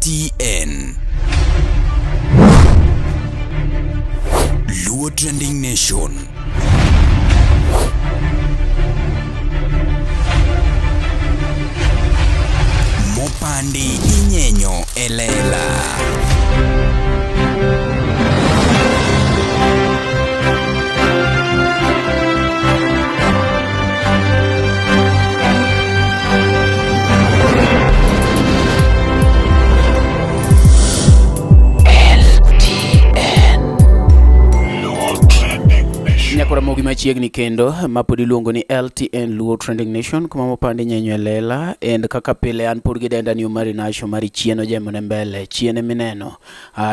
LTN Luo Trending Nation. Mopandi inyenyo elela. Nyakora mogi machiegni kendo mapodi luongo ni LTN Luo Trending Nation kuma mopandi nyenyo lela and kaka pile an purgi denda ni umari nasho mari chieno jemone mbele chiene mineno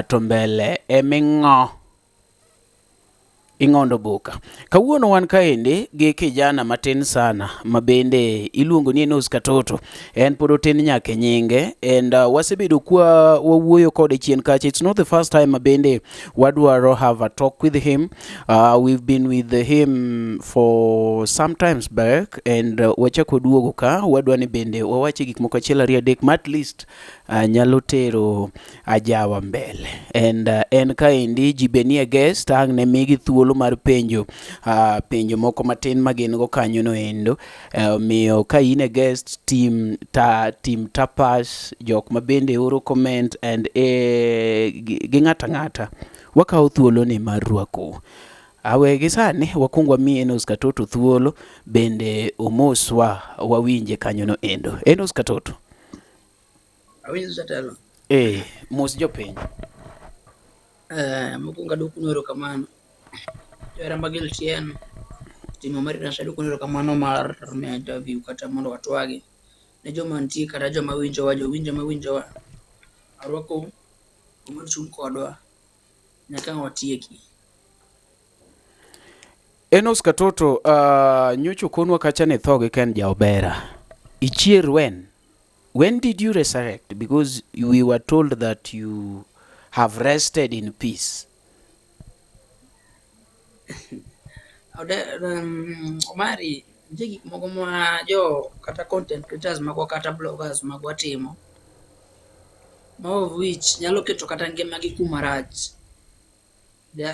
to mbele eming'o ing'ondo buka. Kawuono wan kaende gi kijana matin sana mabende iluongo ni Enos Katoto. En pod otin nyake nyinge and wasebedo kwa wawuoyo kode chien kacha. It's not the first time mabende wadwaro have a talk with him. We've been with him for some times back and wachako duogo ka wadwani bende wawache gik moko achiel ariyo adek ma at least nyalo tero ajawa mbele. And en kaendi jibenie guest ang ne migi thuolo mar penjo moko matin magin go kanyo no endo. Miyo ka ine guest team tapas jok mabende oro comment and gi ng'ata wakao thuolo ni mar rwako awegi sani wakungwa mi Enos Katoto thuolo bende omoswa wawinje kanyo no endo. Enos Katoto awinjo satelo mos jopiny mokunga dukunero kamano jara magel tien timo mari na shadu kunero kamano mar me interview kata mondo watwage ne joma ntie kata joma winjo wa arwako umachung kodwa nyaka watieki. Enos Katoto nyocho konwa kacha ne thoge Ken Jaobera ichier when did you resurrect, because we were told that you have rested in peace? Omari jigi mogo mwa jo kata content creators magwa kata bloggers magwa timo of which nyalo keto kata ngema gi kumarach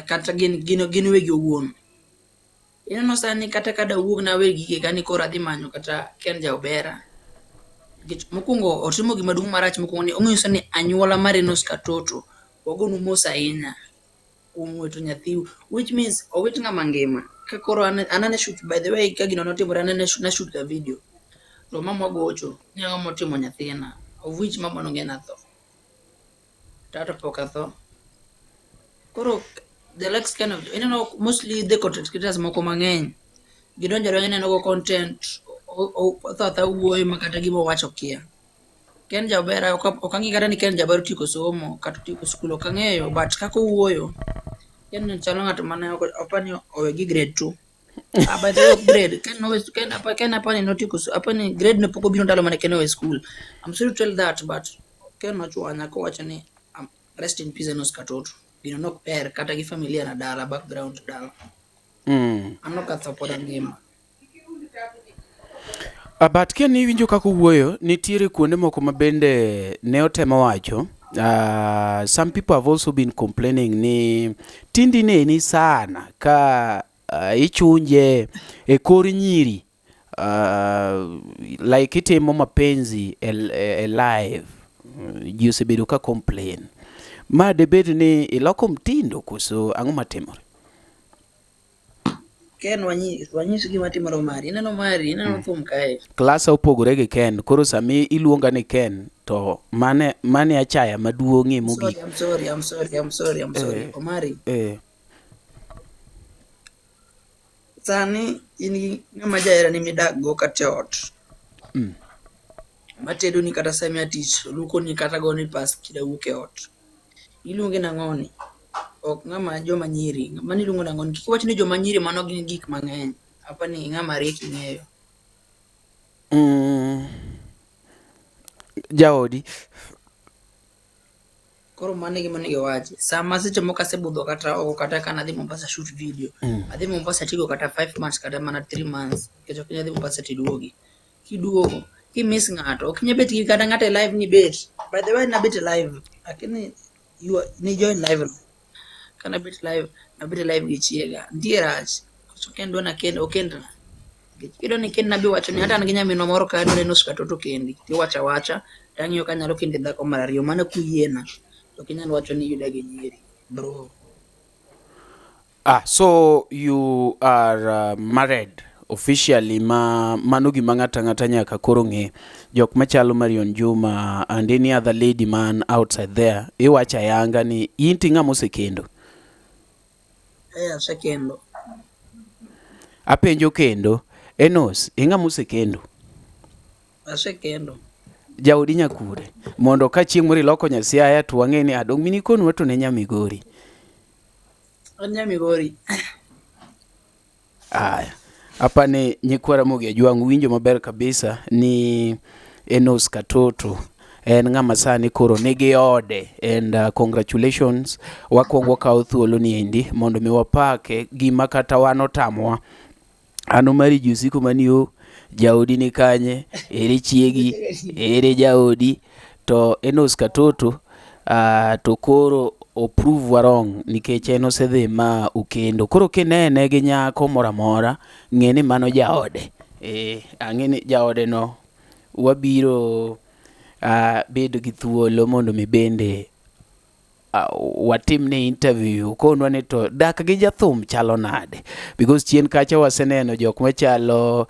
kata gin wegi owuon. Ineno sani kata kada wuog na wegi gani kora dhi manyo kata Ken Jaobera mokungo otimo gima dung marach mokungo ni ongiso ni anyuola mar Enos Katoto wagonu mos ahinya umweto nyathiu, which means owit ng'ama ngima ka koro anane shoot. By the way ka gino notimore anane na shoot the video to mama gocho ni ng'ama otimo nyathina of which mama nongena tho tata poka tho. Koro the likes kind of mostly the content creators moko mang'eny gidonjore neno go content thata wuoyo makata gimo wacho kia. Ken Jaobera okangi kata ni Ken Jaobera tiko somo kata tiko skul okang'eyo, but kako wuoyo Ken chalo ng'ato mane opani owegi grade 2 by the way grade Ken apani notiko apani grade ne poko bino ndalo mane Ken owe school. I'm sorry to tell that, but Ken nochwanya ko wacho ni rest in peace Enos Katoto. Gino nok per kata gi familia na dala background dala anoka support ngima. But Ken iwinjo kako wuoyo nitiere kuonde moko mabende ne otemo wacho. Some people have also been complaining ni tindi ni sana ka ichunje e kor nyiri like itimo mapenzi live ji osebedo ka complain. Ma debed ni iloko mtindo kuso ang'o matimore? Ken wanyisi gima timore mari ineno thum kae klasa opogore gi Ken. Koro sami iluonga ni Ken to mane achaya maduong'ie mogik. I'm sorry Omari sani in ng'ama jahera ni midak go kata ot matedo ni kata samia tich luko ni kata goni pas kida wuke ot iluonge na ng'oni ok ng'ama joma nyiri mani luongo na ng'oni kik wach ni joma nyiri mano gin gik mang'eny apani ng'ama reki ng'eyo jaodi. Koro mane gima nige wachi sama seche moko asebudho kata oko kata kana dhi Mombasa shoot video adhi Mombasa tigo kata 5 months kata mana 3 months kecho kinya dhi Mombasa tiduogi kiduogo ki miss ng'ato ok nyabet gi kata ng'ato live ni bet By the way, na bit live. Lakini ni join live. Kana bit live, na bit live gichiega. Ndierach. So kendo na kendo okenda. Kido ni kendo nabi wacho ni hata nginya mino moro ka dole nus katoto kendi. Ti wacha. Tangiyo kanyalo kinde dhako marario mana kuyiena. To kinyalo wacho ni yuda gi nyiri. Bro. So you are married officially, mano gima ng'ata nyaka koro ng'e. Jok machalo Marion Juma and any other lady man outside there, iwacha yanga ni inti ng'a mosekendo. Asekendo. Apenjo kendo, Enos, ing'a mosekendo? Asekendo. Jaodi nyakure. Mondo ka chieng' moro iloko Nyasiaya to wang'e ni adong mini konu to ne Nyamigori. Nyamigori. Aya. Hapa ni nyikwara Mogi Ajwang' winjo maber kabisa ni Enos Katoto en ng'ama sani koro nigi ode, and congratulations. Wakwongo kawo thuolo ni endi mondo mi wapake gima kata wan otamwa. Ano mari jusiko maniyo jaodi ni kanye, ere chiegi, ere jaodi, to Enos Katoto to koro approve warong nikech en osedhi ma ukendo. Koro kinene gi nyako moramora ng'e ni mano jaode. Ang'e ni jaode no wabiro bedo gi thuolo mondo mi bende watimne interview konwa ni to dak gi jathum chalo nade, because chien kacha waseneno jok machalo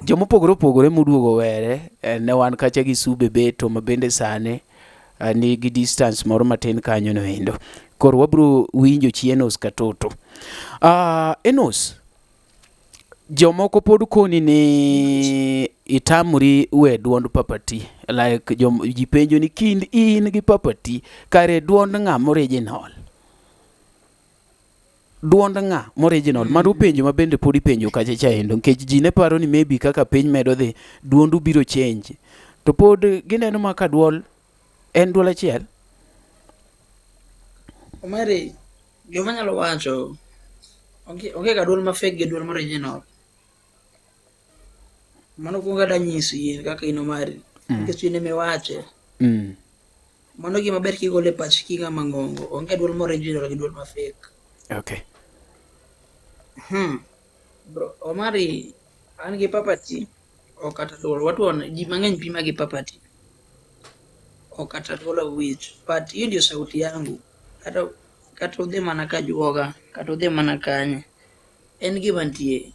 jomopogore opogore moduogo were. Ne wan kacha gi Sube Beto ma bende sane ni gi distance moro matin kanyo no endo. Koro wabro winjo chi Enos Katoto. Enos, jomoko pod koni ni itamri we duond papati, like ji penjo ni kind in gi papati kare duond ng'a original? Duond ng'a original? Mano penjo ma bende pod ipenjo kacha cha endo, nikech ji ne paro ni maybe kaka piny medo dhi duondu biro change, to pod gineno maka duol en duol achiel. Omari, gima nyalo wacho, onge ka duol ma fake gi duol ma original. Mano kunga da nyisi yin kaka ino mari. Nikech ine me wache. Mano gima ber kigole pach ki ng'ama ng'ongo. Onge duol ma original gi duol ma fake. Okay. Bro, Omari, an gi papati, o kata duol. Watu ji mang'eny pima gi papati. O kata duol of which. But hiyo ndio sauti yangu. Kata udhi mana ka juoga. Kata udhi mana kanye. En gima ntie.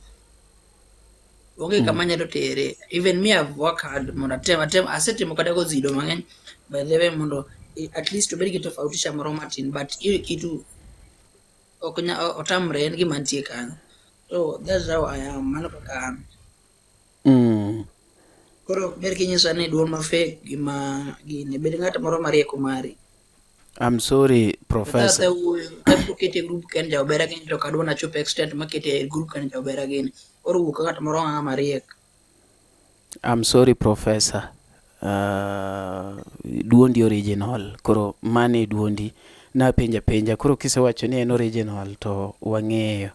Onge kama nyalo tere. Even me I've worked hard mondo asetimo kata go zido mang'eny. By the way mondo at least obed gi tofautisha moro matin. But hiyo kitu otamre en gima ntie kanyo. So that's how I am. Mano kaka an. Koro ber kinyiso ni duol ma fake gima gini. Bed ng'ata moro marieko mari. I'm sorry, Professor. Kata kete group kan jawbera gini to kadwa na chop extent makete group kan jawbera gini. Koro wuka ng'ata moro ng'a mariek. I'm sorry, Professor. Duondi original. Koro mane duondi na penja. Koro kisewacho ni en original to wang'eyo.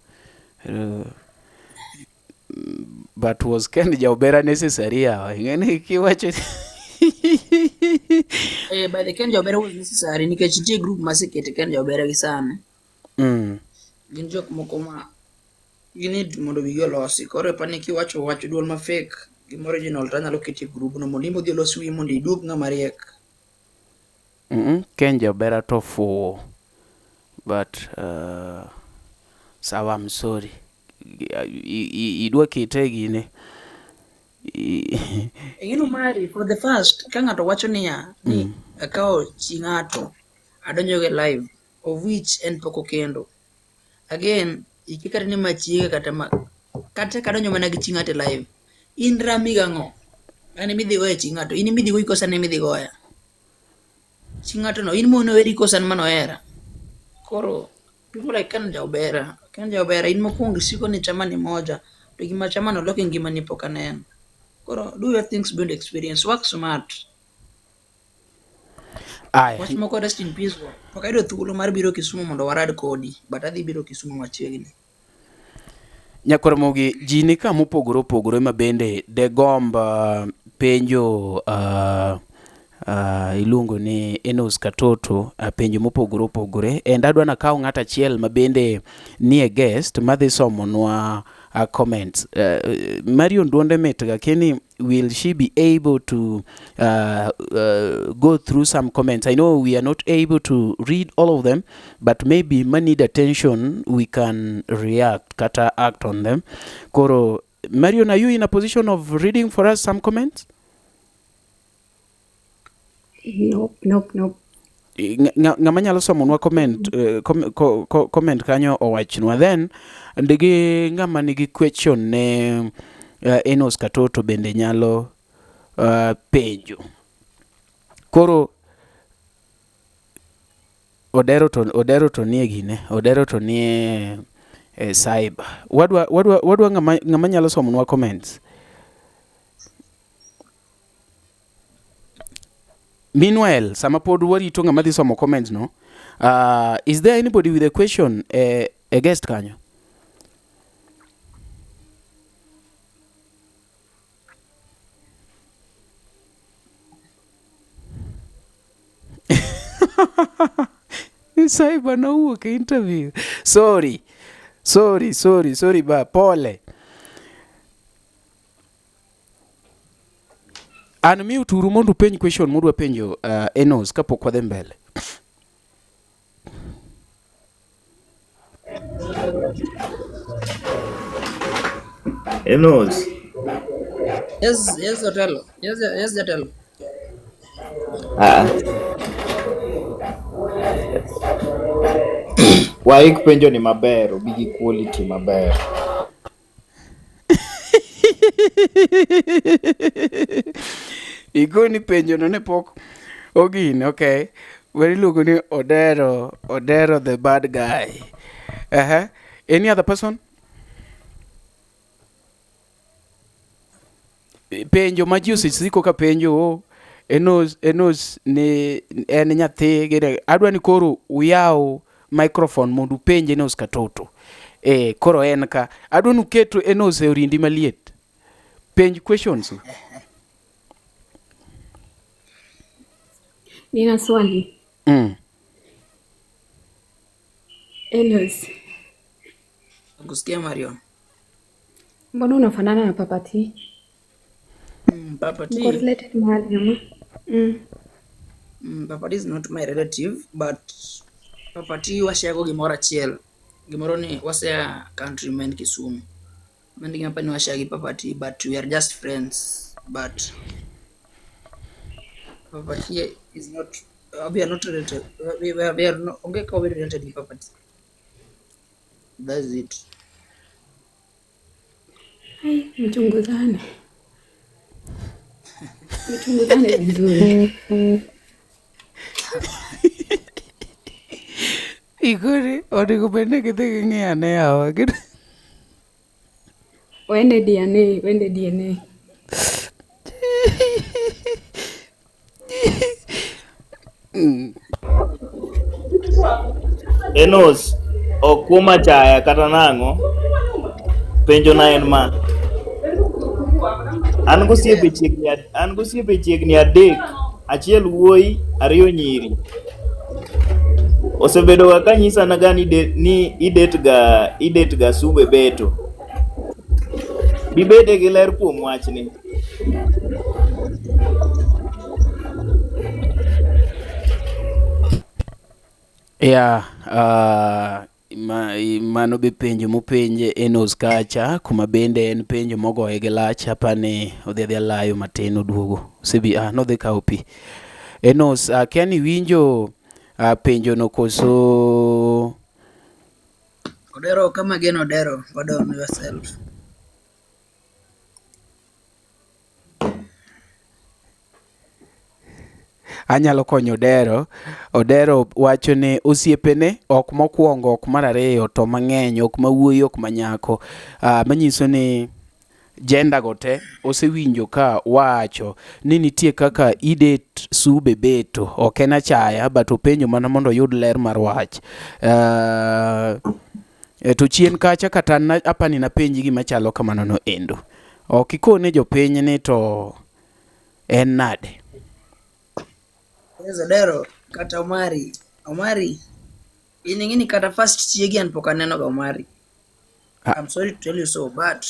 But was Ken Jawbera necessary? Ng'eni kiwacho by the Ken Jawbera was necessary nikech nitie group masekete Ken Jawbera gi sani. Gin jok moko ma gini mondo wigi olosi. Koro pani kiwacho duol ma fake gi original to anyalo kete group no mondo imodhi olos wi mondo iduog ng'ama riek. Ken Jawbera to fuwo. But sawa, I'm sorry. Idwa kite gini. Gino mari for the first ka ng'ato wacho niya ni akawo chi ng'ato adonjo ge live of which en poko kendo. Again ikikare ni machiega kata kadonjo mana gi chi ng'ato live. In rami gang'o? Ani midhi goya chi ng'ato. In midhi goyi kosa ne midhi goya. Chi ng'ato no in mono eri kosa mano era. Koro people like Ken Jawbera in mokwongo siko ni chama ni moja to gima chama no loki ngima ni poka neno. Koro do your things beyond experience, work smart. Wach moko rest in peace. Pok ayudo thuolo mar biro Kisumu mondo warad kodi, but adhi biro Kisumu machiegni. Nyakwar Mogi, ji ni ka mopogore opogore ma bende de gomb penjo iluongo ni Enos Katoto penjo mopogore opogore, and adwa na kawo ng'at achiel ma bende nie guest madhi somonwa comments. Marion duonde mitga keni, will she be able to go through some comments? I know we are not able to read all of them, but maybe man need attention, we can react kata act on them. Koro Marion, are you in a position of reading for us some comments? Nope. Ng'ama nyalo somonwa comment kanyo owachnwa, then ndigi ng'ama nigi question ne Enos Katoto bende nyalo penjo. Koro Odero to nie gine, Odero to nie cyber. Wadwa ng'ama nyalo somonwa comments. Meanwhile, sama pod warito ng'ama dhi somo comments no, is there anybody with a question a guest kanyo? Cyber nawuok e interview. Sorry ba, pole. An mi uturu mondo penj question modwa penjo Enos kapok wadhi mbele. Enos. Yes, Jatelo. Yes, Jatelo. Waik penjo ni maber, obigi quality maber. Igoni penjo no ne pok ogin, okay. Where iluongo ni Odero the bad guy. Any other person? Penjo ma ji osiko ka penjo Enos ni en nyathi gire. Adwa ni koro uyaw microphone mondo penje Enos Katoto. Koro en ka. Adwa ni uketo Enos e orindi maliet. Penj questions. Nina swali. Enos, Kusikia Marion. mbona unafanana na Papa T? Papa Mko T. related mahali ama? Papa T is not my relative, but Papa T washago gimoro achiel. Gimoro ni wasea countrymen Kisumu. Mandi ngapa ni washagi Papa T, but we are just friends. But Papa T is not, we are not related. We are not, ongeka we related with Papa T. That's it. Hai, mchunguzane. Mchunguzane vizuri. Igori, odigo bende kidhi ng'iyane yawa. Wende DNA. Enos, okuma chaya kata nang'o? Penjo na en ma. An gosiepe chiegni adek, achiel wuoyi, ariyo nyiri. Osebedo ga kanyisa na gani ni idet ga Sube Beto. Bibede gi ler kuom wachni. Mano be penjo mopenje Enos kacha, kuma bende en penjo mogoye gi lach, apani odhi layo matin oduogo. Sebi nodhi kawo pi. Enos, kia ni winjo penjo no koso? Odero, kama again Odero, God on yourself. Anyalo konyo Odero wacho ni osiepene ok mokwongo, ok mar ariyo, to mang'eny, ok mawuoyi, ok manyako. Manyiso ni jenda go te osewinjo ka wacho ni nitie kaka idet Sube Beto, ok en achaya, but openjo mana mondo oyud ler mar wach. To chien kacha kata apani na penji gima chalo kamano no endo. Ok ikone jopiny ni to en nade? Yezo dero kata Omari iningini kata first chiegi an pok aneno ga Omari. I'm sorry to tell you so, but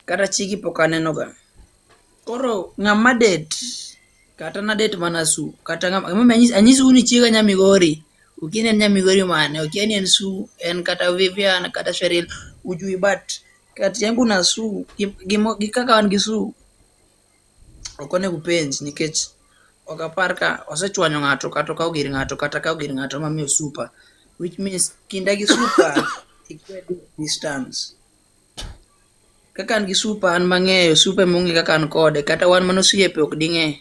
kata chiegi pok aneno ga. Koro ng'ama det kata na det mana Su kata ng'ama anyisu ni chiega Nyamigori. Ukini en Nyamigori mane, ukini en Su, en kata Vivian kata Cheryl ujui, but kati yangu na Su gikaka wan gi Su ok onego penj nikech ok apar ka osechwanyo ng'ato kata okawo gir ng'ato kata kawo gir ng'ato mamiyo super, which means kinda gi super equal distance. Kaka an gi super an mang'eyo super monge kaka an kode, kata wan mana osiepe ok ding'e,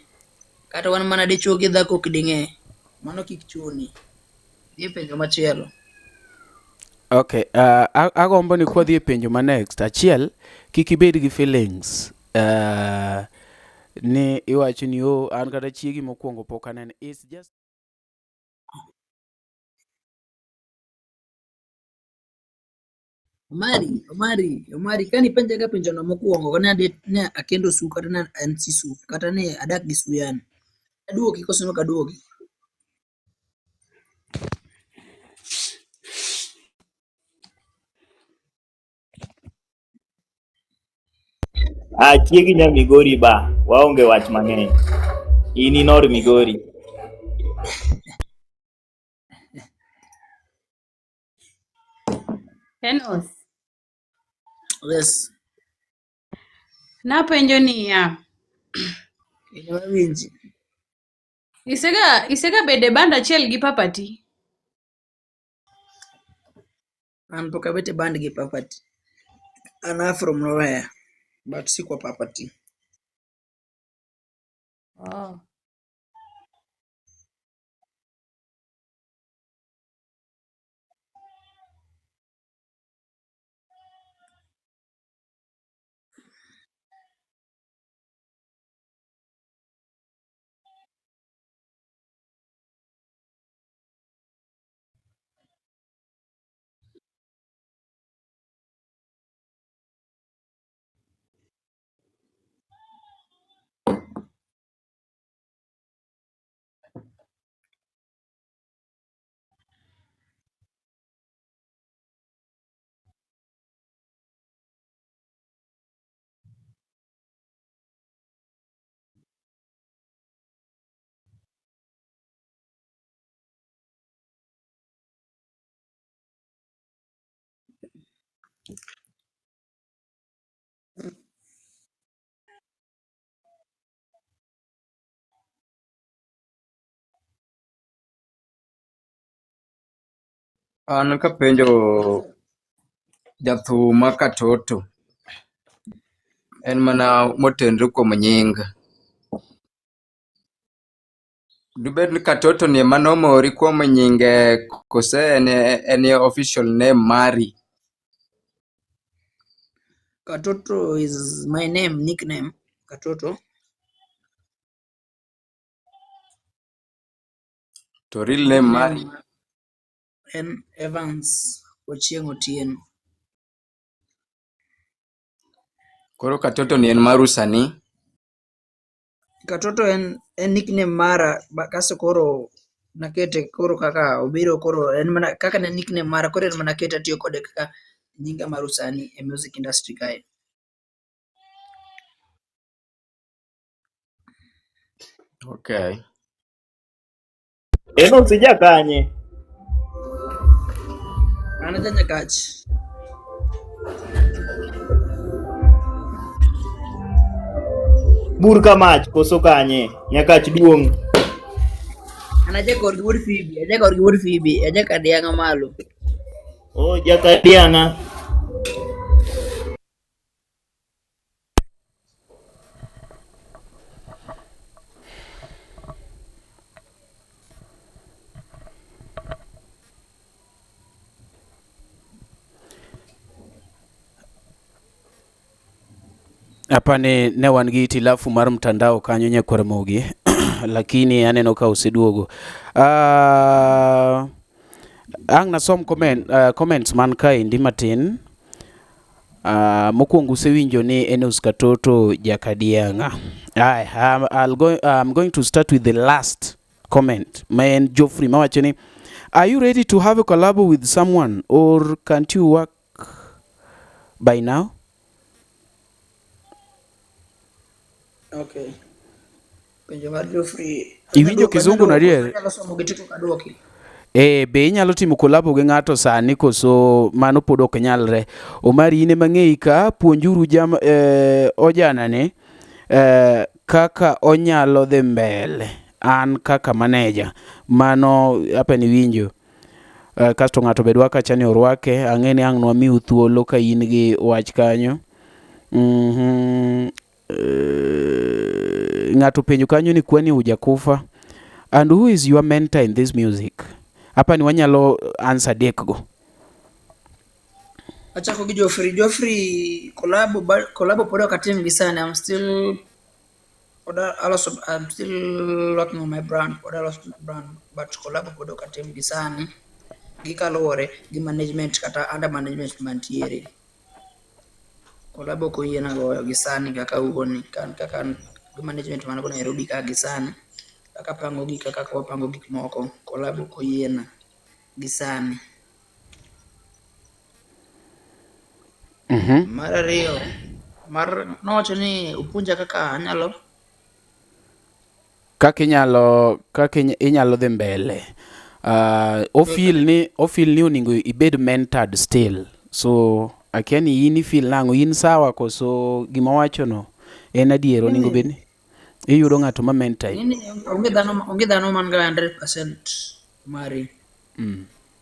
kata wan mana dichuo gi dhako ok ding'e, mano kik chuni. Dhi penjo machielo. Okay, agombo ni kwa dhi e penjo ma next. Achiel, kik ibed gi feelings. Ni iwacho ni an kata chiegi mokwongo pok anene. It's just Omari kani penja ka penjo no mokwongo kane ne akendo Su kata ne an si Su kata ne adak gi Su yani. Aduoki koso nok aduoki. Chiegi Nyamigori ba, waonge wach mang'eny. In inor Migori. Enos, Yes. napenjo niya, Ina winji. isega bede band achiel gi papati? An pok abet e band gi papati. An from nowhere, but si kwa papati. Oh. An kapenjo jathum Katoto, en mana motenore kuom nying. Dibed ni Katoto ni ema nomori kuom nyinge kose en official name mari? Katoto is my name, nickname. Katoto. To real name mari? Nickname en Evans Ochieng Otieno. Koro Katoto ni en maru sani? Katoto en nickname mara, kaso koro nakete koro kaka obiro koro en mana kaka ne nickname mara koro en mana kete atiyo kode kaka nyinga mar sani e music industry kae. Okay. Enos ija kanye? An aja Nyakach. Bur ka mach koso kanye? Nyakach duong'. An aja kor gi wuod Phoebe, aja Kadianga malo. Oh, Jakadianga. hapa ne wan gi itilafu mar mtandao kanyo nyakwar mogi lakini aneno ka oseduogo. Ang' nasom comments man kaendi matin. mokwongo usewinjo ni Enos Katoto Jakadianga. I'm going to start with the last comment. Man Geoffrey mawacho ni, are you ready to have a collab with someone or can't you work by now? Okay. Penjo mar Geoffrey. Iwinjo kizungu na rier? Be inyalo timo kolabo gi ng'ato sani koso mano pod ok nyalre. Omari ine mang'eyi ka puonjuru ojana ni kaka onyalo dhi mbele. An kaka manager mano apani winjo. Kasto ng'ato bedwa kacha ni orwake, ang'e ni ang' nwamiu thuolo ka in gi wach kanyo. Ng'ato penjo kanyo ni kwani hujakufa. And who is your mentor in this music? Hapa ni wanyalo answer dek go. Achako gi Geoffrey collab pod okatim gi sani. I'm still working on my brand, but collab pod okatim gi sani. Gi kaluwore gi management kata under management mantiere. Collab ko yiena goyo gi sani kaka uoni kaka gi management man go Nairobi ka gi sani. Kaka pango gik kaka wapango gik moko. Collab ko yiena gi sani. Mar ariyo, nowacho ni upuonja kaka anyalo kaka inyalo dhi mbele. Ofil ni oningo ibed mentored still. So akia ni in feel nango in sawa koso gima wacho no en adier oningo bedni iyudo ng'ato ma mentor. Onge dhano man ga 100% mari.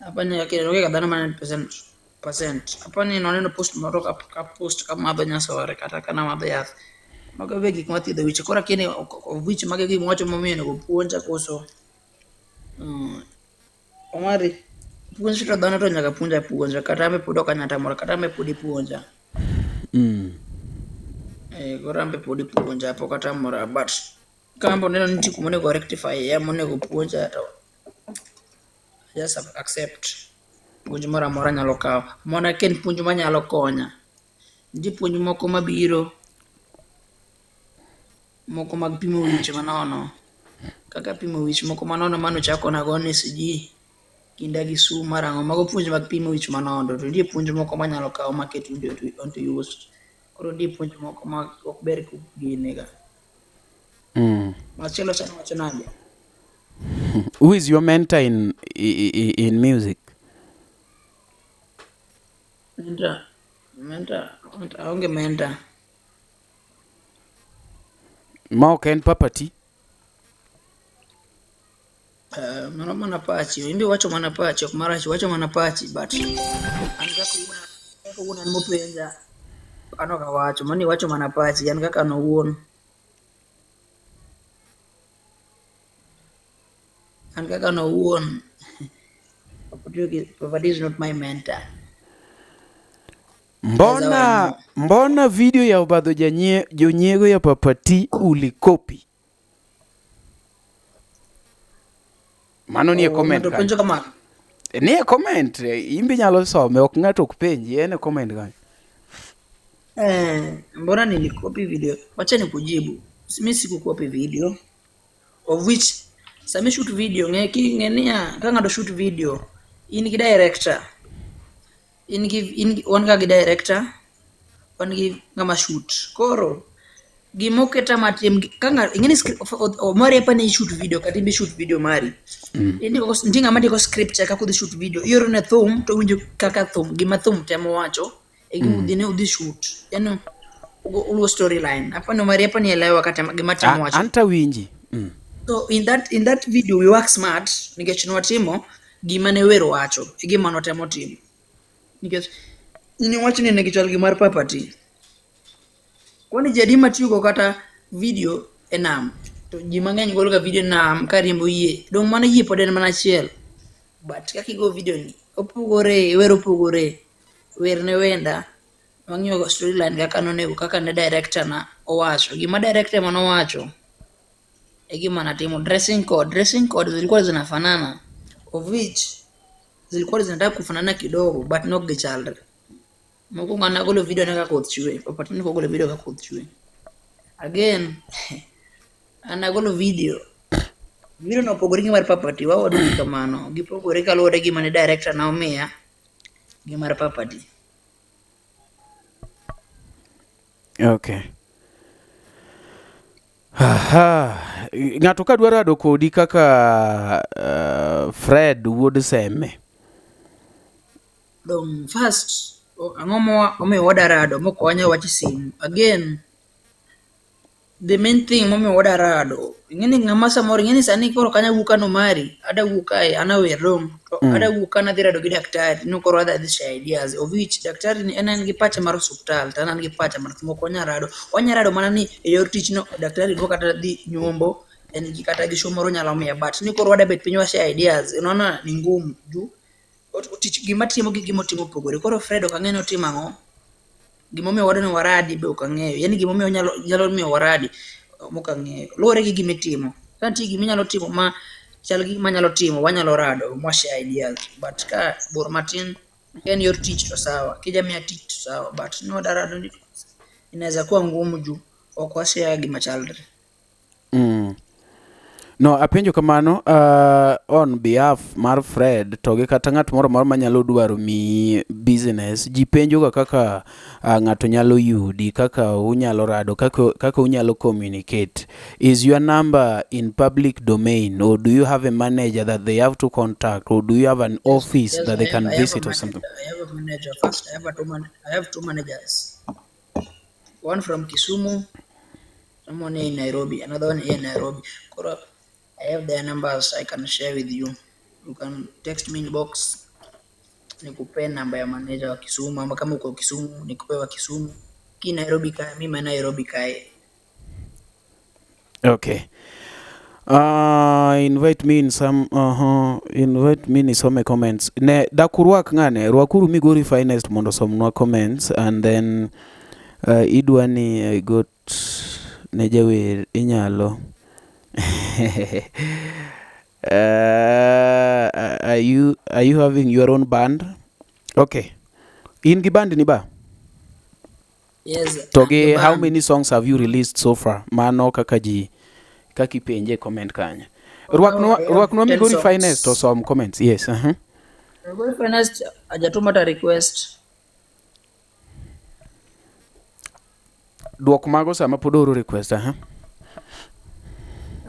Apani akira onge dhano man 100%. Apani noneno post moro ka post kama madho nyasore kata kana madho yath. Mago be gik mathiedho wich. Kora kini wich mage gik mwacho momiyo nego puonja koso. Omari puonja to dhano to nyaka puonja kata me pod ok anyata moro kata me pod ipuonja. Kora me pod ipuonja pok atamora but kambo neno ni tiku monego rectify ya monego puonja to just accept. Puonj moro amora nyalo kawo. Mona ken puonj manyalo konya. Nitie puonj moko mabiro moko mag pimo wich manono. Kaka pimo wich moko manono mano chako na go ni siji kinda gi su marango mago puonj mag pimo wich manono. To nitie puonj moko manyalo kawo market onto use. Koro nitie puonj moko ma ok ber ku ginega. Machielo sana wacho nade. Who is your mentor in music? Mentor, aonge mentor. Ma ok en papati? Mano mana pachi. Imbi wacho mana pachi, ok marachi wacho mana pachi but an kaka una mopenja ano ka wacho mani wacho mana pachi an kaka no wuon. An kaka no wuon. Papati is not my mentor. Mbona video ya obadho jonyego ya papati ulikopi? Mano nie comment kan. Nie comment imbi nyalo some ok ng'ato ok penji ene comment kan. Mbona nilikopi video? Wacha nikujibu. Mimi sikukopi video of which sami shoot video ng'enia ka ng'ado shoot video in gi director. One ga gi director, one gi ngama shoot. Koro gimoketa matim kanga ingeni mari hapa ni shoot video kati bi shoot video mari. Ndinga madi ko script ya kakudhi shoot video. Yoro na thum to winjo kaka thum gima thum temo wacho e gimudhine udhi shoot. Yaani ulo storyline. Hapa no mari hapa ni elewa kata gima temo wacho. Anta winji. So in that video we work smart nikech nwatimo gima ne wero wacho. Gima notemo timo. Nikech ni wacho ni negichal gimar papati. Kwani jadi matiugo kata video enam to ji mang'eny golo ga video nam karimbo yie dong mana yie pod en mana achiel but kaka igo video ni opogore wero opogore werne wenda wang'iyo storyline kaka nonego kaka ne director na owacho gima director mano wacho e gima natimo dressing code zilikuwa zinafanana of which zilikuwa zinataka kufanana kidogo but not gichalre Mokwongo an agolo video ne ka koth chwe. Papati ne ogolo video ka koth chwe. Again, an agolo video. Video no opogore gi mar Papati. Wawadugi kamano. Gipogore kaluwore gi mane director na omiya gi mar Papati. Okay. Aha. Ng'ato ka dwa rado kodi kaka Fred wuod Seme. First, ang'o momiyo wada rado mokonya wach simu. Again, the main thing momiyo wada rado. Ing'eni ng'ama samoro ing'eni sani koro kanya wuka no mari. Ada wuka ana werom. Ada wuka na dhi rado gi daktari. No koro ada this ideas of which daktari ni en gi pacha mar hospital. Tan an gi pacha mar mokonya rado. Onya rado mana ni e yor tich no daktari go kata dhi nyombo. En gi kata gi show moro nyalo miya but ni koro wada bet piny wase ideas. Unaona ni ngumu juu. Tich gima timo gi gima timo pogore. Koro Fred ok ang'eyo timo ang'o. Gimomiyo wada ni waradi be ok ang'eyo. Yani gimomiyo nyalo miyo waradi mok ang'eyo. Luwore gi gima itimo. Ka nitie gima inyalo timo ma chal gi manyalo timo wanyalo rado mwase ideas but ka bor matin en yor tich to sawa. Kijamiya tich to sawa but no wada rado ni inaweza kuwa ngumu juu ok wase gima chalre. No, apenjo kamano on behalf mar Fred to gi kata ng'at moro manyalo dwaro mi business ji penjo ga kaka ng'ato nyalo yudi kaka unyalo rado kaka unyalo communicate. Is your number in public domain or do you have a manager that they have to contact or do you have an office that they can visit or something? I have a manager first. I have two managers. One from Kisumu, someone in Nairobi, another one in Nairobi. I have their numbers I can share with you. You can text me inbox. Nikupe namba ya manager wa Kisumu ama kama uko Kisumu nikupe wa Kisumu. Ki Nairobi kae, mimi Nairobi kae. Okay. Invite me in some comments. Ne dakurwak ng'ane rwakuru Migori Finest mondo somnwa comments and then idwani I got ne jawer inyalo are you having your own band? Okay. In gi band ni ba? Yes. Toge, how many songs have you released so far? Mano kaka penje comment kanya. Rwakno Migori Finest or some comments. Yes. Migori Finest ajatuma ta request. Duok mago sama podoro request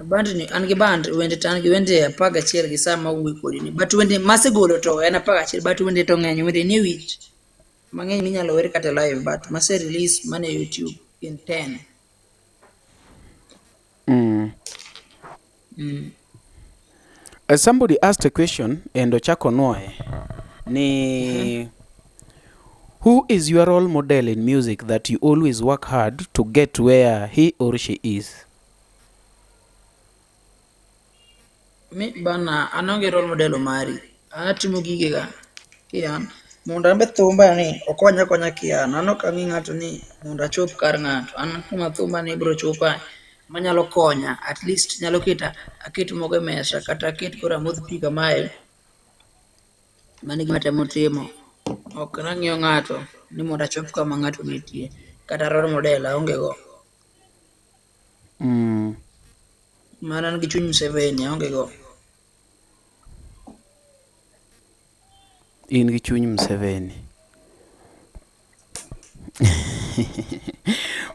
Band ni an gi band wende tan gi wende apaga chiel gi sama wuok kodi ni but wende masegolo to en apaga chiel but wende to ng'eny wende ni wich mang'eny minyalo wer kata live but mase release mane YouTube in 10. Somebody asked a question and ochako noe ni who is your role model in music that you always work hard to get where he or she is? Mi bana anonge role model mari. Anatimo gige ga. Kian mondo ambe thumba ni okonya kian. Ano ka ng'ato ni mondo achop kar ng'ato. An kuma thumba ni bro chopa manyalo konya at least nyalo aketo mogo mesa kata aket kora modh pi kamae. Mani gima temo timo. Ok nang'iyo ng'ato ni mondo achop kama ng'ato nitie. Kata role model aonge go. Mana ngi chuny Museveni aonge go. In gi chuny Museveni.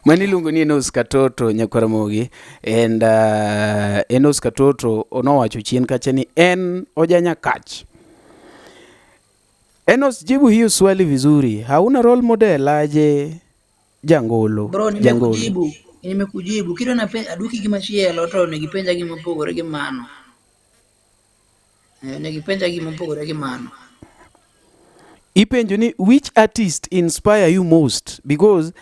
Mani luongo ni Enos Katoto Nyakwaramogi and Enos Katoto onowacho chien kacha ni en ojanya kach. Enos, jibu hiyo swali vizuri. Hauna role model aje jangolo? Bro, nimekujibu. Kido na aduki gimachielo to negipenja gima opogore gi mano. Negipenja gima opogore gi mano. Ipenjo ni which artist inspire you most because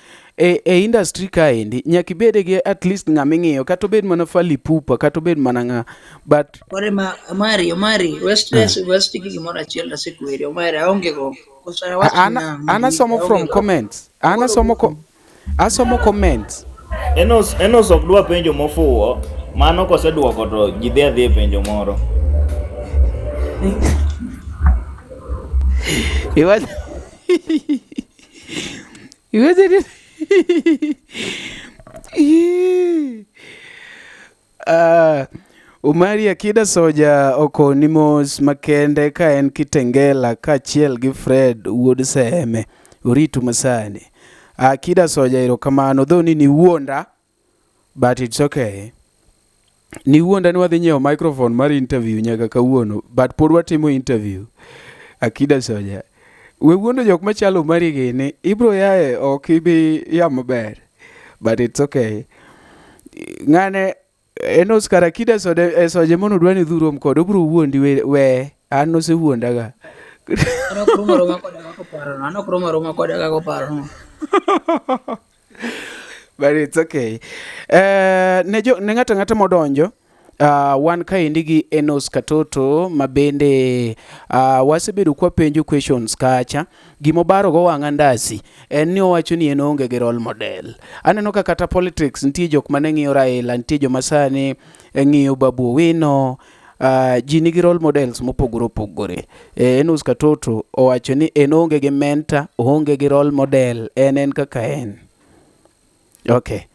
industry kaendi nyaka ibede gi at least ng'ama ng'iyo kata obed mana Fally Ipupa kata obed mana ng'a but Kore Omari West gi gimoro achiel da sekweri Omari aonge go. Ana somo from comments. Asomo comments. Enos ok dwa penjo mofuwo, mano koseduoko to ji dhi penjo moro. Iweze Omari Akida Soja okoni mos makende ka en Kitengela kaachiel gi Fred wuod Seme oritu masani. Akida Soja erokamano though ni wuonda but it's okay. Ni wuonda ni wadhi nyiewo microphone mar interview nyaka kawuono but pod watimo interview. Akida Soja we wuondo jok machalo Omari gini ibro yae ok ibi ya maber but it's okay. Ng'ane Enos kara Akida Soja mono dwani dhurom kod obro wuondi we an nosewuondaga. Roma kodaga koparo. But it's okay. Ne ng'ata modonjo wan kaendi gi Enos Katoto mabende wasebedo kwa penjo questions kacha. Gimobaro go wang'a ndasi en ni owacho ni en onge gi role model. Aneno ka kata politics nitie jok mane ng'iyo Raila, nitie joma sani ng'iyo Babu Owino. Ji nigi role models mopogore opogore. Enos Katoto owacho ni en onge gi mentor, onge gi role model, en kaka en. Okay.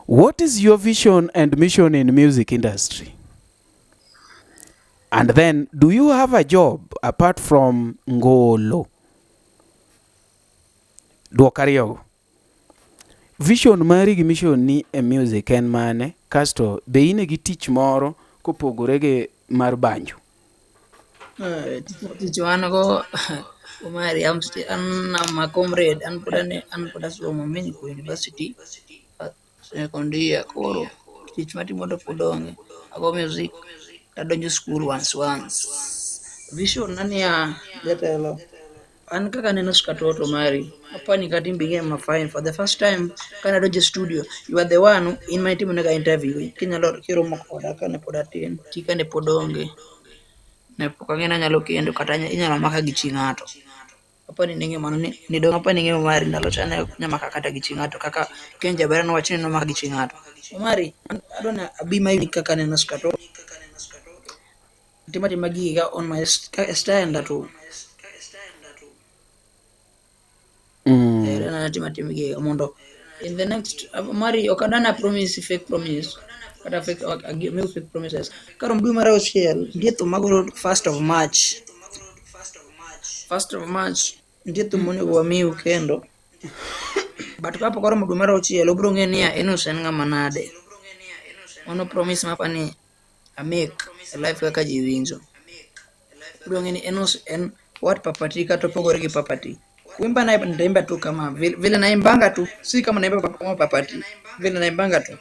What is your vision and mission in music industry? And then, do you have a job apart from Ngolo? Dwokariyo. Vision mari gi mission ni e music en mane? Kasto, be ine gi tich moro kopogore gi mar banjo? Tich wanago Omari, I'm my comrade, and put us from Menico University. Secondaria koro tich matimodo podonge ago music adonjo school once vision nani ya jatelo an kaka Enos Katoto Omari apani kati mbige ma fine for the first time kana adonjo studio you are the one in my team nega interview kinyalo kiro mokoda kana podatin tikane podonge ne pokangena nyalo kendo kata inyalo maka gi chingato apani ninge mano ni donga apani ninge Omari ndalo chane nyamaka kata gi chingato kaka Kenja Barano wachini no maka gi chingato Omari adona abima hivi kaka Enos Katoto timati magiga on my stand tu na timati magiga mondo in the next Omari okadana promise fake promise kata fake give fake promises karo mdu mara ochiel ndieto magoro 1st of March ndieto mone wa miu kendo but kapo koro mdu mara ochiel obro ng'enia Enos en ng'ama nade ono promise mapani a make a life kaka jiwinjo obro ng'eni Enos en what papati kata pogore gi papati wimba na ndaimba tu kama vile naimbanga tu si kama naimba kama papati vile naimbanga tu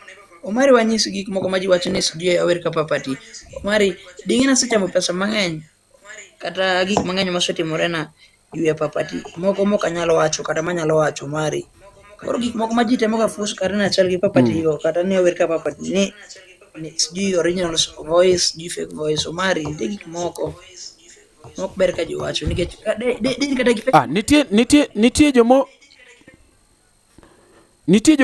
Omari wanyisi gik moko maji wachne sijui awer ka papati Omari dingina sechamo pesa mang'eny kata gik mang'eny mosetimore na yue papati moko anyalo wacho kata manyalo wacho Omari koro gik moko maji temo ka fus karena chal gi papati go kata ne awer ka papati ni sijui original voice sijui fake voice Omari de gik moko ber ka ji wacho nikech kata nitie jomo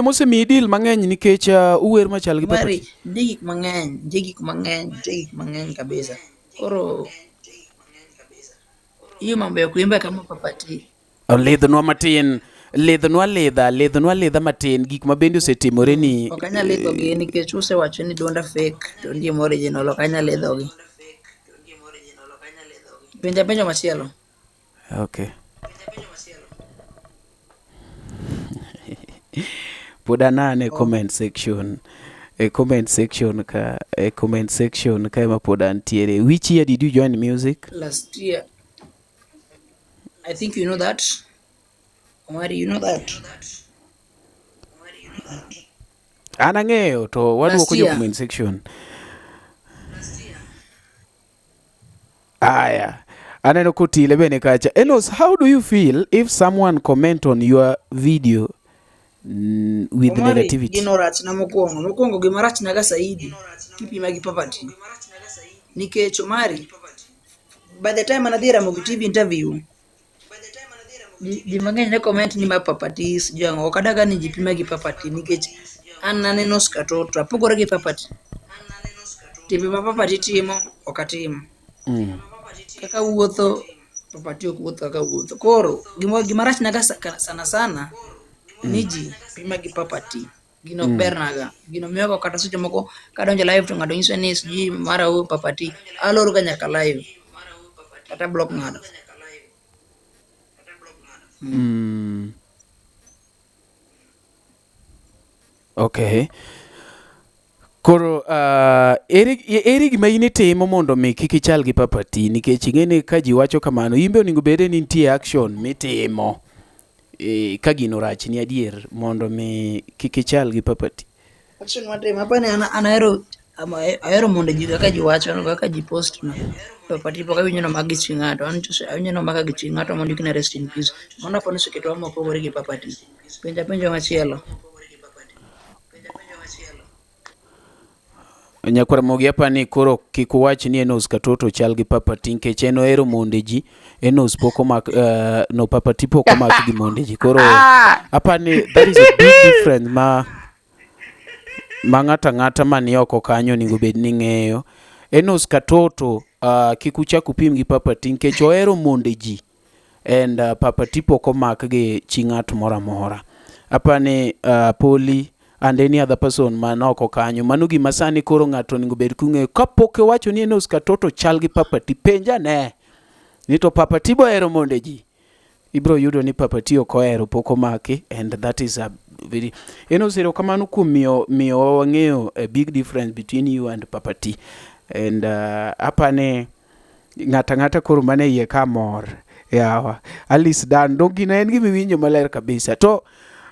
osemiyi deal mang'eny nikech uwer machal gi papati. Omari de gik mang'eny kabisa koro hiyo mambo ya kuimba kama papati Lidhnwa matin lidha matin gik mabende osetimore ni okanya lidho gi nikech usewacho ni donda fake to ndiye original okanya lidho gi penjo machielo. Okay. Podanane comment section. Comment section ka ema podan tiere. Which year did you join music? Last year. I think you know that. Omari, you know that. Anang'eyo to wadwoko jo comment section. Aya. Aneno kotile bene kacha. Enos, how do you feel if someone comment on your video with Omari, negativity? Gino rach na mokwongo gima rach naga saidi kipima gi papati nikech Omari by the time anadhira Ramogi TV interview ji mang'eny ne comment ni ma papati sijang'o kadaga ni jipima gi papati nikech an Enos Katoto apogore gi papati timbe ma papati timo okatimo kaka wuotho papati ok wuotho kaka wuotho koro gima rach naga sana niji pima gi papati gino bernaga gino miyogo kata seche moko kadonjo live to ng'ato nyiso ni sijui mara u papati aloro ga nyaka live kata block ng'ato. Okay. Koro ere gima in itimo mondo mi kik ichal gi papati, nikech ing'eni ka ji wacho kamano imbe onego bede ni nitie action mitimo ka gino rach ni adier mondo mi kik ichal gi papati. Action matimo apani an ahero mondo ji kaka ji wacho kaka ji post na papati pok awinjo nomaki gi chi ng'ato, an awinjo nomaka gi chi ng'ato mondo ikne rest in peace. Mano apani oseketwa mopogore gi papati. Penjo machielo. Nyakwar Mogi apani koro kik uwach ni Enos Katoto chal gi papati nikech en ohero monde ji. Enos pok omak no papati pok omak gi monde ji. Koro apani that is a big difference ma ng'ata mani oko kanyo onego bed ni ng'eyo. Enos Katoto kik uchak upim gi papati nikech ohero monde ji and papati pok omak gi chi ng'at moro amora. Apani Poli and any other person man oko kanyo, mano gima sani koro ng'ato onego bed kung'eyo kapok iwacho ni Enos Katoto chal gi papati, penja ne ni to papati bohero monde ji. Ibro yudo ni papati ok ohero, pok omaki, and that is a very Enos erokamano kuom miyo wang'eyo a big difference between you and papati. And apani ng'ata koro mane iye ka mor yawa Alice Dan dong gina en gima iwinjo maler kabisa. To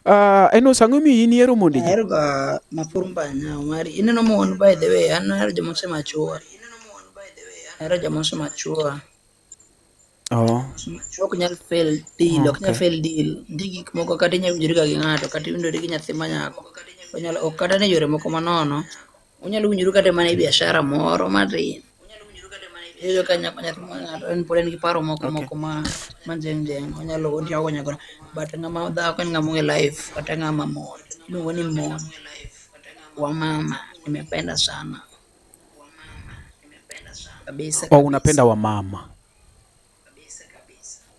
Enos ang'o miyo in ihero monde ji? Ahero ga mafurumbanya mari ineno mon by the way, an ahero joma osemachua. Ahero joma osemachua. Ok nyal fail deal, ok nyal fail deal. Ndi gik moko kata inyalo winjori ga gi ng'ato kata iwinjori gi nyathi manyako. Ok kata ne yore moko manono. Unyalo winjoru kata mana e biashara moro matin. Iyudo ka nyathi mang'ato en pod en gi paro moko ma jeng. Onyalo ontiago nyako. But ng'ama dhako en ng'ama ong'e life kata ng'ama mon. Iluongo ni mon. Wa mama nimependa sana. Kabisa. Unapenda wa mama.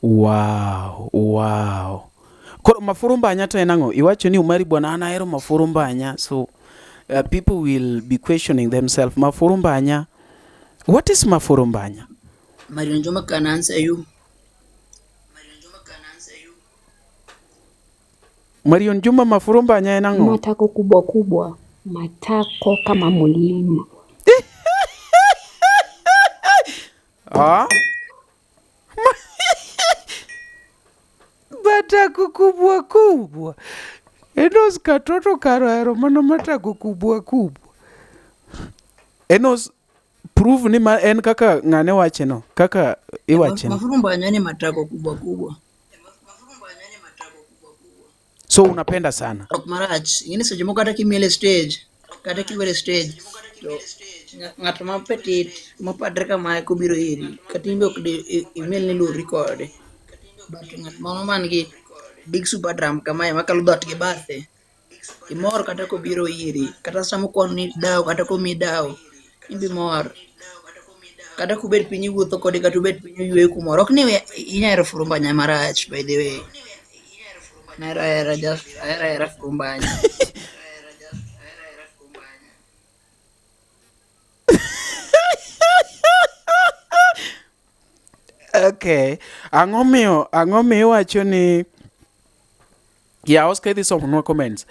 Wow. Koro mafurumbanya to enang'o? Iwacho ni umari bwana an ahero mafurumbanya. So people will be questioning themselves. Mafurumbanya. What is mafurumbanya? Marion Juma can answer you. Marion Juma, mafurumbanya enang'o? Matako kubwa kubwa, matako kama mlima. Matako kubwa. Enos Katoto karo mano matako kubwa. Enos prove ni en kaka ng'ane wache no, kaka iwache no. Mafurumbanya ni matako kubwa. So unapenda sana. Ok marach, ingine seche moko kata kimiele stage, kata kiwere stage, to ng'ato ma petit, mapadre kamae kobiro iri, kata imbe ok de email ni lu record. But ng'at mano man gi big super drum kamae makalo dot gi bathe, imor kata kobiro iri, kata samo kon ni dao, kata komi dao, imbi mor. Kata kubed piny iwuotho kode, kata ubed piny uyueyo kumoro. Ok ni inyalo furumbanya marach, by the way. Ahero furumbanya. Okay. Ang'o miyo wacho ni Oscar idhi somo nwa comments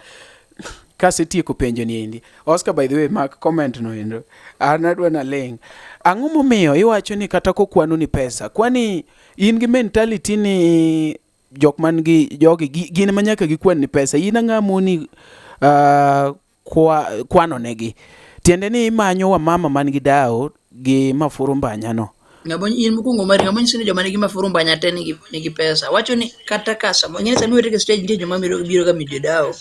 kasetieko penjo ni endi. Oscar, by the way, mark comment no endo. An adwa na ling. Ang'o momiyo iwacho ni kata kokwano ni pesa? Kwani in gi mentality ni jok man gi jogi gin manyaka gikwan ni pesa. In ang'amoni kwano negi. Tiende ni imanyo wa mama man gi dao gi mafurumbanya no. Ngabonyi in mukungo mari ngabonyi sini joma nigi mafurumbanya te nigi pesa. Wacho ni kata kasa ngene sami wete stage ntie joma biro ga midio dao.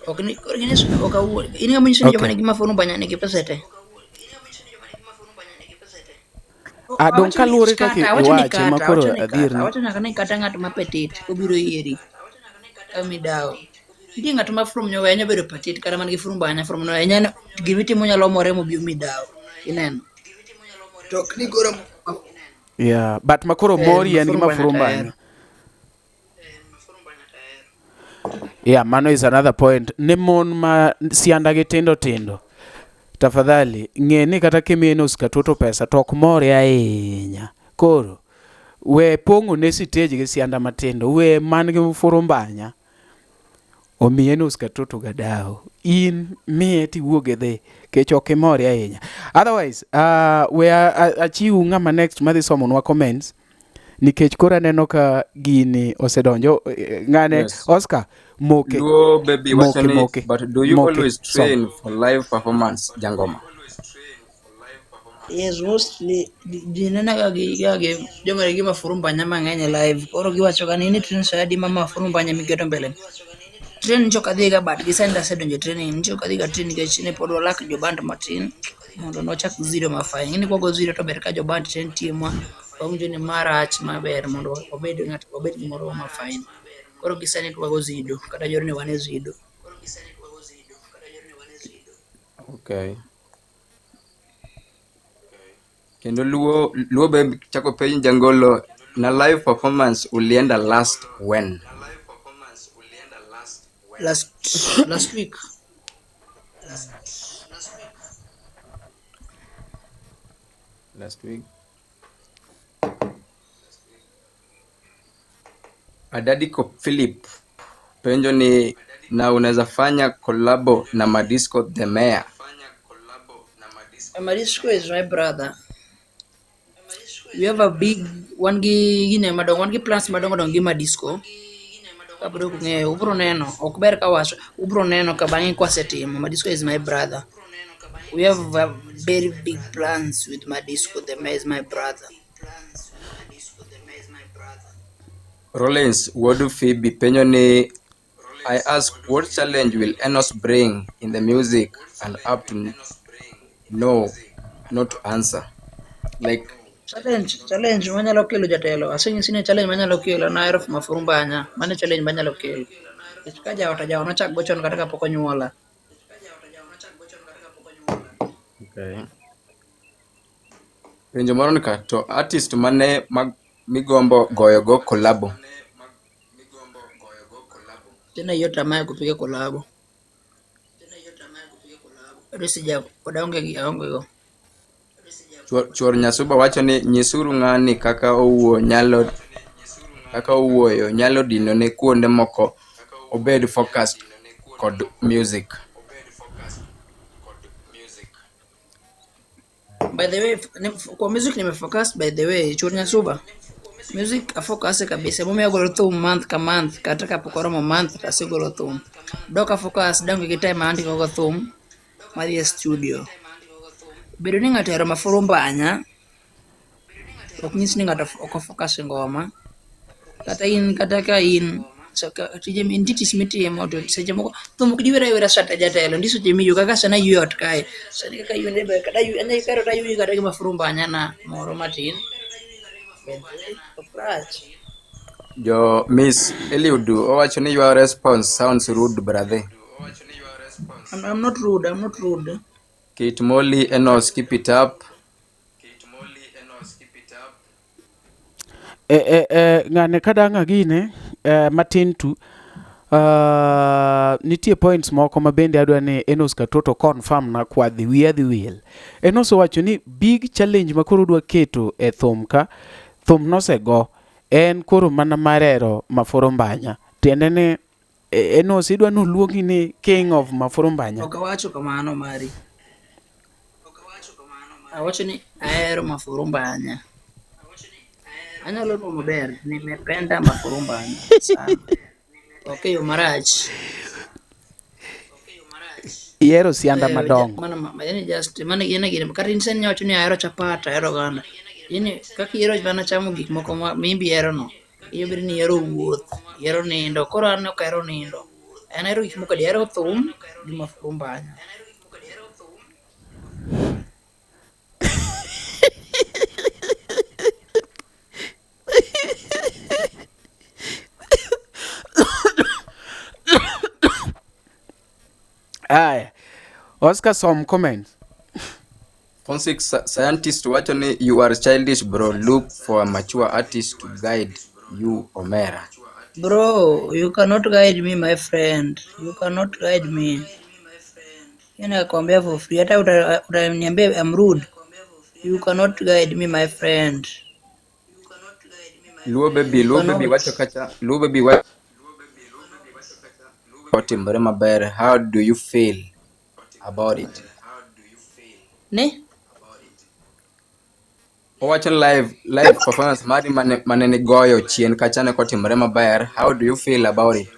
Ok ni organize ok in ngabonyi sini joma nigi mafurumbanya nigi pesa te. Don kaluore kaki iwache makoro adhir ni. Wacho ni kata ng'at ma petit obiro iri kami dao. Ndi ng'at ma from nyowe nya bedo petit kata man gi furumbanya from no nya gimitimo nyalo more mo bi mi dao. Ineno. Tok ni goro yeah, but makoro mori en gi mafurumbanya. Yeah, mano is another point. Ne mon ma sianda gi tindo tindo. Tafadhali, ng'e ni kata kimiye nus katoto pesa to ok more ahinya. Koro, we pong'o ne stage gi sianda matindo, we man gi furumbanya, omiye nus katoto gadao. In miye tiwuoge dhi, kech ok imore ahinya. Otherwise, we achiu ng'ama next madhi somonwa comments, nikech kora neno ka gini osedonjo. Ng'ane, Yes. Oscar, moke. Luo baby Moke, wachoni, moke. but do you Moke. always Som. train for live performance, Jangoma? Yes, mostly jinena gagi joma gi mafurumbanya mang'eny live. Koro giwacho ga ni train sayadi ma mafurumbanya migeto mbele. Train ncho kadhiga but gisenda sedonjo training ncho kadhiga train nikech ne pod walak jo band matin mondo nochak zero mafai. Ng'eni kwago zero to ber ka jo band train timwa wawinjo ni marach maber mondo obed gimoro mafai. Koro gisani kwago zido kata joro ne wane zido. Okay. Kendo luo baby chako penj Jangolo, na live performance ulienda last when? Last week. Last week. Adadiko Philip penjo ni na unaweza fanya collabo na Madisco the Mayor. Madisco is my brother. We have a big one gi plans madongo dongo gi Madisco. Kabro kung'eyo ubro neno ok ber ka wacho ubro neno ka bang'e kwasetimo. Madisco is my brother. We have very big plans with Madisco. The Mayor is my brother. Rollins Wodu Phoebe penjo ni I ask what challenge will Enos bring in the music and up to no not to answer. Like Challenge manyalo kelo jatelo. Aseng'isi ni challenge manyalo kelo na aero mafurumbanya. Mane challenge manyalo kelo. Ka jawa nochak gochon kata kapok onyuola. okay. Penjo moro ni ka to artist mane migombo goyo go collabo. Tena hiyo tamaa ya kupiga kolabo. Sija odaonge gi aonge go. Chuor Nyasuba wacho ni nyisuru ng'ani kaka owuoyo nyalo dino ne kuonde moko obed focused kod music. By the way, kwa music nimefocus by the way, Chuor Nyasuba. Music afocus kabisa. Mume agolo thum month ka month kata kapok oromo month asigolo thum. Doka focus dango gi time andi go thum madhi e studio. Bedo ni ng'ato ero mafurumbanya ok nyis ni ng'ato ok focus ngoma. Kata ka in tije titis mitimo to seche moko thum ok diwera wera sata jatelo ndiso je miyo kaka sana yot kae. Sani kaka yune be kada yu anya karo ta yu kata gi mafurumbanya na moro matin. Jo Miss Eliud owacho ni your response sounds rude brother. I'm not rude. Kate Molly Enos keep it up. Ng'ane kadanga gine matin tu nitie points moko ma bende adwa ni Enos Katoto confirm na kwa dhi wil. Enos owacho ni big challenge ma koro dwa keto e thum ka thum nosego en koro mana marero mafurumbanya. Tiende ni Enos idwa noluongi ni king of mafurumbanya. Ok awacho kamano mari. Awacho ni aero mafurumbanya. Anyalo nuo maber, nimependa mafurumbanya sana. Okay, marach. Iero sianda madongo. Mana gine kata insen nyawacho ni aero chapata, aero ganda. Yini kaka iero mana chamo gik moko mimbi ero no. Iyo biri ni ero wuoth, ero nindo. Koro an ok aero nindo. An aero gik moko di ero thum gi mafurumbanya. Aya, Oscar some comments. Forensic scientist wacho ni you are childish bro, look for a mature artist to guide you Omera. Bro, you cannot guide me my friend. You cannot guide me. Mimi nakwambia for free. Hata utaniambia I'm rude. You cannot guide me my friend. Luo baby, You cannot. wacho kacha, Luo baby wacho otimore maber. How do you feel about it? Ne? Owacho live performance mari mane ni goyo chien kacha ne kotimore maber. How do you feel about it?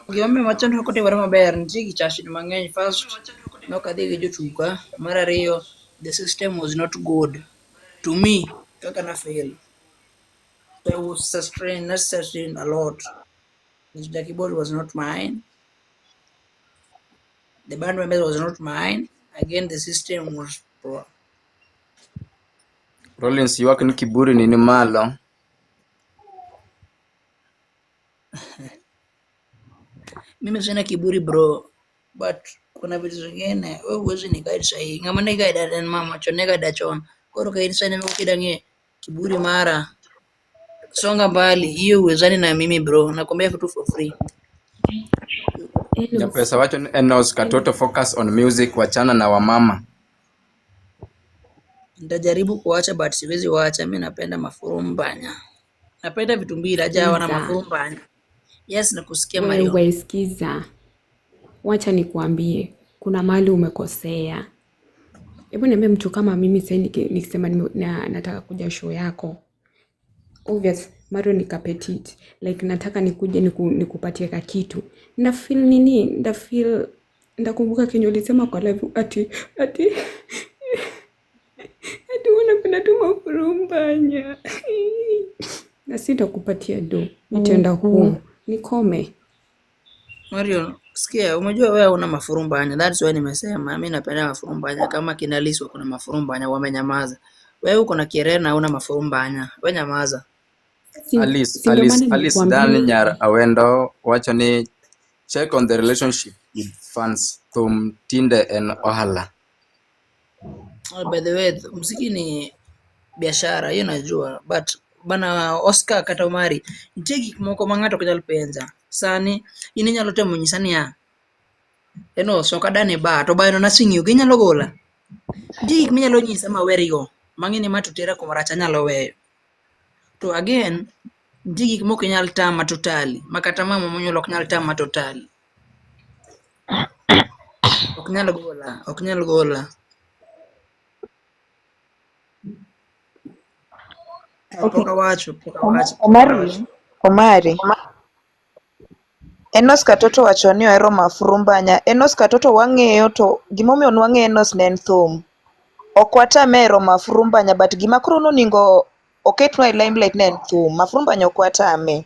Gimomiyo wacho ni ok otimore maber, nitie gik chachni mang'eny. First, nokadhi gi jotuka. Mar ariyo, the system was not good. To me, kaka na feel. So I was sustained a lot. The keyboard was not mine. The band member was not mine. Again, the system was poor. Rollins ywak ni kiburi ni malo. Mimi sina kiburi bro, but kuna vitu zingine wewe huwezi ni guide sahihi. Ngama ni guide and mama chone guide chon. Koro kaini sana mimi ukidangie kiburi mara. Songa mbali, hiyo uwezani na mimi bro. Nakwambia vitu for free. Enos, Nyapesa wacho ni Enos Katoto focus on music, wachana na wamama. Nitajaribu kuacha but siwezi waacha. Mimi napenda mafurumbanya. Napenda vitu mbili hajawa na sikiza. mafurumbanya. Yes, nakusikia Mario. Wewe sikiza. Wacha nikuambie, kuna mahali umekosea. Hebu niambie mtu kama mimi sasa nikisema nataka kuja show yako. Obvious, Mario ni kapetit. Like nataka nikuje nikupatie ka kitu. Nda feel nini? Ndakumbuka kenye ulisema kwa live ati unapenda tu mafurumbanya. Na sitakupatia do. Nitaenda home. Nikome. Mario, sikia, umejua wewe una mafurumbanya. That's why nimesema mimi napenda mafurumbanya. Kama kina Lissu kuna mafurumbanya wamenyamaza. Wewe uko na Kirena na una mafurumbanya. Wewe nyamaza. Alice Dan Nyar Awendo wacho ni check on the relationship with fans Thum Tinde and Ohala. By the way, muziki ni biashara, hiyo najua, but bana Oscar kata Omari, nitie gik moko ma ng'ato ok nyal penja. Sani in inyalo temo nyisa niya, Enos ok adane ba, to ba eno nasing'iyo gi inyalo gola. Nitie gik minyalo nyisa mawerigo, mang'eni ma to tera kuom rach anyalo weyo. To again, nitie gik mok inyal tama totally, ma kata mama monyuol ok nyal tama totally. Ok nyal gola. Pok awacho. Omari. Enos Katoto wacho ni ohero mafurumbanya. Enos Katoto wang'eyo, to gimomiyo nwang'e Enos ne en thum. Ok watame hero mafurumbanya, but gima koro noningo oketwa e limelight ne en thum. Mafurumbanya ok watame.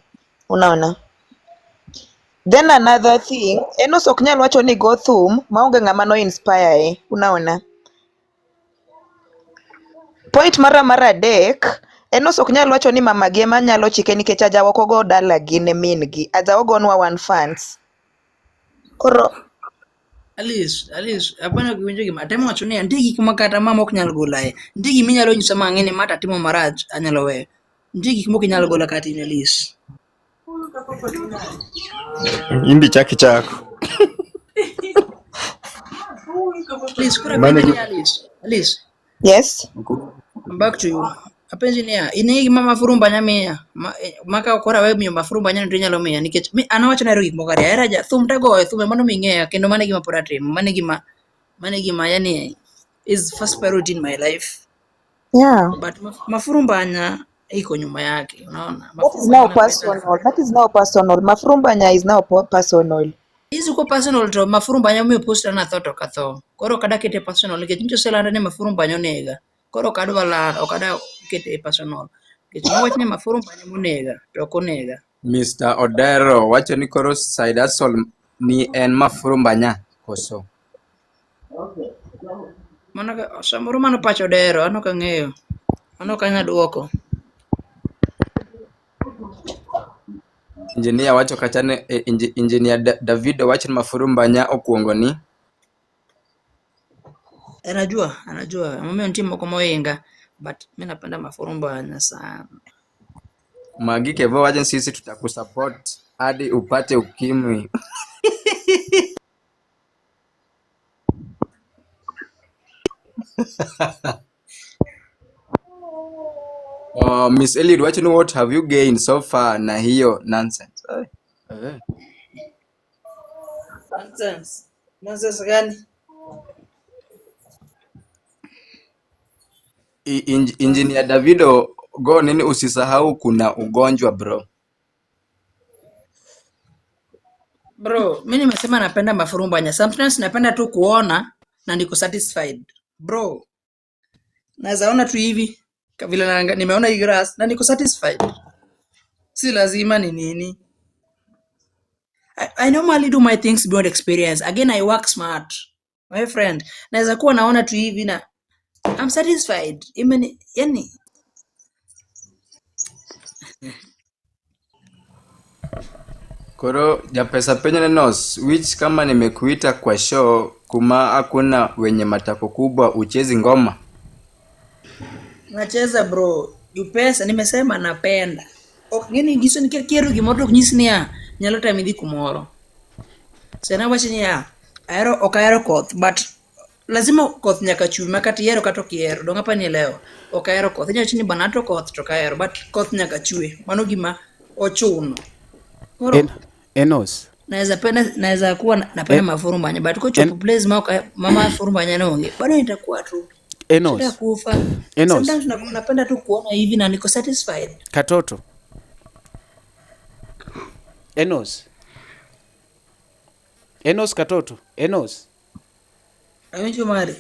Unaona? Then another thing, Enos ok nyal wacho ni go thum maonge ng'ama no inspire e. Unaona? Point mar adek, Enos ok nyal wacho ni mama gi ema nyalo chike nikech Ajawa ok ogo dala gi ne min gi. Ajawa ogonwa one fans. Koro Alice, hapana kiwinjo gima atemo wacho ni nitie gik ma kata mama ok nyal golae. Nitie gik minyalo nyisa mang'e ni mata timo marach anyalo weyo. Nitie gik mok inyalo gola kata in Alice. Imbi chaki chako. Please, kura penzi ni Alice. yes. Back to you. Apenzi ni ya, ini gima mafurumbanya miya. Maka okora wewe miyo mafurumbanya ndio nyalo miya nikech anawacho na gik moko ariyo. Era thum tagoyo thum mano ming'eya kendo mano gima pod atimo. Mano gima yani is first priority in my life. Yeah. But mafurumbanya iko nyuma yake, unaona? That is now personal. Mafurumbanya is now personal. Hizi kwa personal to mafurumbanya miyo post na thoto katho. Koro kada kete personal nikech nicho selanda ne mafurumbanya onega. Koro kadwa la okada kete personal. Nikech mawach ne mafurumbanya monega to ok onega. Mr. Odero wacho ni koro side hustle ni en mafurumbanya koso. Mano samoro mano pacho Odero, ano ka ng'eyo. Ano ka nya duoko. Engineer wacho kacha ne engineer David wacho ni mafurumbanya okuongo ni Anajua. Mimi nitie moko moinga but mimi napenda mafurumbanya sana. Magi Kevo waje sisi tutakusupport hadi upate ukimwi. Miss Elliot, what what have you gained so far na hiyo nonsense? Nonsense gani? Engineer Davido, go nini usisahau kuna ugonjwa bro. Bro, mimi nimesema napenda mafurumbanya. Sometimes napenda tu kuona na niko satisfied. Bro, naweza ona tu hivi vile nimeona hii grass na niko satisfied. Si lazima ni nini. I normally do my things beyond experience. Again, I work smart. My friend, naweza kuwa naona tu hivi na I'm satisfied. Yani Koro japesa penye nenos which kama nimekuita kwa show kuma hakuna wenye matako kubwa uchezi ngoma. nacheza bro. Jupesa nimesema napenda. Gini giso nikiero gimoto kunyisnia nyalo tamidhi kumoro. Sena wachinya aero okaero koth but lazima koth nyaka chwe makati yero kato kiero donga pani leo okaero koth nyacho ni banato koth to kaero but koth nyaka chwe mano gima ochuno. Koro Enos. Naweza kuwa napenda mafurumbanya but ko chopo place mama furumbanya nonge bado nitakuwa tu Enos. kufa. Enos. Sometimes napenda tu kuona hivi na niko satisfied. Katoto. Enos. Enos Katoto. Enos. Awenjo mari.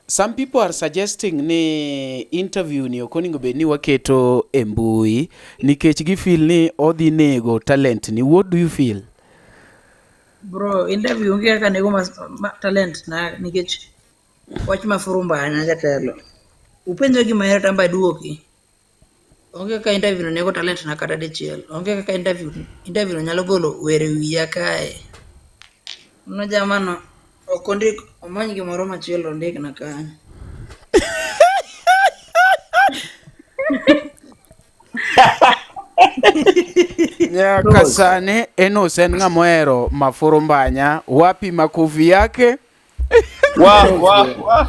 Some people are suggesting ni interview ni okoningo be ni waketo e mbui nikech gi feel ni odhi nego talent ni. What do you feel? Bro, interview unge ka nego talent na nikech wach mafurumbanya jatelo. Upenjo gima hero tamba duoki. Onge ka interview nego talent na kata dichiel. Onge ka interview nyalo golo were wiya kae. Uno jamano okondik omany gimoro machielo ndik na kanyo. Nyaka sani Enos en ng'ama ohero mafurumbanya. Wapi makofi yake? Wow.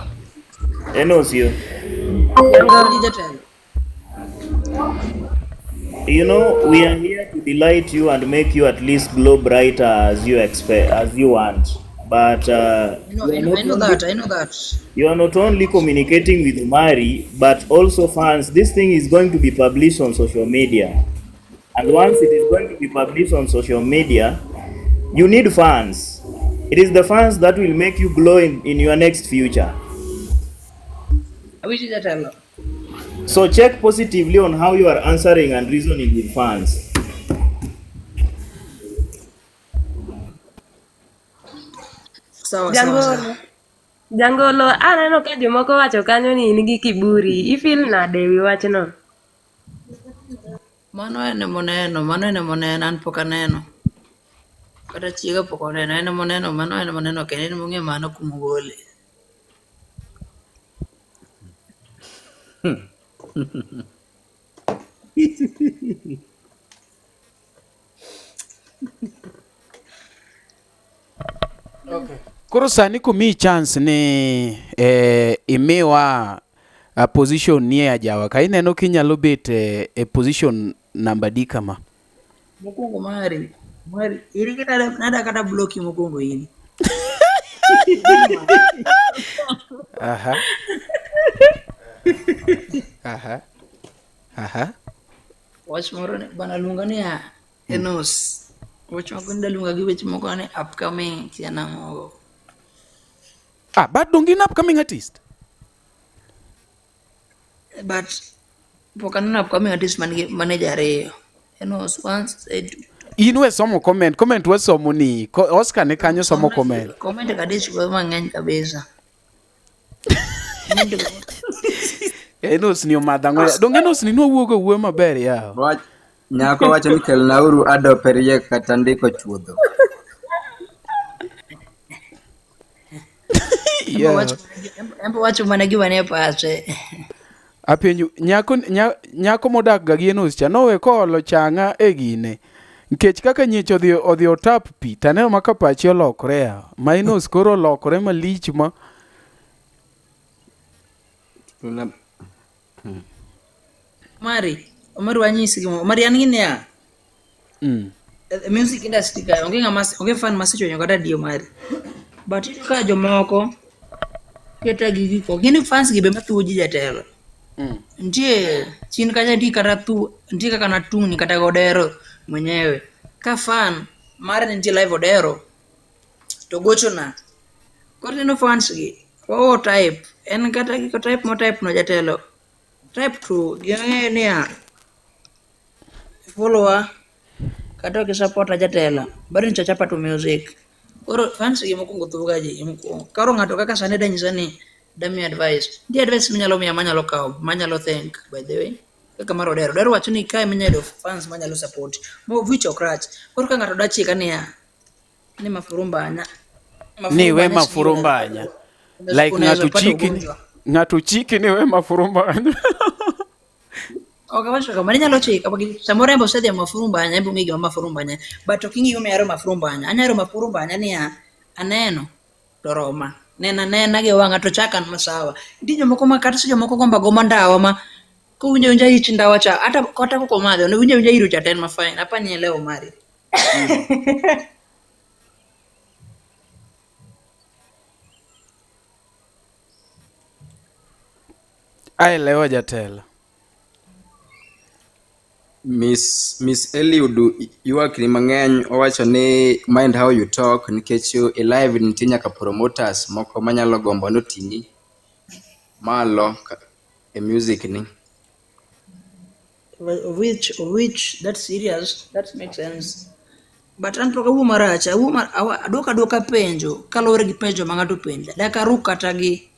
Enos you. Jatelo. You know, we are here to delight you and make you at least glow brighter as you expect, as you want. But I know that. you are not only communicating with Umari, but also fans. This thing is going to be published on social media. And once it is going to be published on social media, you need fans. It is the fans that will make you glow in your next future. I wish you jatelo. So check positively on how you are answering and reasoning with fans. Sawa. Jangolo, aneno ka jomoko wacho kanyo ni in gi kiburi. Ifeel nade wi wachno? Mano ene moneno, an pok aneno. Kata chiega pok oneno, ene moneno kendo ene mong'e mano kumogole. Okay. Koro sani kumi chance ni imiwa position nie ajawa ka ineno kinyalo bet e position number D kama. Mokwongo mari iri nada kata bloki mokwongo ini. Aha. Wach moro bana luonga ni Enos. Wach moko nda luonga gi wech moko ni upcoming tiana mogo. But don't get upcoming artist. But pok aneno upcoming artist manager ariyo. Enos once I do. Inwe somo comment wa somo ni Oscar ne kanyo somo comment. Comment kadich go mang'eny kabisa. Enos ni omadhango. Donge Enos ni nowuogo wuoyo maber yawo. Nyako wacho ni kelnauru adoperie kata ndiko chuodho. Embo wacho mana gima ne pache. Apenjo nyako modak ga gi Enos cha nowe koolo chang'a e gine. Nikech kaka nyich odhi otap pi, taneno ma ka pachi olokore ya. Ma Enos koro olokore malich ma. Omari wanyisi gimo. Omari an gini ya. Music industry ka onge fan masichonyo kata dio mari. But ka jomoko keta gigi ko gini fans gi be mathuji jatelo. Ntie chin kaja di kata tu ntie kaka na tung ni kata godero mwenyewe. Ka fan mara ntie live odero to gocho na. Kore no fans gi type en kata gi type mo type no jatelo. Type to gine niya follower kata ki support jatelo. Bari ncha chapa to music. Koro fans gi mokungo thuga ji karo ngato kaka sane danyisa ni dami advice. Di advice minyalo miya manyalo kawo, manyalo think by the way. Kaka maro dero. Dero wacho ni kae minyalo fans manyalo support. Mo which okrach. Koro ka ngato dachi kania ni mafurumbanya. Ni we mafurumbanya. Like ngatu chiki ni we mafurumbanya. Okay, wacho kama ninyalo chika bagi samore mbo sedi mafurumbanya mbo migi mafurumbanya. But okingi yume yaro mafurumbanya. Anyaro mafurumbanya ni ya aneno to Roma. Nena ge wanga to chakan masawa. Ndi jomoko makata si jomoko komba goma ndawa ma ko unja hichi ndawa cha hata kota ko madhe no unja hiru cha ten ma fine hapa ni leo mari. Ai leo jatelo. Miss Eliud ywak ni mang'eny owacho ni mind how you talk nikech live nitie nyaka promoters moko manyalo gombo notingi malo e music ni. Which that's serious, that makes sense. But antoka maracha adoka penjo kalore gi penjo mangato penja daka ruka tagi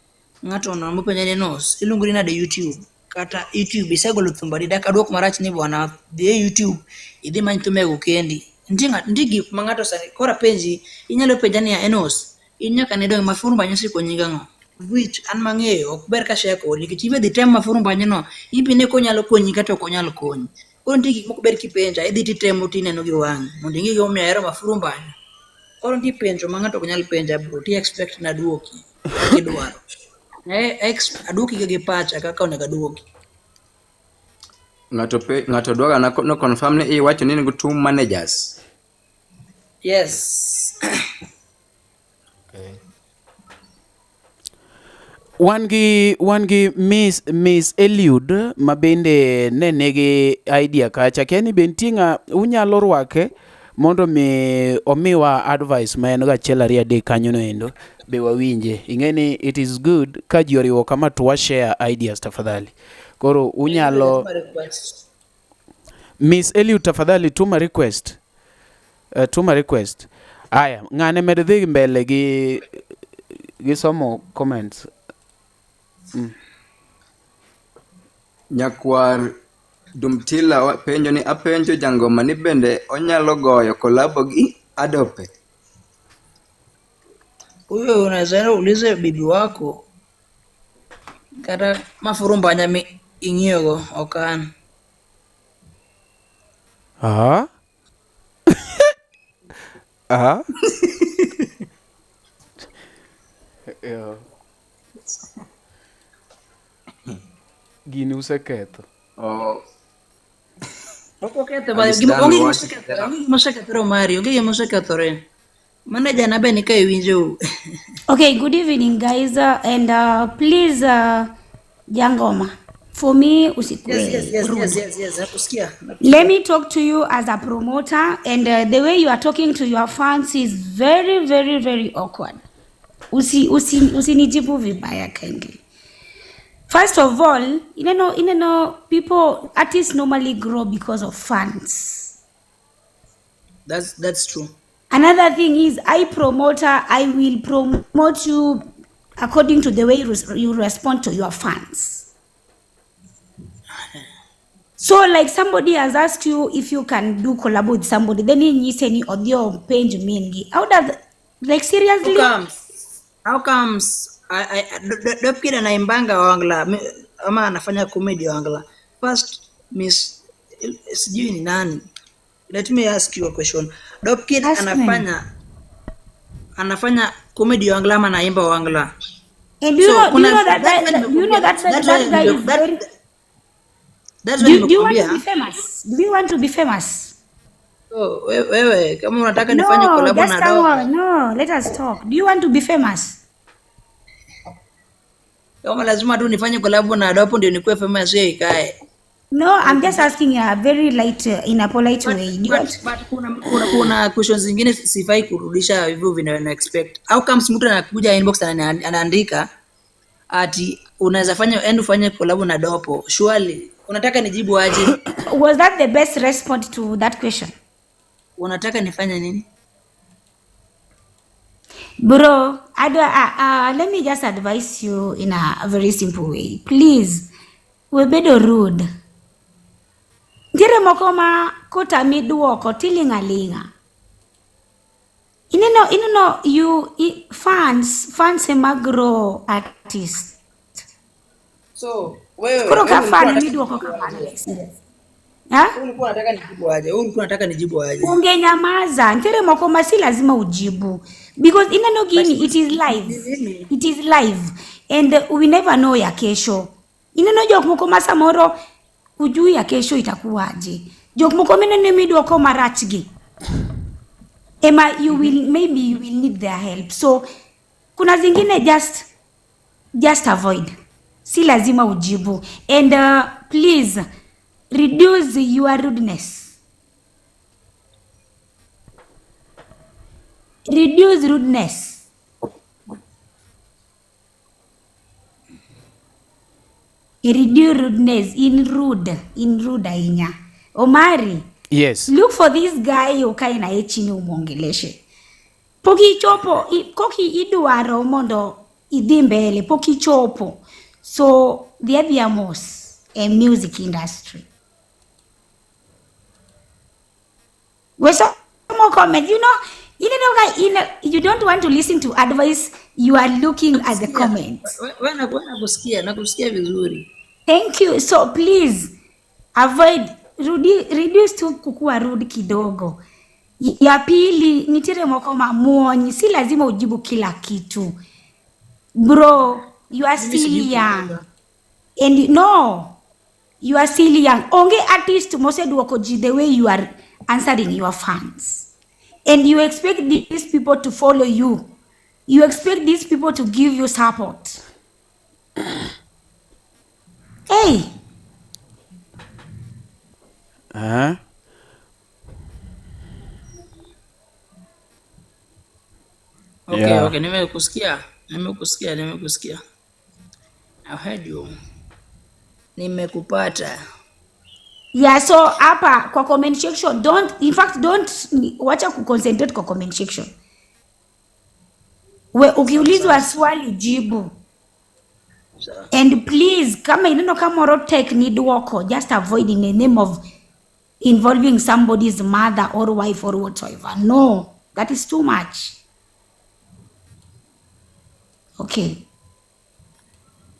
ngato no mo penja Enos ilunguri na de YouTube kata YouTube isagolo thumbari daka dok marach ni bwana de YouTube idhi many tumego kendi ndigi mangato sani kora penji inyalo penja ni Enos inyaka ne dong mafurumbanya siko nyinga which an mang'eyo ok ber ka share kodi nikech ibe dhi tem mafurumbanya no ibine ko nyalo konyi kata ok onyalo konyi. Koro ndiki moko ber kipenja idhi titemo tineno gi wang' mondo ing'e gima hero mafurumbanya. Koro ndi penjo ma ng'ato ok nyal penja bro ti expect na duoki kidwaro. Aduoki gi pacha kaka onego aduoki. Ngato dwaga no confirm ni iwacho ni nigo two managers. Yes. Okay. Wan gi Miss Eliud mabende ne negi idea kacha keni bentinga unyalo rwake mondo omiwa advice ma en ga chelari ade kanyo no endo be wawinje ingeni it is good ka ji oriwo kama to share ideas tafadhali. Koro unyalo Miss Eliud tafadhali tuma request. Aya ngane medhi mbele gi somo comments. Nyakwar Dumtila penjo ni apenjo jangoma ni bende onyalo goyo kolabo gi Adope. Huyo unaweza ulize bibi wako kata mafurumbanya ing'iyogo okan. Aha. Aha. Yo. Gini useketho. Oh. Oko ketho ba onge museketho Mario, onge museketho re. Manager na be ni kai winjo. Okay, good evening guys and please Jangoma. For me usikue. Yes. Nakusikia. Let me talk to you as a promoter and the way you are talking to your fans is very very very awkward. Usinijibu vibaya kindly. First of all, you know, people, artists normally grow because of fans. That's true. Another thing is, I will promote you according to the way you respond to your fans. So, like somebody has asked you if you can do collab with somebody, then you say ni audio page mingi. How does, like seriously? How comes? I don't kid na imbanga wangla ama anafanya comedy Wangla. First Miss sijui ni nani. Let me ask you a question. Dopkid Ask me. anafanya comedy Wangla ama anaimba Wangla? And do you know that guy, that guy is very... That's Do why you want to nimekwambia. be famous? Do you want to be famous? So wewe kama unataka nifanye No, collab just na come Dope, on. No, let us talk. Do you want to be famous? kama lazima tu nifanye collab na Dope ndio nikuwe famous yeye ikae. No, I'm just asking you a very light, in a polite way. Do you want... But kuna questions zingine sifai kurudisha hivyo vina expect. How comes mtu anakuja inbox anaandika ati unaweza fanya end ufanye collab na Dope? Surely unataka nijibu aje? Was that the best response to that question? Unataka nifanye nini? Bro, let me just advise you in a very simple way. Please, we bedo rude. Dire moko ma kota miduoko tilingalinga. Ineno you fans emagro artist. So wewe Kuro ka fan miduoko ka fan. Ha? ulikuwa unataka nijibu aje? Ulikuwa unataka nijibu aje? Ungenyamaza. Ntere moko ma si lazima ujibu. Because ineno gini, it is live. It is live. And we never know ya kesho. Ineno jok moko ma samoro ujui ya kesho itakuwaje. Jok moko menene miduoko marachgi. Ema, maybe you will need their help. So, kuna zingine just avoid. Si lazima ujibu. And please, reduce your rudeness. Reduce rudeness. Reduce rudeness. In rude ainya. Omari. Yes. Look for this guy ukae na yeye chini umwongeleshe. Poki chopo, koki idwaro mondo idhi mbele, poki chopo. So, dhiambiamos a music industry. We saw more comment, you you don't want to listen to advice, you are looking at the comments. Wewe nakusikia vizuri. Thank you. So please avoid reduce to kukua rude kidogo. Ya pili nitire moko mamuonyi, si lazima ujibu kila kitu. Bro, you are still young. And no, you are still young. Onge artist mose duokoji the way you are answering your fans. And you expect these people to follow you. You expect these people to give you support. Hey. Okay, Yeah. okay, nimekusikia. I heard you. Nimekupata. Yeah, so hapa kwa comment section don't wacha kuconcentrate kwa comment section. We ukiulizwa swali jibu. And please, kama ineno kama rotek ni duoko, just avoid in the name of involving somebody's mother or wife or whatsoever. No, that is too much. Okay.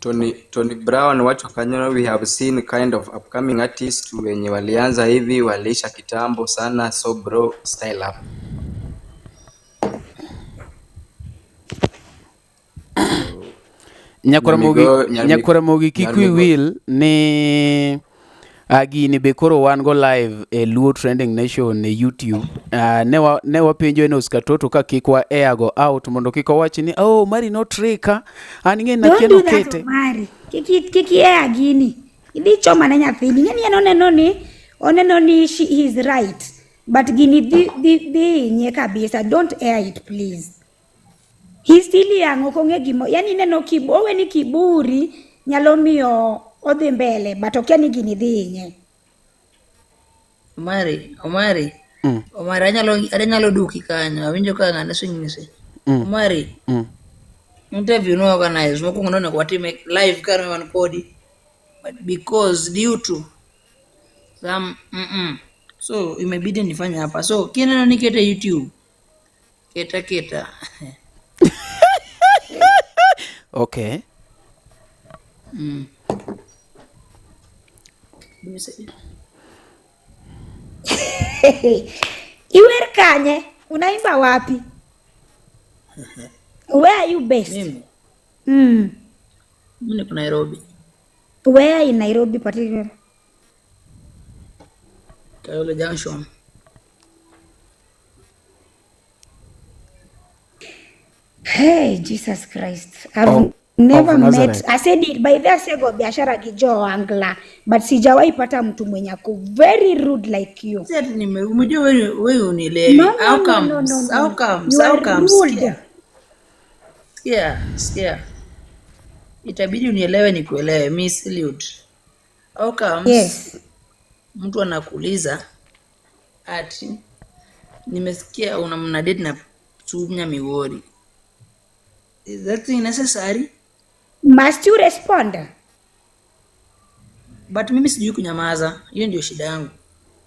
Tony Brown, watu kanyo, we have seen kind of upcoming artists wenye walianza hivi walisha kitambo sana, so bro, style up. Nyakwaramogi Kikui Will ni gini be koro wan go live e Luo Trending Nation e YouTube. Ne wapenjo Enos Katoto ka kik wa air go out mondo kik wachi ni oh mari no trika an ng'e na kieno kete. Mari kiki air gini idhi choma na nyathini ng'eni oneno ni he is right, but gini di nye kabisa. Don't air it please. He still young, okong'e gimo, yani neno owe ni kiburi nyalo miyo odhi mbele, but okia ni gini dhi nye. Omari, anyalo duki kanyo, awinjo ka ng'ane swing'ise. Omari, interview no organize, mokwongo nonego watime live kar wan kodi, but because due to some so imebidi nifanye hapa. So kineno nikete YouTube, keta Okay. Iwer kanye? Unaimba wapi? Where are you based? Mimi Mm. niko Nairobi. Where in Nairobi particularly? Kayole Junction. Hey, Jesus Christ. I've never met. I said it by the sake biashara kijo angla, but sijawahi pata mtu mwenye ako very rude like you. Umejua wewe unielewi. No, How no, no, comes? no, no, How no. comes? You How are comes? rude. Sikia. Itabidi unielewe nikuelewe. Miss Eliud. How comes? Yes. Mtu anakuuliza ati nimesikia una date na Tumia Migori. Is that thing necessary? Must you respond? But mimi sijui kunyamaza. Hiyo ndio shida yangu.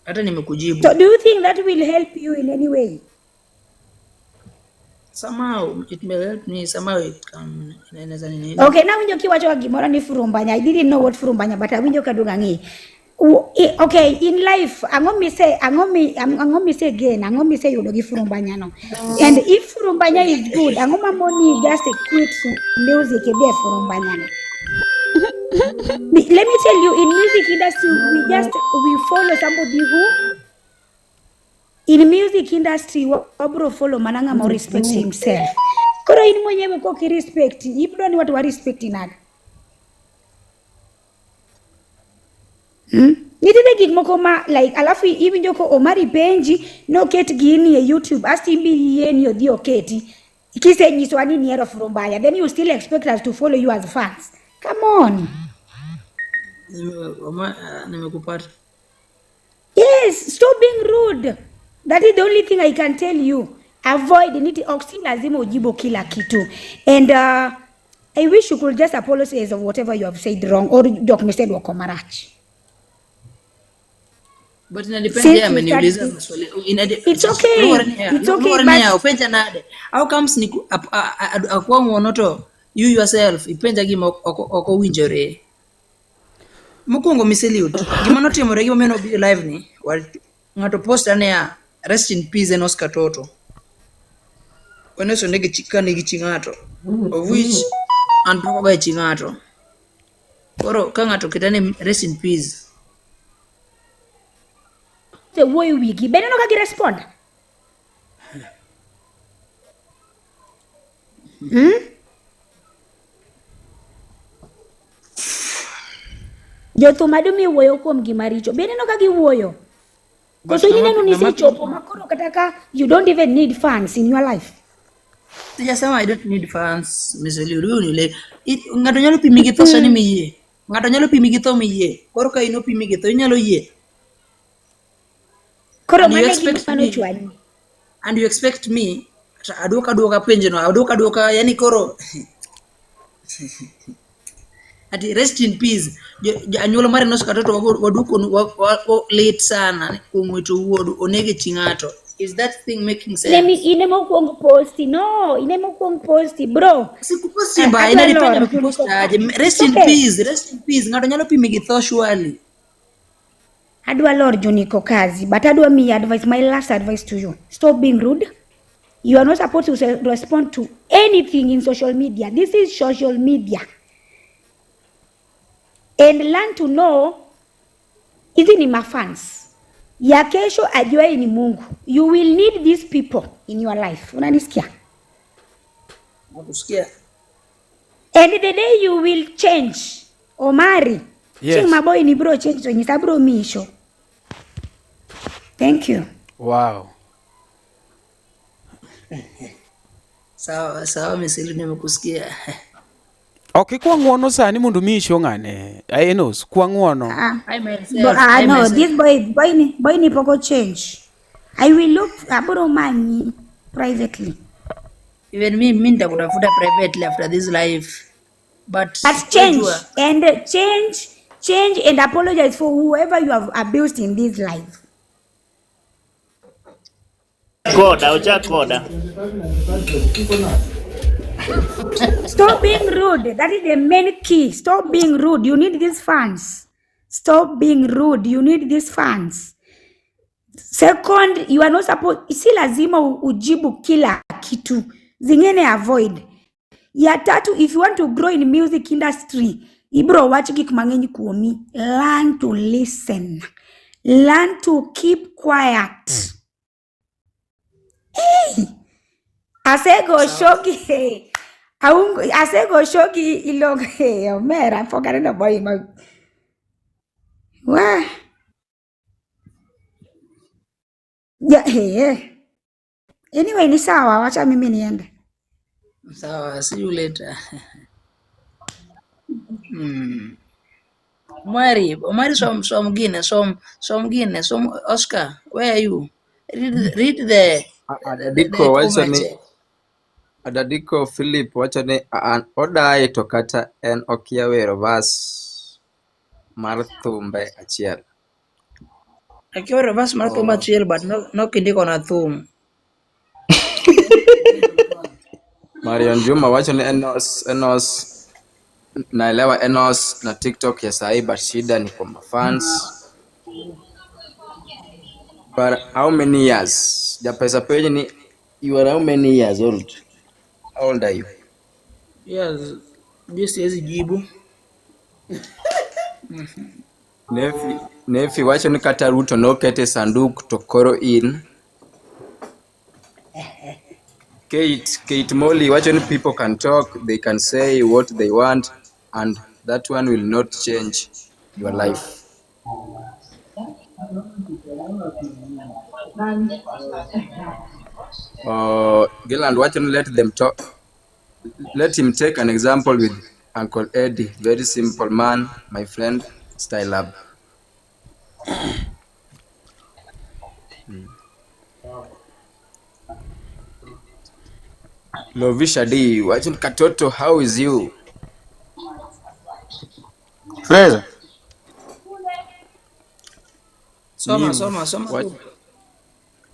Hata nimekujibu. So do you think that will help you in any way? Somehow it may help me. Somehow it can inaweza nini. Okay, now winjo kiwacho gimoro ni furumbanya. I didn't know what furumbanya, but winjo kadunga ngi. Okay, in life, ang'o mi say again, ang'o mi say yudo gi furumbanya no. And if furumbanya is good, ang'o ma moni just quit music e be furumbanya no. Let me tell you, in music industry, we follow somebody who, in music industry, wabro follow mananga mo respect himself. Koro in mwenyewe ko ki respect, ibro ni watu wa respect nada. Nitide gik moko ma like alafu even joko Omari Benji no ket gini e YouTube asimbi yeni odhi oketi kisenyiso ani ni ero furumbanya, then you still expect us to follow you as fans. Come on. Nimekupata. Yes, stop being rude. That is the only thing I can tell you. Avoid niti oxin lazima ujibu kila kitu. And I wish you could just apologize of whatever you have said wrong or jok me said wako marach. But inadepende ameniuliza maswali. It's okay. It's okay, but upenja nade. How comes ni akwa muonoto you yourself ipenja gima oko winjore. Mukongo Miss Eliud. Gima notimore gima meno bi live ni ngato post ane ya rest in peace Enos Katoto. Oneso negi chikani gi chingato. Of which anpoko ga chingato. Koro kangato kitane rest in peace. the way wiki bene no kagi respond. Joto madumi wuoyo kuom gima richo bene no kagi wuoyo. Koso ineno ni sechopo makoro kataka you don't even need fans in your life. Sijasema I don't need fans, Miss Eliud. Ngato nyalo pimi gi thosa ni miye. Ngato nyalo pimi gi tho miye. Koro ka ino pimi gi tho inyalo yie. Koro mane gi mano chwani. And you expect me aduoka penje no aduoka yani koro ati rest in peace anyuolo mare Enos Katoto waduko late sana kumwito wuodu onege chingato. Is that thing making sense? Inemo kuong posti bro. Sikuposti ba ina depende mekuposti aje. Rest in peace ngato nyalo pimi gi tho surely. Adwa lor joniko kazi, but adwa me advice, my last advice to you. Stop being rude. You are not supposed to respond to anything in social media. This is social media. And learn to know, hizi ni mafans. Ya kesho ajue ni Mungu. You will need these people in your life. Unanisikia? Nakusikia. And the day you will change, Omari. Yes. Ching maboy ni bro change so nyisa bro misho. Thank you. Wow. Sawa Miss Eliud nimekusikia. Okay, kwa ng'uono sani mundu misho ng'ane. Enos, kwa ng'uono. No, this boy ni poko change. I will look aburo mani privately. Even me nitakutafuta privately after this life. But change and change and apologize for whoever you have abused in this life. Koda. Stop being rude. That is the main key. Stop being rude. You need these fans. Stop being rude. You need these funds. Second, you are not supposed, si lazima ujibu kila kitu. Zingine avoid. Ya tatu, if you want to grow in music industry, ibro watch gik mang'eny kuomi. Learn to listen. Learn to keep quiet. Asego shoki. Asego shoki ilog. Oh man, I'm forgetting about it. Wah. Yeah. Anyway, ni sawa, wacha mimi niende. Sawa, see you later. Omari, some Oscar, where are you? Read the Adadiko wacho ni comment. Adadiko Philip wacho ni an odaye to kata en okia wero vas mar thumbe achiel. Akiwa reverse mar thum achiel but no kindiko na thum. Marion Juma wacho ni Enos naelewa Enos na TikTok ya sahi but shida ni kwa fans. But how many years? The pesa page ni you are how many years old? How old are you? Yes, this is jibu. Nefi wacho ni kata Ruto nokete sanduk to koro in. Kate Molly wacho ni people can talk, they can say what they want and that one will not change your life. Gilland wacho ni let him take an example with Uncle Eddie, very simple man, my friend, style up. Lovisha D, watching Katoto, how is you? Fraser. Soma.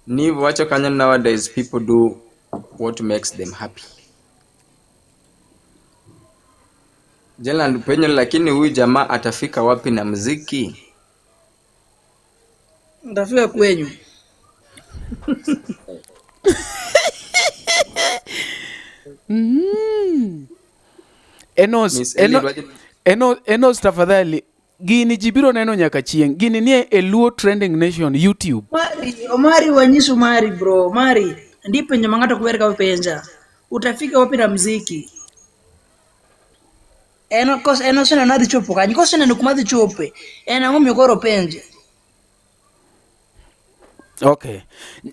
Niv, watch Kenya nowadays, people do what makes them happy. Jela penye lakini huyu jamaa atafika wapi na muziki? Ndafika kwenyu. Enos tafadhali gini jibiro neno nyaka chieng. Gini nie e Luo Trending Nation YouTube. Omari wanyisu Omari bro. Omari ndi penye mang'ato kubereka penja. Utafika wapi na muziki? Eno sena nadhi chopo kanyi. Ko sena nukumadhi chope. Ang'omiyo koro penje. Okay.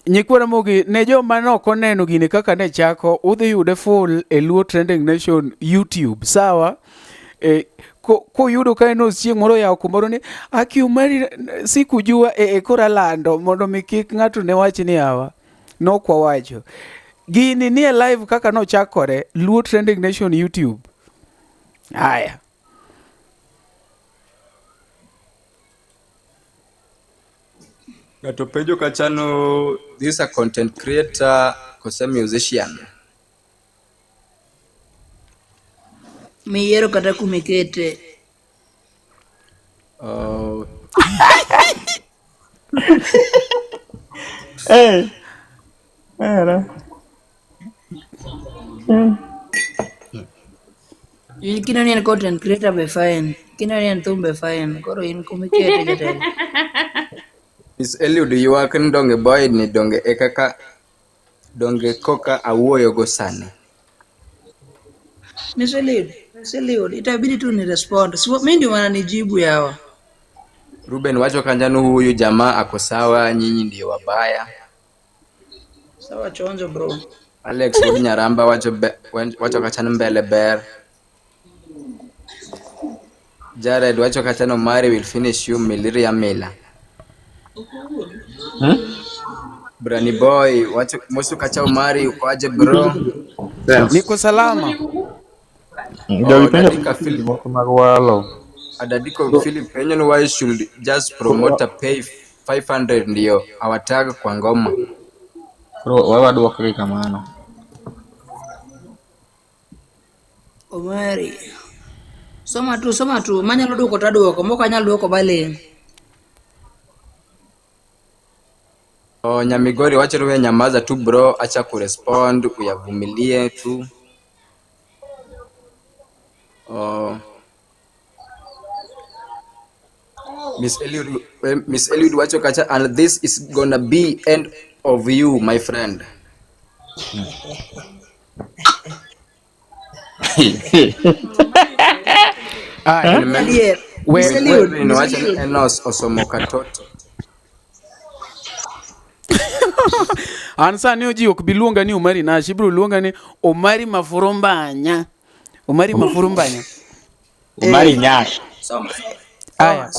Nyikwara mogi ne joma nok oneno gini kaka ne chako udhi yude full e Luo Trending Nation YouTube. Sawa? Ko yudo ka Enos chieng' moro yawo kumoro ni Omari sikujua kora lando mondo mi kik ng'ato ne wach ni hawa. Nokwa wacho. Gini nie live kaka no chakore Luo Trending Nation YouTube. Haya. Gato Pejo Kachano, this is a content creator, kose musician. Miyiero kata kumikete. Hey. Era. Kino ni content creator be fine. Kino ni thum be fine. Koro in kumikete jatelo. Miss Eliud yuak ni donge boy ni donge ekaka donge koka awuoyo go sani. Miss Eliud, itabidi tu ni respond. Sio mimi ndio wananijibu yawa. Ruben wacho kanjano huyu jamaa ako sawa, nyinyi ndio wabaya. Sawa chonjo bro. Alex Wood Nyaramba wacho kachano mbele ber. Jared wacho kachano Omari will finish you Miliria Mila. Brani boy wacho mosu kacha Omari uko aje bro? Niko salama. Adadiko Philip penyo why should just promoter pay 500 ndio awatag kwa ngoma. Bro, wewe duoka kamano. Omari Soma tu manyalo duoko taduoko mok anyal duoko baling. Nyamigori wacha tu wewe nyamaza tu bro, acha kurespond, uyavumilie tu. Miss Eliud wacha kacha, and this is gonna be end of you my friend. Wacha Enos Osomo Katoto. Ansa ni oji ok biluonga ni Omari Nash, ibiro luonga ni Omari Mafurumbanya. Omari Mafurumbanya. Omari Nash. Aya,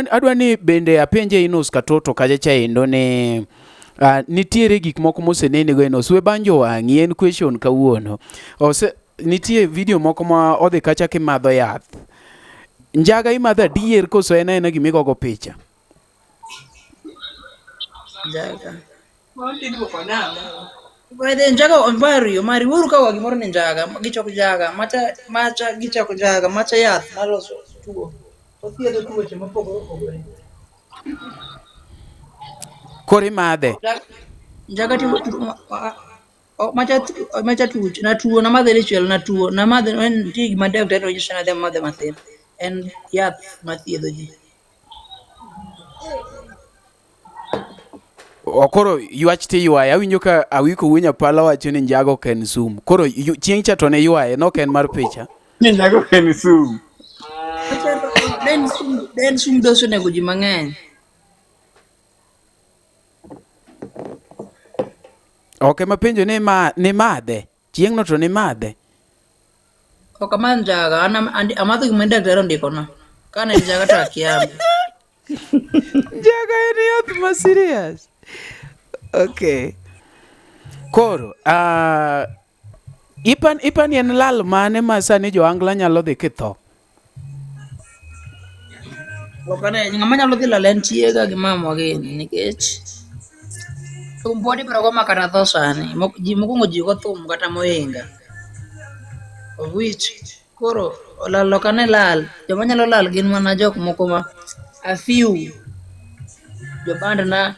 adwa ni bende apenje Enos Katoto kacha endo ne nitiere gik moko mosenene go Enos, we banjo wang'i, en question kawuono. Nitie video moko ma odhi kacha kimadho yath. Njaga imadho adier koso en gimigogo picha? Njaga. Baidhe njaga Omari wuru kawa gimoro ni njaga, gichoko jaga, macha gichoko jaga, macha yath maloso tuo. Othiedho tuoche mopogore. Koro imadhe? Njaga macha tuoche, natuo namadhe dichiel natuo, namadhe en tigi ma daktari onyisa nadhi amadhe mathin. En yath mathiedho ji. Koro ywach ti ywaye, awinjo ka awiko wuonya pala wacho ni njaga ok en sum. Koro chieng' cha to ne ywaye, nok en mar picha. Ni njaga ok en sum. Den sum doso nego ji mang'eny. Ok, mapenjo ni madhe. Chieng' no to ni madhe. Ok amadh njaga, amadho gima daktari ondikona. Kane njaga to akiambe. Njaga en yath ma serious. Okay. Koro, ipan en lal mane ma sani jo Angla nyalo dhi kitho? Okane, ng'ama nyalo dhi lal en chiega gi mamwa gini, nikech thum podi biro makata tho sani. Ji mokwongo ji go thum kata mohinga. Of which, koro olal ok ane lal. Joma nyalo lal gin mana jok moko ma a few. Joband na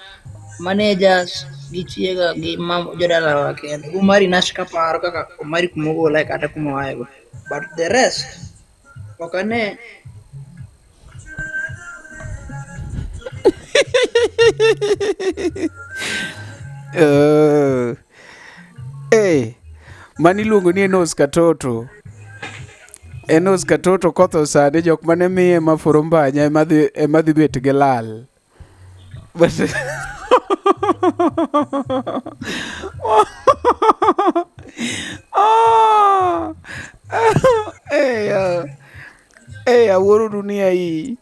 managers gi chiega gi jodala wa kende. Omari Nash kaparo kaka Omari kumogola kata kumoaego. But the rest, ok ane. Mani luongo ni Enos Katoto. Enos Katoto kotho sani jok mane miye Mafurumbanya ema dhi bet gi lal. But awuoro dunia hii.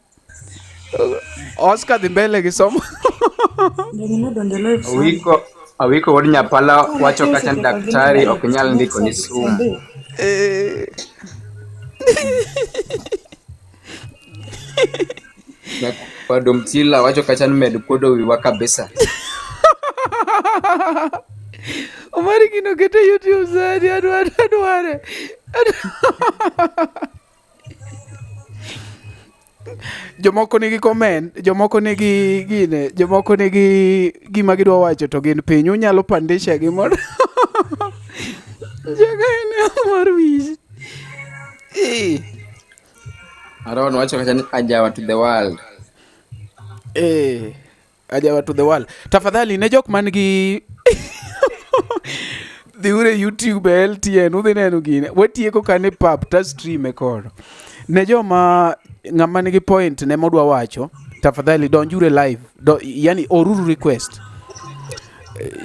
Oscar dhi mbele gi somo. Awiko wod nyapala wacho kacha ni daktari ok nyal ndiko ni sum. Padomtila wacho kacha ni med kodo wiwa kabisa. Omari kino kete YouTube sani adware. Jomoko nigi comment, jomoko nigi gine, jomoko nigi gima gidwa wacho to gin piny. Unyalo pandisha gi mondo njaga en mar wich. Aron wacho kacha ni ajawa to the world. Ajawa to the world. Tafadhali ne jok man gi dhiure YouTube LTN udhi neno gine. Watieko kane pap ta stream koro. Ne joma ng'ama nigi point ne modwa wacho, tafadhali donjure live. Yani oruru request.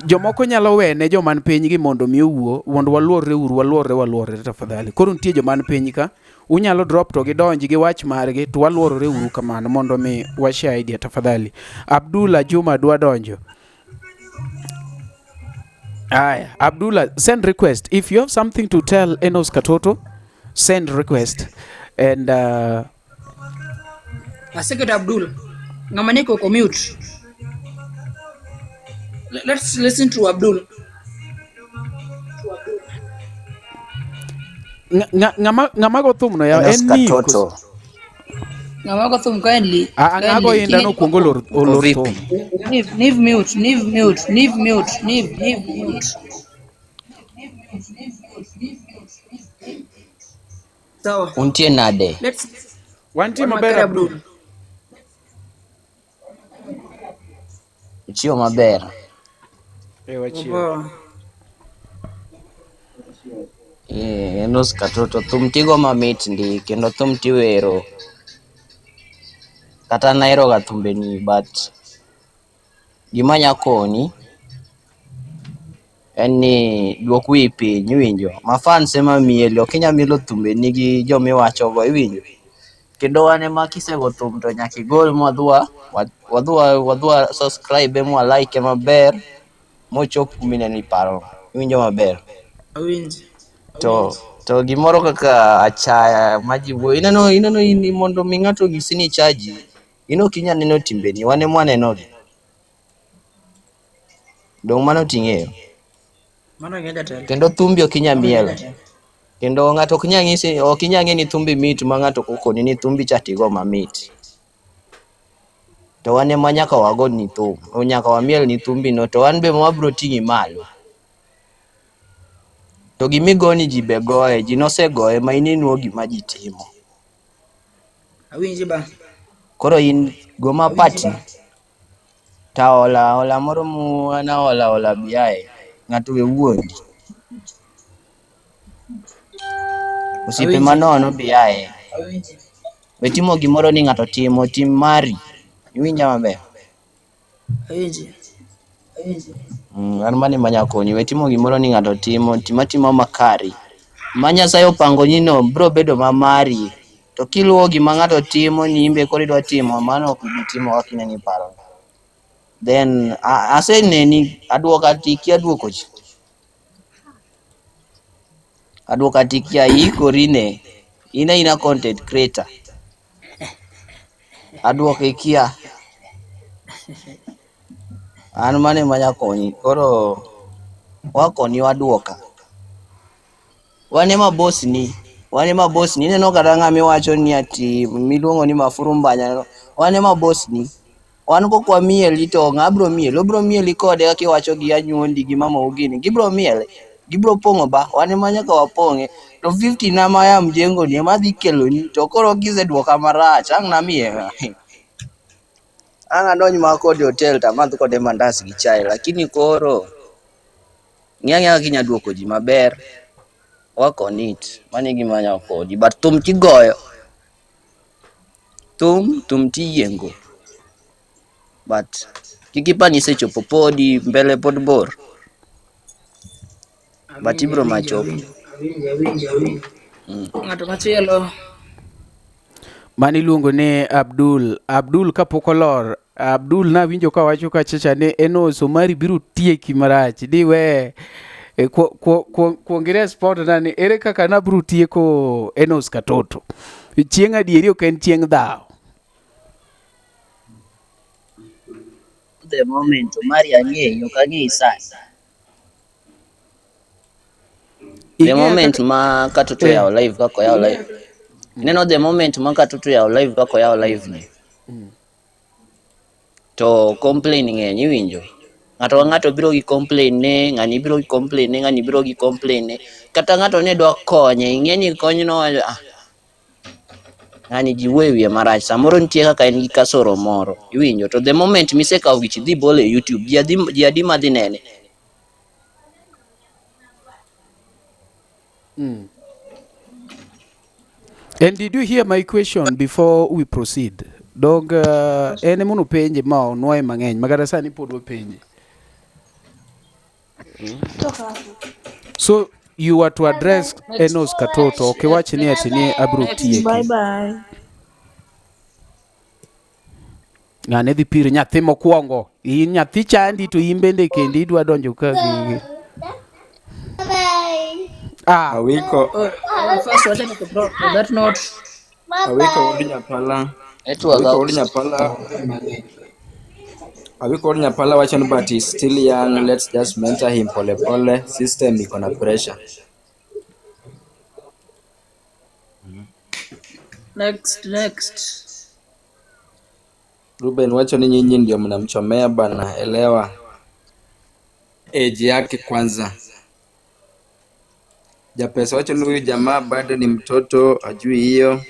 Jomoko nyalo wene joman piny gi mondo mi owuo, mondo waluorre tafadhali. Koro nitie joman piny ka, unyalo drop to gidonji gi wach margi to waluorre uru kamano mondo mi washare idea tafadhali. Abdullah Juma dwa donjo. Aya, Abdullah, send request. If you have something to tell Enos Katoto, send request. And Second Abdul, ngamaniko commute. Let's listen to Abdul. ng'ama go thum no ya Enos en Neve Katoto. Ng'ama go thum kindly. ng'a go inda no kuongo lor thum. Niv mute. Sawa. Untie nade? Let's Wantie wan maber makare Abdul. Ichio maber. Wachio. Enos Katoto thum tigo mamit ndi kendo thum tiwero. Kata naero ga thumbeni but gima nyakoni en ni duok wi piny iwinjo. Mafans ema mieli ok inya mielo thumbeni gi jomiwacho go iwinjo. Kendo wan ema kisego thum to nyaka igol wadhwa subscribe mwa like maber mochop kumine paro. Iwinjo maber. Awinji. To gimoro kaka achaya majiwo ineno in mondo mi ng'ato ng'isi ni chaji ino kinya neno timbeni wane mwaneno gi dong mano ting'eyo Mano ng'eda tele. kendo thumbi ok inya mielo kendo ng'ato ok inya ng'e ni thumbi mit ma ng'ato kokoni ni thumbi cha tigo mamit to wane ma nyaka wago ni thum nyaka wamiel ni thumbi no to wan be wabro ting'i malo to gimigoni ji be goye ji nosegoye ma inenuo gima ji timo. Awinji ba. Koro in goma pati ta hola moro mu ana hola biae ng'ato we wuondi osipe manono biae wetimo gimoro ni ng'ato timo tim mari iwinja maber. Awinji. An mane manyakoni wetimo gimoro ni ng'ato timo makari ma Nyasaye opango ni no bro bedo mamari to kiluwo gima ng'ato timo ni imbe koro idwa timo mano ok ibi timo kaka ineni paro. Then aseneni aduoka tiki aduoko ji aduoka tiki aikori ne ina content creator aduoke kia an mane manyakoni koro wakoni waduoka wane ma boss ni neno kata ng'ama iwacho ni ati miluongo ni Mafurumbanya wane ma boss ni wan ko kwa mieli to ng'abro mieli kode kaka iwacho gi anyuondi gi mama ugini gibro miele gibro pong'o ba wane ma nyaka wapong'e to 50 na maya mjengo ni ema dhi keloni to koro giseduoka marach ang' namiye ang' adonj ma kode hotel tamadh kode mandas gi chai lakini koro ng'ia kaka inya duoko ji maber wakonit mane gima nyakodi but thum tigoyo thum tiyiengo but kikipani sechopo podi mbele pod bor but ibro machopo. Awinji. Ng'ato machielo mani luongo ni Abdul kapok olor Abdul nawinjo kawacho kachacha ne Enos Omari biro tieki marach di we kuongire sport nani ere kaka nabro tieko Enos Katoto chieng' adieri ok en chieng' dhao. The moment Omari ang'eyo kang'ei sana the moment ma Katoto yao live kako yao live neno the moment ma Katoto yao live kako yao live ni to complain ng'eny iwinjo ng'ato biro gi complain ne ng'ani biro gi complain ne ng'ani biro gi complain ne kata ng'ato ne dwa konye ing'eni kony no ng'ani ji wiye marach samoro nitie kaka en gi kasoro moro iwinjo to the moment misekawo gich dhi bole YouTube ji adi madhi nene. And did you hear my question before we proceed? Dog ene munu penje ma onwae mang'eny magara sani pod wapenje. So you were to address Enos Katoto okay watch ni atini abro tieki. Bye. Ng'ane dhi pir nyathi mokwongo in nyathi chandi to in bende kendi idwa donjo ka gi Awiko first wacha nikupro that note Awiko odi nyapala wacho ni but he's still young, let's just mentor him pole pole, system iko na pressure. Next. Ruben, wacho ni nyinyi ndio mnamchomea bana, elewa age yake kwanza. Japesa, wacho ni huyu jamaa bado ni mtoto, ajui hiyo.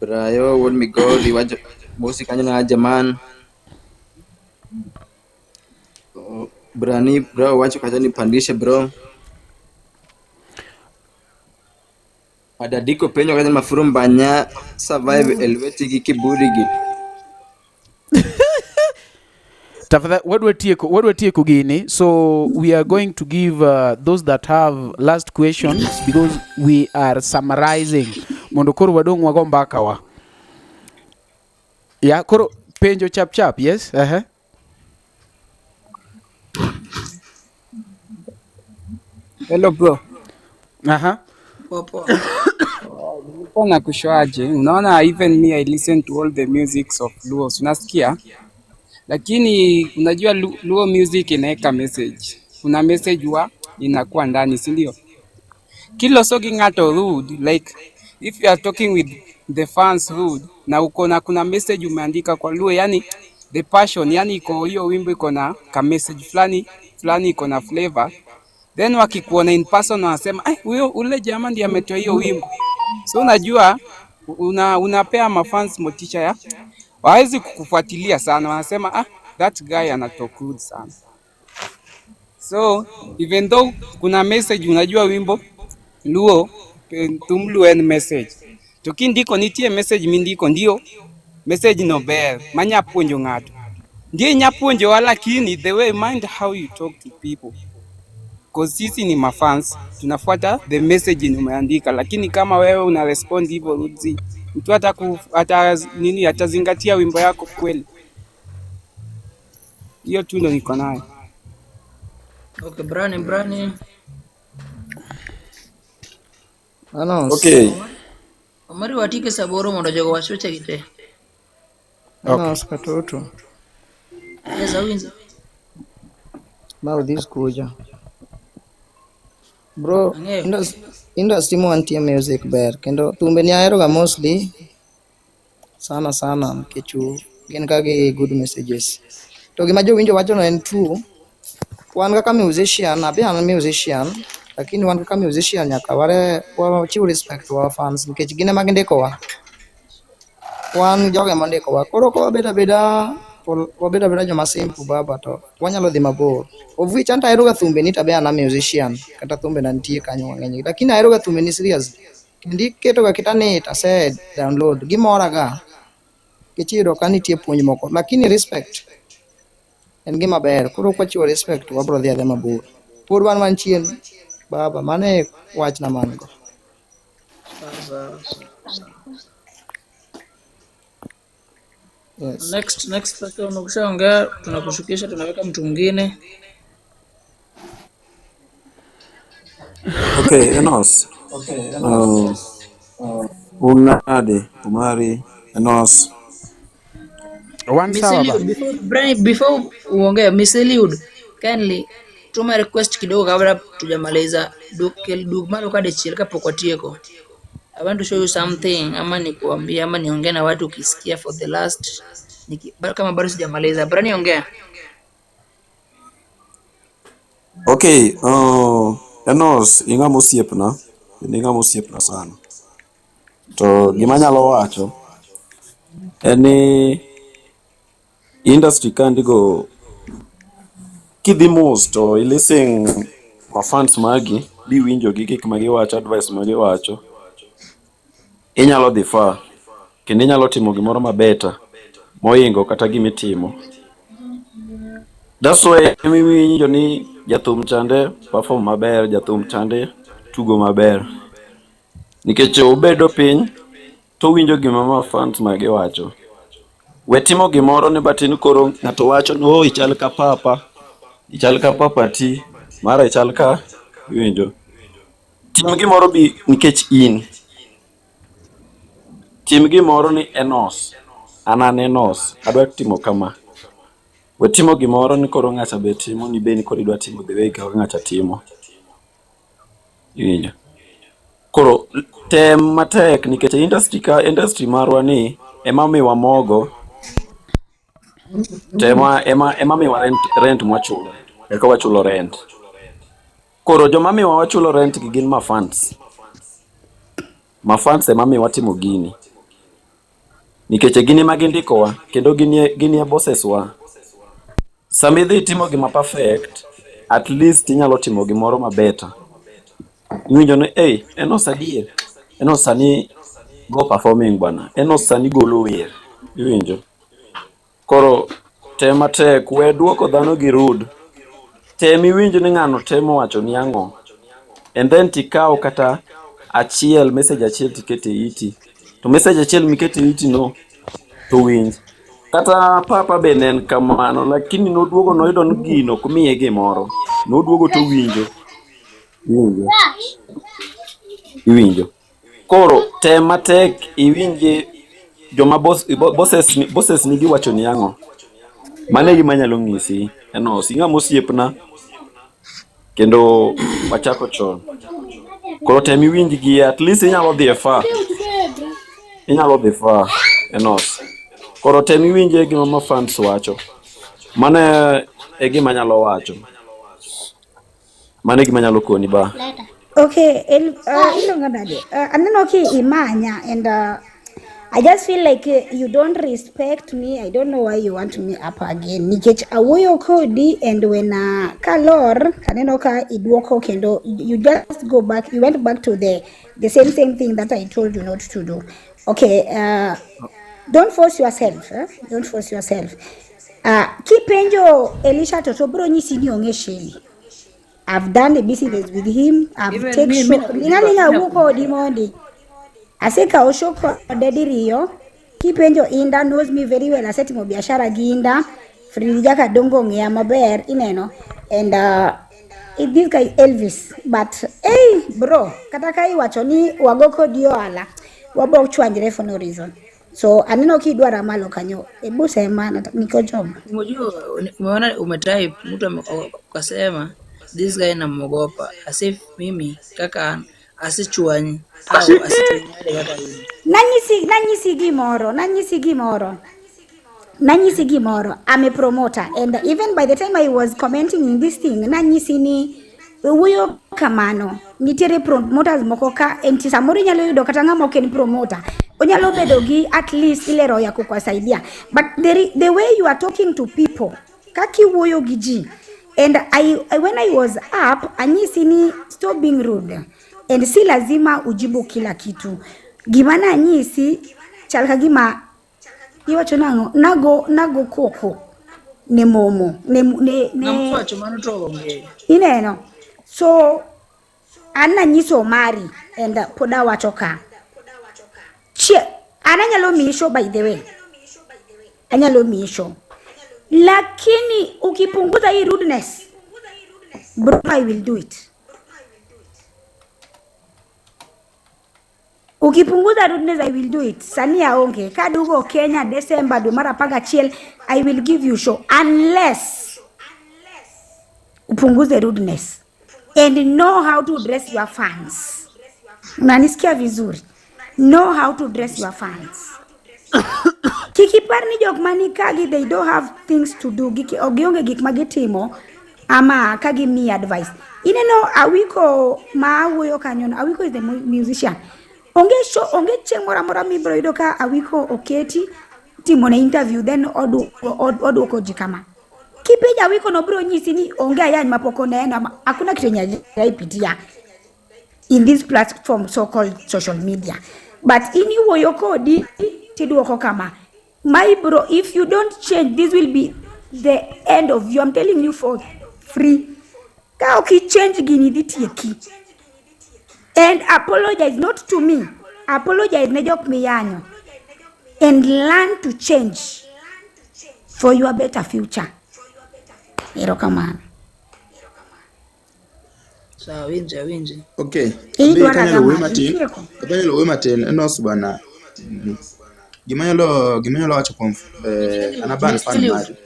Brayo, won migori, wacho bosi kanyo na jaman. Brani, bro, wacho kaja nipandishe bro. Adadiko penyo kaja mafurumbanya survive elweti kikiburi gi. Tafadhali wadwa tieko gini, so we are going to give those that have last questions because we are summarizing mondo koro wadong' wago mbaka wa. Ya koro penjo chap yes. Hello bro. Popo. Nilikuwa nakushoaje? Unaona, even me I listen to all the musics of Luo. Unasikia? Lakini unajua Luo music inaweka message. Kuna message wa inakuwa ndani, si ndio? Kilo sogi ngato rude, like if you are talking with the fans rude na uko na kuna message umeandika kwa Luo, yani the passion, yani iko hiyo wimbo iko na ka message fulani iko na flavor. Then wakikuona in person wanasema huyo ule jamaa ndiye ametoa hiyo wimbo. So unajua unapea mafans motisha ya hawezi kukufuatilia sana, wanasema that guy anatalk good sana. So even though kuna message, unajua wimbo Luo tumluen message toki ndiko nitie message mindiko ndio message no ber manya puonjo ng'ato ndiye nyapuonjo, lakini the way mind how you talk to people, cause sisi ni mafans tunafuata the message ni umeandika. Lakini kama wewe una respond hivyo rudzi, mtu atazingatia wimbo yako kweli? Hiyo tu ndio niko nayo. Okay, Brani. Okay. Omari watike saboro mondo jogo wachoche gite. Katoto. Yes, awinza. Bao this kuja. Bro, industry mo antie music ber kendo tumbe ni ahero ga mostly sana mkechu gin kage good messages. To gima jowinjo wacho no en true. Wan kaka musician, abi an musician, lakini wan kaka musician nyaka wachiw respect to our fans nikech gin ema gindikowa. Wan joge mondikowa, koro ko wabeda joma simple baba to wanyalo dhi mabor. Of which anta ahero ga thumbe ni tabe an musician, kata thumbe na nitie kanyo mang'eny, lakini ahero ga thumbe ni serious. Ndiketo ga kitanit ase download gimora ga kichiro kanitie puonj moko, lakini respect en gima ber. Koro kwachiwo respect wabro dhi adhi mabor. Pod wan manchien baba, mane wach na mango. Yes. Next person ukishaongea tunakushukisha, tunaweka mtu mwingine. Okay, Enos. Unade, Umari, Enos. Before uongea Miss Eliud, kindly tuma request kidogo kabla tujamaliza. Dugmalo kade chiel kapok watieko. I want to show you something, ama nikuambia ama niongea na watu ukisikia for the last kama bado sijamaliza. Brani ongea. Okay, Enos, inga mosiepna sana. To gima nyalo wacho eni industry kandigo kidhi mos to ilisten fans magi biwinjo gi gik magiwacho, advice magiwacho, inyalo dhi far kendo inyalo timo gimoro mabeta moingo kata gimitimo. That's why imiwinjo ni jathum chande perform maber, jathum chande tugo maber, nikech obedo piny to winjo gima ma fans magiwacho. Wetimo gimoro ne batin koro ng'ato wacho no ichal ka papa ti mara ichal ka winjo. Tim gimoro bi nikech in. Tim gimoro ni Enos. An Enos. Adwa timo kama. Wetimo gimoro ni koro ng'acha be timo ni be ni koro idwa timo the way ka ng'acha timo. Winjo. Koro tem matek nikech industry marwa ni ema miwa mogo, ema miwa rent mwachulo. Eka wachulo rent. Koro joma miwa wachulo rent gi gin mafans. Mafans ema miwa timo gini. Nikech gini ema gindikowa kendo gini bosses wa. Samidhi timo gima perfect, at least inyalo timo gimoro mabeta. Iwinjo ni Enos adier. Enos sani go performing bwana. Enos sani golo wer. Iwinjo. Koro tem matek we duoko dhano gi rude. Tem iwinjo ni ng'ano temo wacho ni ang'o. And then tikao kata message achiel tikete iti. To message achiel mikete iti no to winj. Kata papa be nen kamano, lakini noduogo noyudo ni gino kumiye gimoro. Noduogo to winjo. Iwinjo. Koro tem matek iwinje joma bosses nigi wacho ni ang'o. Mane gima nyalo ng'isi. Enos, ing'ama osiepna kendo wachako chon. Koro tem iwinj gi, at least inyalo dhi far. Inyalo dhi far. Enos. Koro tem iwinje gima mafans wacho. Mane e gima nyalo wacho. Mane gima nyalo koni ba. Okay, aneno ki imanya, and I just feel like you don't respect me. I don't know why you want me up again. Nikech awuoyo kodi, and when kalor kaneno ka iduoko kendo you just go back. You went back to the same thing that I told you not to do. Okay, don't force yourself. Don't force yourself. Kipenjo Elisha Toto bro nyisi ni onge Shelly. I've done the business with him. I've taken show. Linga wuko Dimondi. Aseka oshoko Daddy Rio. Kipenjo Inda knows me very well. Asetimo biashara gi Inda. Frida Kadongo ng'eya maber ineno. And this guy Elvis. But hey bro, kata kai wacho ni wagoko dio ala. Wabo chwanjre for no reason. So aneno kidwara malo kanyo. Ebu sema niko job. Umeona umetype mtu akasema this guy namogopa, as if mimi kaka asichwanyi au asichwanyi kaka hivi. Nanyisi gimoro. I'm a promoter, and even by the time I was commenting in this thing, nanyisi ni wuyo kamano. Nitiere promoters moko ka enti samori nyalo yudo kata ng'ama ok en promoter. Onyalo bedo gi at least ile roho ya kukusaidia. But the way you are talking to people, kaki wuyo gi ji. And when I was up, anyisi ni stop being rude. And si lazima ujibu kila kitu. Gimana anyisi, chalka gima, iwacho nago koko, ne momo, Namfuacho manuto onge. Ineno. So, ana nyiso mari, and poda wacho ka. Ana nyalo misho by the way. Anyalo misho. Lakini ukipunguza hii rudeness, bro, I will do it. Ukipunguza rudeness, I will do it. Sani aonge. Kadugo Kenya, December, dumara paga chiel, I will give you show. Unless upunguze rudeness. And know how to dress your fans. Unanisikia vizuri. Know how to dress your fans. Kikiparni jok mani kagi, they don't have things to do. Ogionge gik magitimo ama kagi me advice. Ineno Awiko Mawuyo kanyon. Awiko is the musician. Onge cheng mora mi bro idoka Awiko oketi timo na interview then odu kojikama. Kipeja Awiko no bro nyisi ni onge ayani mapoko nena hakuna kitu nyaipitia in this platform so called social media. But ini woyo kodi tiduoko kama. My bro, if you don't change, this will be the end of you. I'm telling you for free. Ka oki change gini ditieki. And apologize not to me. Apologize ne jok miyanyo. And learn to change for your better future. Ero kama. Sawa, winje. Okay. Hii dwara Kanyalo kama. we matin Enos bana. Gimanyalo wacho kuom anaban fan mari.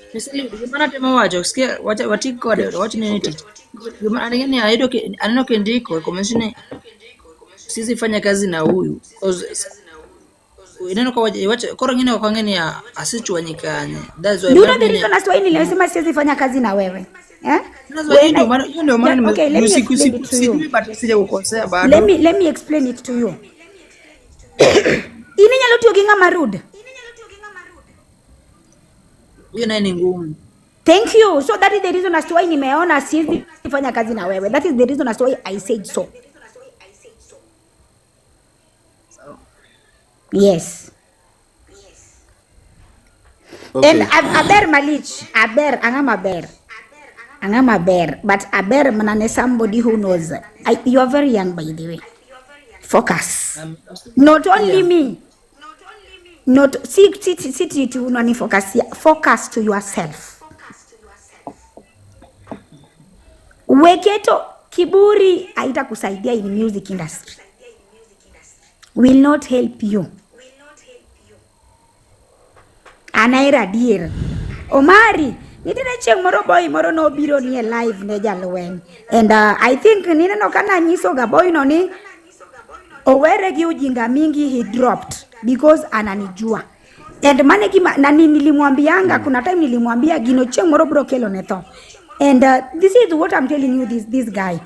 Gimana temo wacho, sikia watiki kode, wacho nini tich. Gimana ngeni aneno kendiko, komensine siwezi fanya kazi na huyu cause ineno kwa wacha koro ngine kwa ngine ya asichwanyikanye. That's why Do you know the reason as to why nilisema siwezi fanya kazi na wewe? Eh? ndio maana Okay, let me explain it to you. but sija kukosea bado. Let me explain it to you. Ini nyalo tiyo gi ng'ama rude. Hiyo naye ni ngumu. Thank you. So that is the reason as to why nimeona siwezi fanya kazi na wewe. That is the reason as to why I said so. Yes. Okay. And aber malich, aber angam aber, but aber manane somebody who knows. You are very young, by the way. Focus. Not only me. Not sit to unani focus. Focus to yourself. Weketo kiburi haitakusaidia in music industry. Will not help you. Anaira dear. Omari, nitine cheng moro boy moro no biro ni live ne jalwen. And I think nina no kana nyiso ga boy no ni owere gi ujinga mingi he dropped because ananijua. And mane ki nani nilimwambianga kuna time nilimwambia gino cheng moro bro kelo neto. And this is what I'm telling you this guy.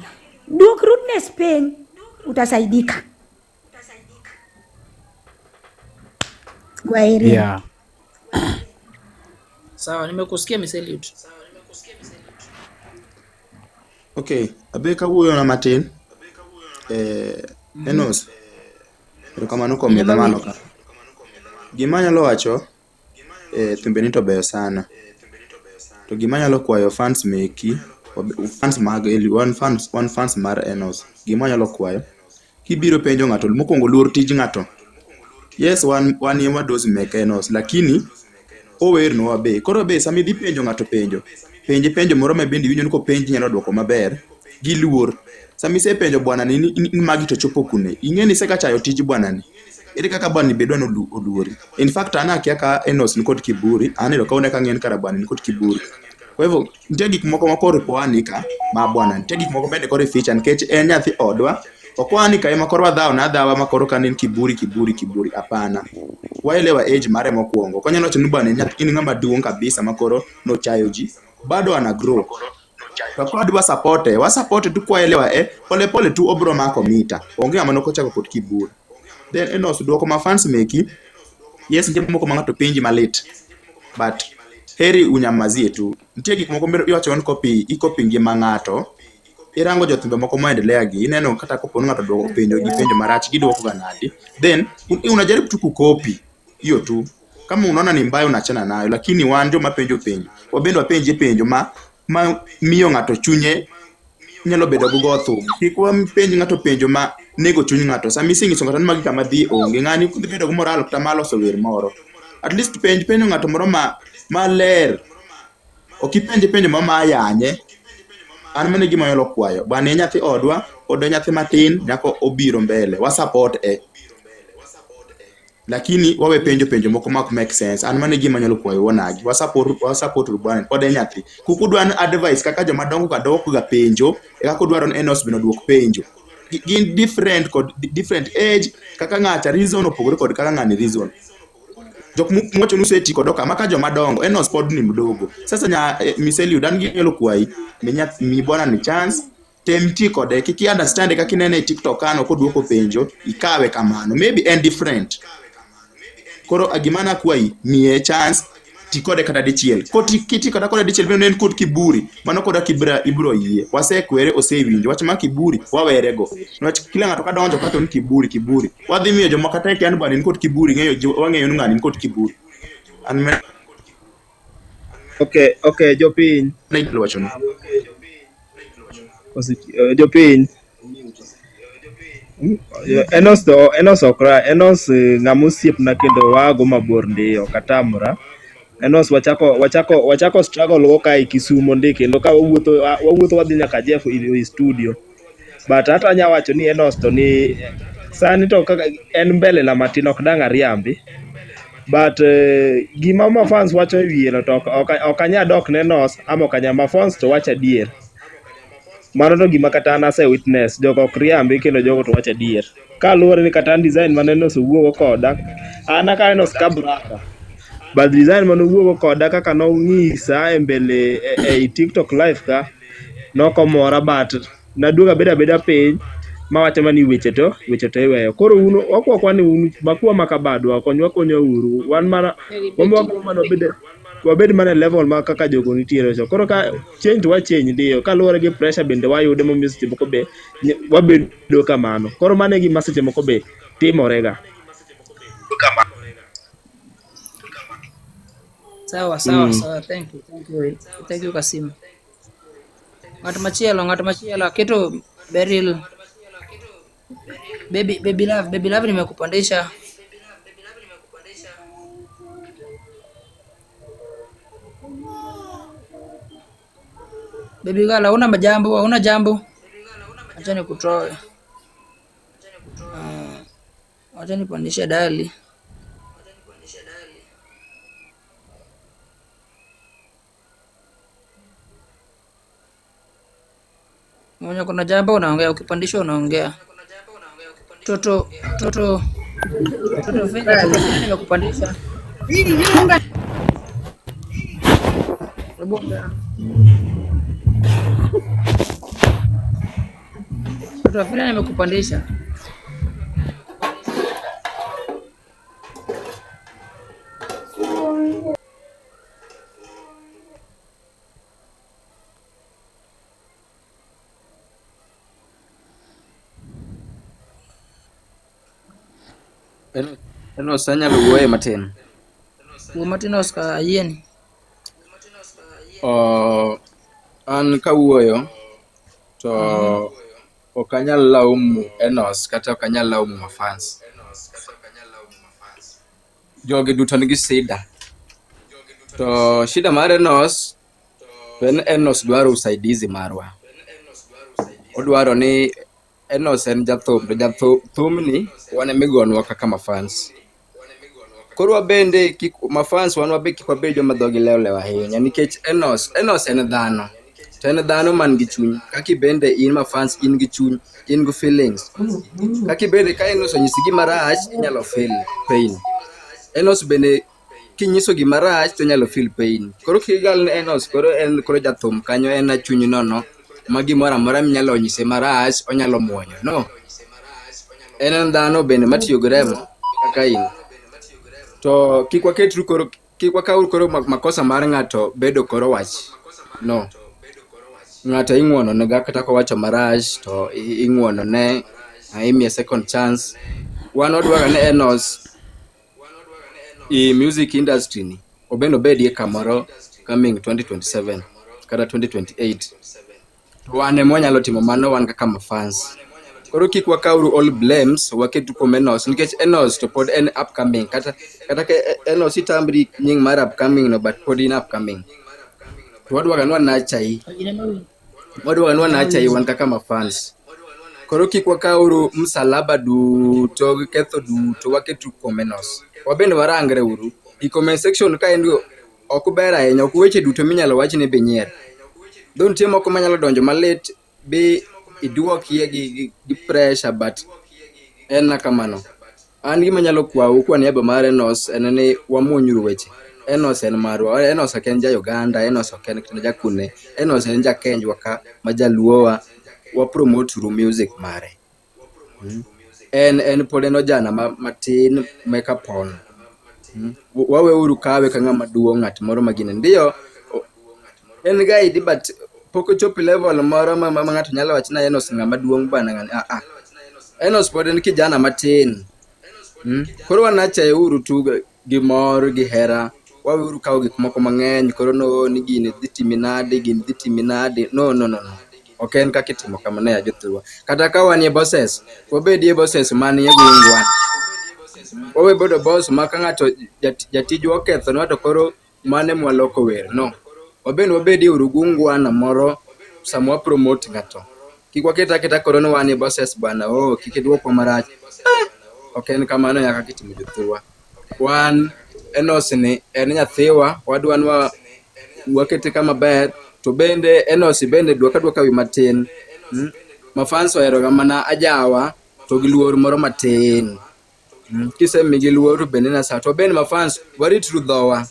Do rudeness pain utasaidika. Gwairi. Yeah. Sawa, nimekusikia Miselit. Okay, abeka huyo na matin. Enos. Kama nuko medhamano ka. Gima nyalo wacho thumbe ni to beyo sana. To gima nyalo kwayo fans meki, fans mag one fans mar Enos. Gima nyalo kwayo kibiro penjo ng'ato mokwongo luor tij ng'ato. Yes, one yema dozi meke Enos, lakini ower no wabe. Koro be sami dhi penjo ng'ato penjo moro ma bende winjo ni ko penji nyalo dwoko maber gi luor. Sami se penjo bwana ni magi to chopo kune. Ing'eni se ka chayo tij bwana ni. Ere kaka bwana ni bedo no oluori. In fact ana akia ka Enos ni kod kiburi, anelo ka one ka ng'en kara bwana ni kod kiburi. Kwa hivyo nitie gik moko makoro poani ka ma bwana, nitie gik moko bende koro feature nikech en nyathi odwa. Okwani ka ema koro wadhaw na dhawa makoro kanin kiburi hapana. Waelewa age mare mokwongo. Konyalo chini bwana nyathi in ng'ama duong kabisa makoro no chayo ji. Bado ana grow. To kod wa support tu kwaelewa pole tu obro mako mita. Onge ng'ama nokochako kod kiburi. Then Enos duoko ma fans meki. Yes nje moko mangato penji malit. But heri unyamazie tu. Nitie gik moko mbero iwacho on copy ngima ng'ato. Irango jothumbe moko maendelea gi ineno kata kopo ng'ato duoko penjo gi penjo marach giduoko ga nadi. Then unajaribu tu kukopi hiyo tu. Kama unaona ni mbaya unachana nayo, lakini wanjo mapenjo wabendo wapenje penjo ma miyo ng'ato chunye nyalo bedo go thum. Kikwa penjo ng'ato penjo ma nego chuny ng'ato. Sami singiso ng'ato magi kama dhi onge ng'ani bedo go moral kata malo so wer moro. At least penjo ng'ato moro maler. Penjo ma yanye. An mane gima yalo kwayo. Bwana nyathi odwa nyathi matin nyako obiro mbele. Wa support Lakini wawe penjo moko mak make sense. An mane gima nyalo kwayo wonagi. Wa support bwana. Kode nyathi. Kukudwan advice kaka joma dongo ka doko ga penjo. Kaka dwaro Enos bino duok penjo. Gin different age. Kaka ng'ata reason opogore kod kaka ng'ani reason. Jok mwacho nuseti kodoka maka joma dongo Enos pod ni mdogo. Sasa Miseli dan gi nyalo kwayi mi bwana ni chance temti kode kiki understand kaka kinene TikTok ano koduoko penjo ikawe kamano maybe and different. Koro agimana kwayi miye chance tikode kata dichiel. Kiti kode dichiel bino en kod kiburi. Mano koda kibra ibro yie. Wasekwere osewinjo wach ma kiburi wawerego. Nwach kila ng'ato kadonjo kato ni kiburi. Wadhi miyo joma kata kian bwana ni kod kiburi wang'eyo ng'ani ni kod kiburi. Okay, jopiny. Ne wacho no. Jopiny. Enos okra. Enos ng'amusiepna kendo wago mabor ndiyo katamra. Enos wachako struggle go kai Kisumo ndi kendo ka wawuotho wadhi nyaka Jeff in studio. But hata nya wacho ni Enos to ni sani to kaka en mbele na matin ok dang' ariambi. But gima ma fans wacho wiye no to ok anya dok ne Enos ama ok anya ma fans to wacho adier. Mano to gima kata an ase witness, jogo ok riambi kendo jogo to wacho adier. Kaluwore ni kata an design mane Enos owuogo koda, an aka Enos ka brother. But design mane owuogo koda kaka nong'isa e mbele ei TikTok live ka, nokomora but naduogo abeda piny mawacho mani weche to iweyo. Koro un wakwakwa ni un makwa makabadwa konywa konyouru. Wan mana wabed mana e level ma kaka jogo nitiere. So koro ka change to wa change ndio kaluwore gi pressure bende wayude momiyo seche moko be wabedo kamano. Koro mano e gima seche moko be timorega. Sawa. Thank you Kasim. Ng'at machielo aketo Beryl. Baby love nimekupandisha. Baby girl hauna jambo? Acha nikutoe. Acha nipandishe dali. Mwenye kuna jambo unaongea, ukipandishwa unaongea. Toto Fenya nimekupandisha. Toto Fenya nimekupandisha. Enos anyalo wuoye matin. Matin Oscar yien. An kawuoyo to ok anyal laumu Enos kata ok anyal laumu mafans. Jogi duto nigi shida. To shida mar Enos en Enos dwaro usaidizi marwa. Odwaro ni Enos en jathum, to jathumni wan emigonwa kaka mafans. Koro wabende mafans wan wabe kik wabed joma dhogi lew ahinya nikech Enos en dhano. To en dhano man gi chuny. Kaki bende in mafans in gi chuny, in gi feelings. Kaki bende ka Enos onyisi gima rach inyalo feel pain. Enos bende kinyiso gima rach to inyalo feel pain. Koro kigal ne Enos koro jathum kanyo en chuny nono. Ma gimoro amora minyalo nyise marach onyalo muonyo. No. En dhano bende matiyo gi remo kaka in. To kik wakaw koro makosa mar ng'ato bedo koro wach. No. Ng'ato ing'uono ne kata kowacho marach to ing'uono ne, imiye second chance. Wan odwaro ne Enos i music industry ni obedie kamoro coming 2027 kata 2028. Wan emo nyalo timo mano wan kaka mafans. Koro kik wakawru all blames waketu kuom Enos nikech Enos to pod en upcoming kata ka Enos itambri nying mar upcoming no but pod in upcoming. To wadwaga nwa nachai wan kaka mafans. Koro kik wakawru msalaba duto gi ketho duto waketu kuom Enos. Wabende warangre uru. I comment section ka en ok ber ahinya, ok weche duto minyalo wach ne be nyier. Don't tie moko manyalo donjo malit be iduokie gi pressure but en kamano. An gima nyalo kwau kwa niaba mar Enos en ni wamuonyru weche. Enos en marwa. Enos ok en ja Uganda, Enos ok en kata jakune. Enos en ja Kenjwa ka ma jaluowa. Wa promote ru music mare. En pod en ojana matin meka pon. Wawe uru kawe ka ng'ama duong' ng'at moro magine. Ndio en guide but poko chopi level moro ma ng'ato nyalo wacho na Enos ng'ama duong' bana ng'ani. Enos pod en kijana matin. Koro wanachaye uru tugo gi mor gi hera. Wawe uru kawo gik moko mang'eny koro no ni gini dhi timinade. No. Ok en kaka itimo kamano ya jothurwa. Kata ka wanie bosses, wabedie bosses manie gweng'wa. Wawe bedo boss ma ka ng'ato jatijwa oketho no to koro mane mwaloko wer. No. Wabedie uru gungwana moro samwa promote ng'ato. Kik waketa koro no wanie bosses bana. Kik idwoko marach. Ok en kamano ya kaka itimo jothurwa. Wan Enos ni en nyathiwa, wadwanwa wakete kama ber to bende Enos bende dwaka wi matin. Mafans oheroga mana ajawa to gi luor moro matin. Kisemigi luor to bende nasa to bende mafans waritru dhowa.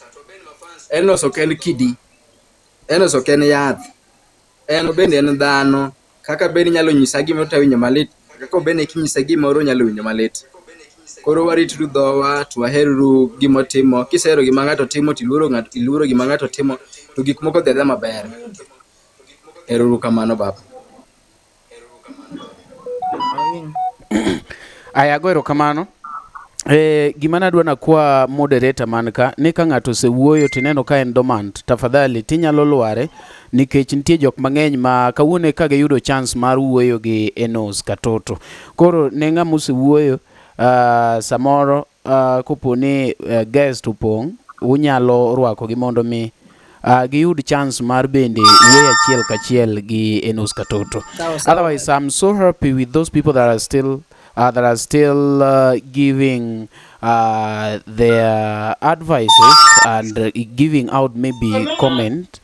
Enos ok en kidi, Enos ok en yath, en bende en dhano. Kaka bende nyalo nyisa gimoro to winjo malit, kaka bende kinyisa gimoro nyalo winjo malit. Koro waritru dhowa to waherru gimotimo. Kisehero gima ng'ato timo tiluoro gima ng'ato timo to gik moko dhi maber. Erouru kamano baba. Aya goero kamano. Gima nadwa nakwa moderator man ka ni ka ng'ato osewuoyo tineno ka en dormant, tafadhali tinyalo lware nikech nitie jok mang'eny ma kawuono ka giyudo chance mar wuoyo gi Enos Katoto. Koro ne ng'ama osewuoyo samoro koponi guest opong' unyalo rwako gi mondo mi giyud chance mar bende wuoyo achiel kachiel gi Enos Katoto. Otherwise, I'm so happy with those people that are still giving their advices and giving out maybe comment.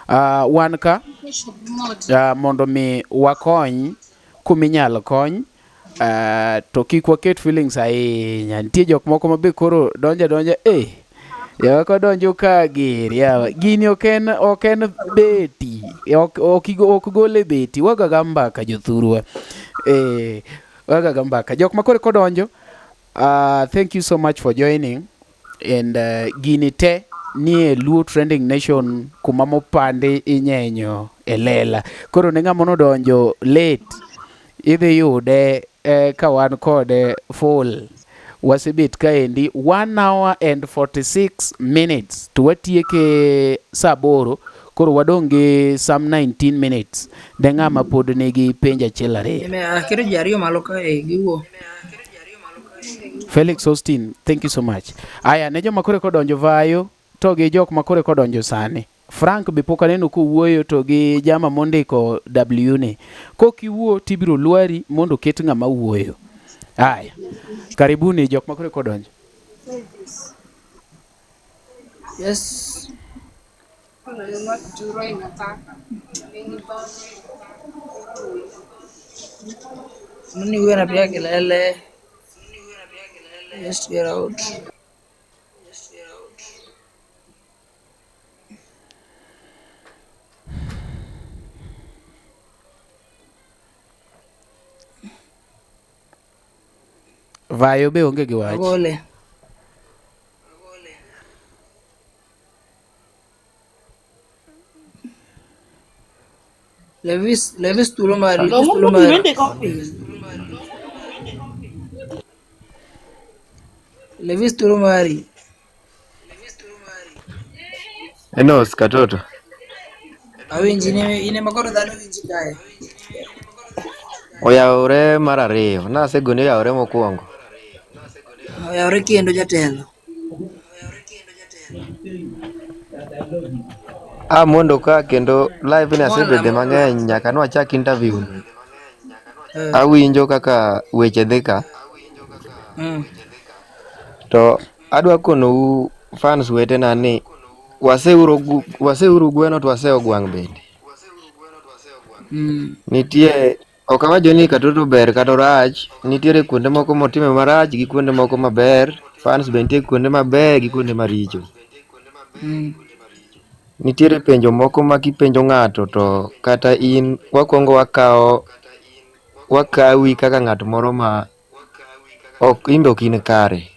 Wanka mondo mi wakony kuminyalo kony. To kik waket feelings ahinya. Nitie jok moko mabe koro donja yawa kodonjo ka gir yawa gini ok en beti ok gole beti wagaga mbaka jothurwa wagaga mbaka jok makore kodonjo. Thank you so much for joining and gini te nie Luo Trending Nation kuma mopande inyenyo elela. Koro ne ng'ama nodonjo late idhi yude ka wan kode full. Wasebet kaendi 1 hour and 46 minutes to watieke saa 8. Koro wadong' gi some 19 minutes de ng'ama pod nigi penjo achiel ariyo. Kero ji ariyo malo kae giwuo. Felix Austin, thank you so much. Aya ne joma kore kodonjo Vayo to gi jok makore kodonjo sani. Frank be pok aneno kowuoyo to gi jama mondiko W ne. Kokiwuo tibiro lwari mondo ket ng'ama wuoyo. Aya. Karibuni jok makore kodonjo. Yes. Nini huyo anapiga kelele? Just get out. Vayo be onge gi wach. Agole. Levis tulo mari. Levis tulo mari. Enos Katoto. Awinji ine makoro dhano winji kae. Oyawore mar ariyo. Nasegone oyawore mokwongo. Oyawore kendo jatelo. Mondo ka kendo live ni asebede mang'eny nyaka nwachak interview. Awinjo kaka weche dhi ka. To adwa konou fans wetena ni waseuru gweno to waseo gwang' bende. Nitie ok awacho ni Katoto ber kata rach, nitiere kuonde moko motime marach gi kuonde moko maber. Fans be nitie kuonde maber gi kuonde maricho. Nitiere penjo moko ma kipenjo ng'ato to kata in wakwongo wakawi kaka ng'at moro ma ok imbe ok in kare.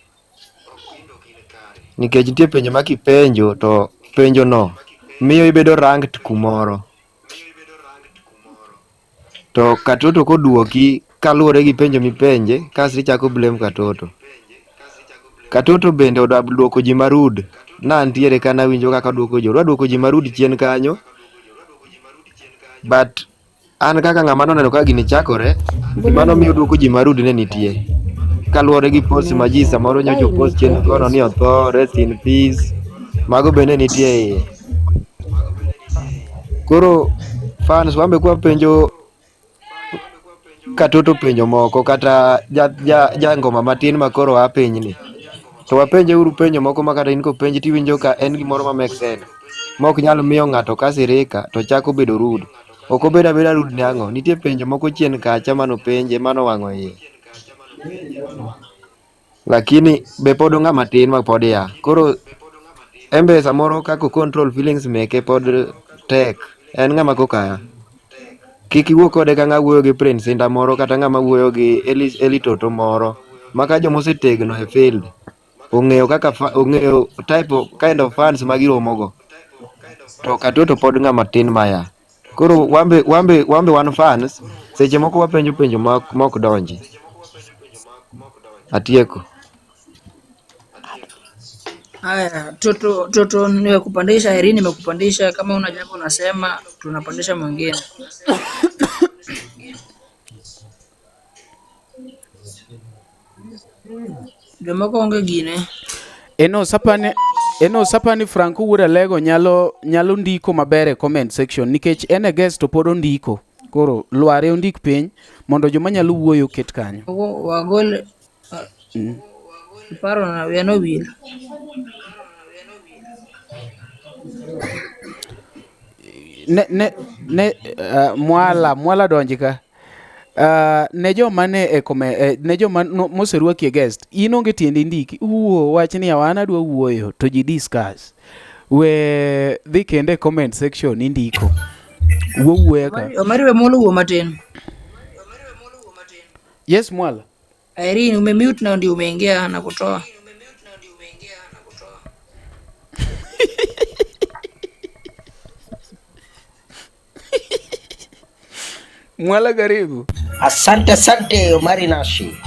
Nikech nitie penjo ma kipenjo to penjo no miyo ibedo ranked kumoro. To Katoto koduoki kaluwore gi penjo mipenje kasi ichako blame Katoto. Katoto bende odwa duoko ji marud. Nantiere kana winjo kaka duoko ji marud chien kanyo. But an kaka ng'ama noneno ka gini chakore, mano miyo duoko ji marud ne nitie. Kaluwore gi post ma ji samoro nyocho post chien kono ni otho, rest in peace. Mago bende nitie iye. Koro fans wambe kwa penjo Katoto penjo moko kata ngoma matin makoro a piny ni. To wapenje uru penjo moko ma kata in ko penji tiwinjo ka en gimoro ma make sense. ma ok nyal miyo ng'ato kasirika to chako bedo rude. Ok obedo abeda rude ne ang'o? Nitie penjo moko chien kacha manopenje manowang'o iye. Lakini be pod ng'ama tin ma pod ya. Koro embe samoro kako control feelings meke pod tek. En ng'ama kokaya. Kik iwuo kode ka ng'a wuoyo gi Prince Inda moro kata ng'ama wuoyo gi Eli Toto moro. Maka joma osetegno e field. Ong'eyo type of kind of fans ma giromogo. To Katoto pod ng'ama tin maya. Koro wambe wan fans, seche moko wapenjo penjo mok donji. Atieko. Haya, Toto nimekupandisha, Irene nimekupandisha, kama una jambo unasema tunapandisha mwingine. Jomoko onge gine. Eno sapani Franco Wuod Alego nyalo ndiko maber e comment section nikech en e guest to pod ondiko. Koro lware ondik piny mondo joma nyalo wuoyo ket kanyo. Wagol paro na weno wil. Mwala donji ka. Ne joma ne ne joma moseruaki e guest, in onge tiende ndiki, wach ni awan adwa wuoyo to ji discuss. We dhi kende comment section indiko. Wuoyo ka. Omari we molo wuo matin. Yes Mwala. Irene umemute na ndio umeingia na kutoa. Mwala karibu. Asante Omari Nashi.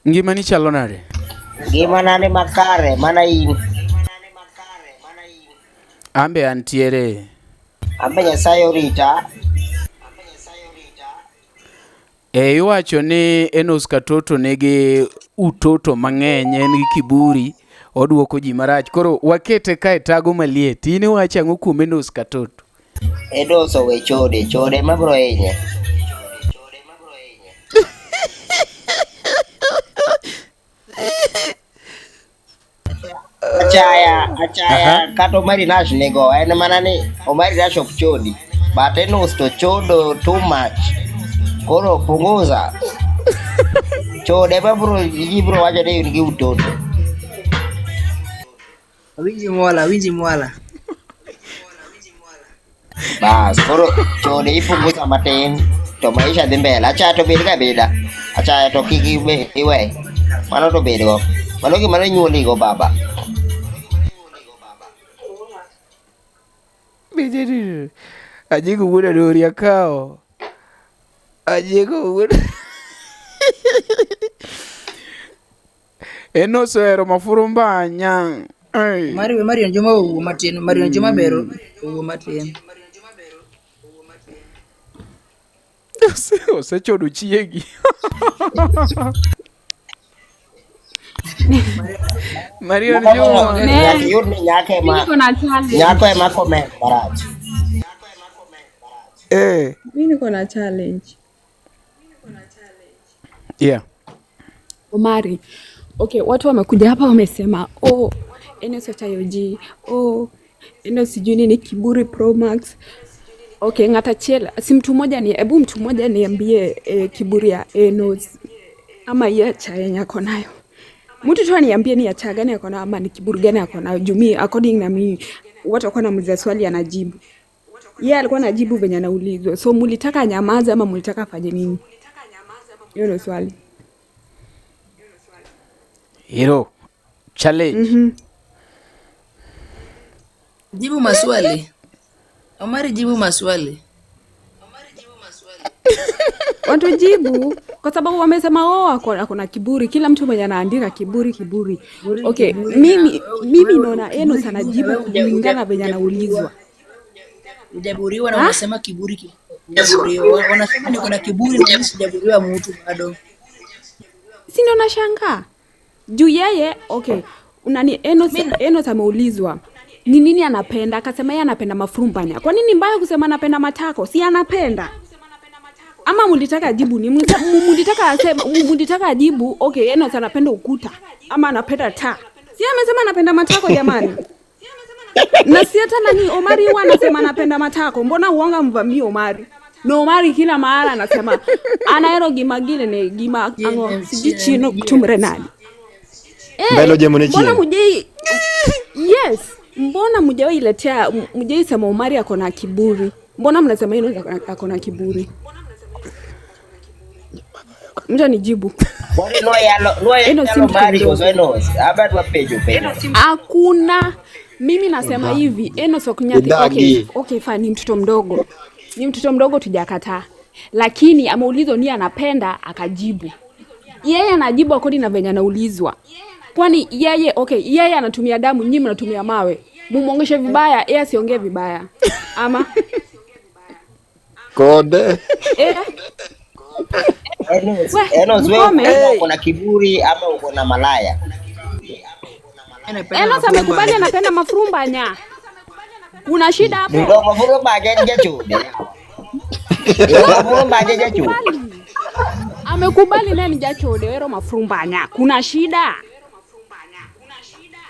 Ngimani chalo nade? Ngimana makare, mana in. Ambe antiere. Ambe Nyasaye orita. Iwacho ni Enos Katoto nigi utoto mang'eny, en gi kiburi, oduoko ji marach. Koro wakete kae tago maliet. In iwacho ang'o kuom Enos Katoto? Enos owe chode mabro hinye. Achaya kata Omari Nash nego en mana ni Omari Nash ok chodi, but Enos to chodo too much. Koro punguza. Chode ibro wacho ni in gi utoto. Winji mwala. Bas, koro chode ipunguza matin to maisha dhi mbele. Acha to bed ga beda. Acha to kiki iwe. Mano to bedo. Mano gima ne nyuoli go baba. Bijiri. Ajigo wuoda dori akao. Ajigo wuoda. Enos ohero mafurumbanya. Marion joma wuo matin, Marion joma bero wuo matin. Osechodo chiegi. Marion joma. Nyako ema comment barach. Mimi niko na challenge. Yeah. Omari. Okay, watu wamekuja hapa wamesema, Enos Ochayoji, Enos sijui nini Kiburi Pro Max. Okay, ngata chela. Si mtu mmoja niambie kiburi ya Enos ama ya cha yenye ako nayo. Mtu tu aniambie ni ya cha gani ako nayo ama ni kiburi gani ako nayo. Jumi according na mimi watu wako na muuliza swali anajibu. Yeye alikuwa anajibu venye anaulizwa. So mulitaka nyamaza ama mulitaka afanye nini? Hiyo ndio swali. Hero challenge. Jibu maswali. Omari jibu maswali. Watu jibu kwa sababu wamesema akona kiburi. Kila mtu mwenye anaandika kiburi. Okay, mimi naona Enos anajibu kulingana venye anaulizwa. Hujaburiwa na unasema kiburi. Wanasema niko na kiburi na sijaburiwa mtu bado. Si ndio nashangaa. Juu yeye, okay, unani Enos ameulizwa ni nini anapenda, akasema yeye anapenda mafurumbanya. Kwa nini mbaya kusema anapenda matako? Si anapenda. Ama mulitaka ajibu ni mulitaka ajibu okay, Enos anapenda ukuta ama anapenda taa. Si amesema anapenda matako jamani. Na si hata nani Omari huwa anasema anapenda matako. Mbona uonga mvamie Omari? No Omari kila mahali anasema anaero gimagile ne gima ango sijichino kutumre nani. Mbelo jemone chini. Mbona mujei yes, mbona mujei iletea mujei sema Omari ako na kiburi. Mbona mnasema Enos ako na kiburi? Mja nijibu. Hakuna. Mimi nasema hivi, Enos Okunyati okay fine, ni mtoto mdogo. Ni mtoto mdogo tujakataa. Lakini ameulizwa ni anapenda akajibu. Yeye anajibu akodi na venye anaulizwa. Kwani yeye anatumia damu, nyinyi mnatumia mawe. Mumongeshe vibaya, yeye asiongee vibaya. Ama Kode. Enos wewe uko na kiburi ama uko na malaya? Enos amekubali anapenda mafurumbanya. Kuna shida hapo? Ndio mafurumbanya njachude. Mafurumbanya njachude. Amekubali nani njachude wero mafurumbanya. Kuna shida?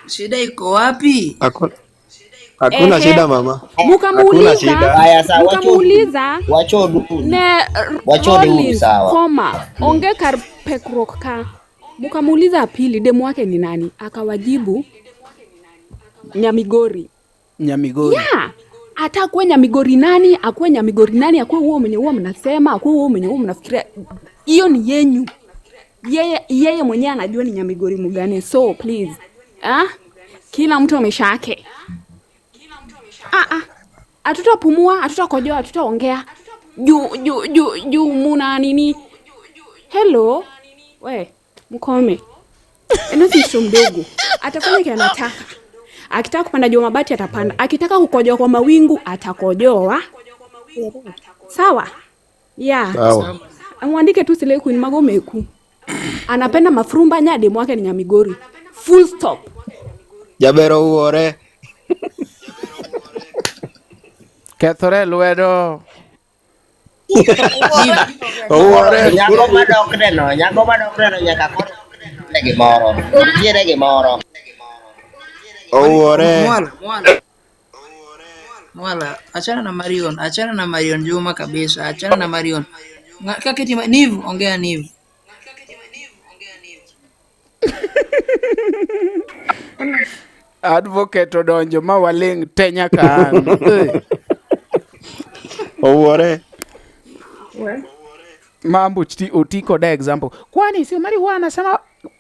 Shida iko wapi? Hakuna shida mama. Mukamuuliza wacho sawa. Koma onge karpekrok ka. Mukamuuliza pili demu wake ni nani? Akawajibu Nyamigori. Yeah. Atakuwa Nyamigori nani? Akuwe Nyamigori nani? Akuwe huo mwenye huo mnasema, akuwe huo mwenye huo mnafikiria. Hiyo ni yenyu. Yeye mwenyewe anajua ni Nyamigori mgani. So please. Kila mtu ameshake. Hatutapumua, hatutakojoa, hatutaongea. Juu muna nini? Hello. We, mkome. Enos ni mdogo. Atafanya kile anataka. Akitaka kupanda juu mabati atapanda. Akitaka kukojoa kwa mawingu atakojoa. Sawa? Yeah. Sawa. Amwandike tu Slay Queen Magomeku. Anapenda mafurumbanya, demu wake ni Nyamigori. Full stop. Jabero uore. Kethore lwedo. Uore. Nyako madokre no nyaka koro gimoro. Tiere gimoro. Uore. Mwala, achana na Marion Juma kabisa, achana na Marion. Kaketi Nivu, ongea Nivu. Advocate odonjo ma waling tenya kan. Uore. Mambo utiko da example. Kwani si Omari huwa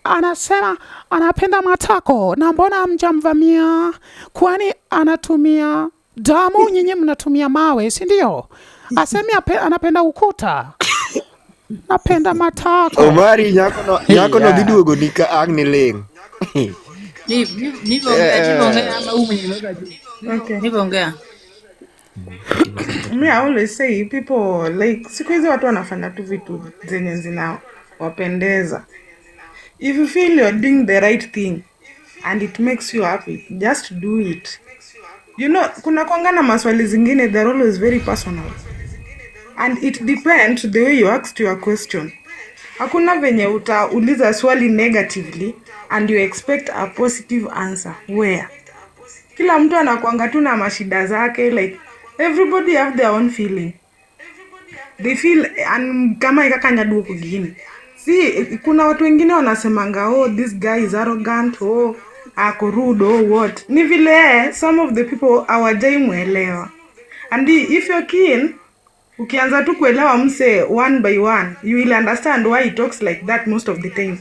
anasema anapenda matako na mbona mjamvamia? Kwani anatumia damu, nyinyi mnatumia mawe, si ndio? Asemi anapenda ukuta. Napenda matako. Omari nyako no diduogo nika agni ling. Me, I always say people like siku hizi watu wanafanya tu vitu zenye zinawapendeza. If you feel you're doing the right thing and it makes you happy, just do it. You know, kuna kuangana maswali zingine, they're always very personal. And it depends the way you ask your question. Hakuna venye utauliza swali negatively and you expect a positive answer. Where? Kila mtu anakuanga tu na mashida zake, like everybody have their own feeling. They feel kama ikakanya duo kugini. See, kuna watu wengine wanasemanga, this guy is arrogant, ako rude, what. Ni vile, some of the people hawajai muelewa. And if you're keen, ukianza tu kuelewa mse one by one, you will understand why he talks like that most of the time.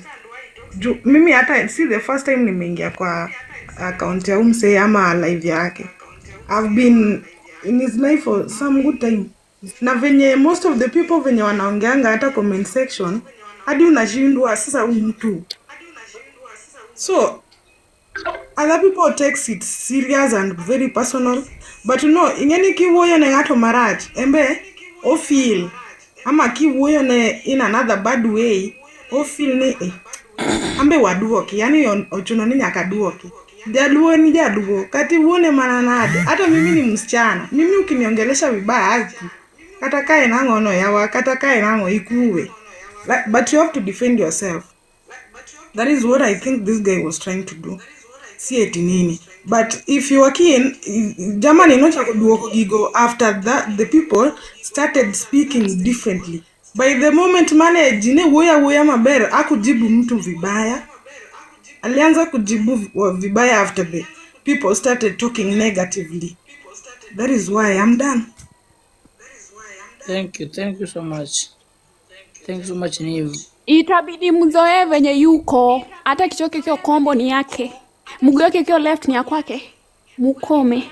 Mimi hata the first time nimeingia kwa account ya mse ama live yake. I've been in his life for some good time. Na venye most of the people venye wanaongeanga hata comment section, hadi unashindwa sasa mtu. So other people takes it serious and very personal, but ingeni kiwoyo ne ngato marach embe o feel ama kiwoyo ne in another bad way o feel ni ambe waduoki, yani ochuno ni nyaka duoki. Jaluo ni jaduo, kati uone mananade. Hata mimi ni msichana, mimi ukiniongelesha vibaya Kata ka en ang'o no yawa, kata ka en ang'o ikuwe. But you have to defend yourself. That is what I think this guy was trying to do. Si eti nini. But if you are keen, Germany no chako duoko gigo after that the people started speaking differently. By the moment mane jine woya maber akujibu mtu vibaya. Alianza kujibu vibaya after the people started talking negatively. That is why I'm done. Thank you so much. Thank you so much Nivu. Itabidi mzoe venye yuko, hata kichoke kio kombo ni yake, mguu wake kio left ni ya kwake, mukome.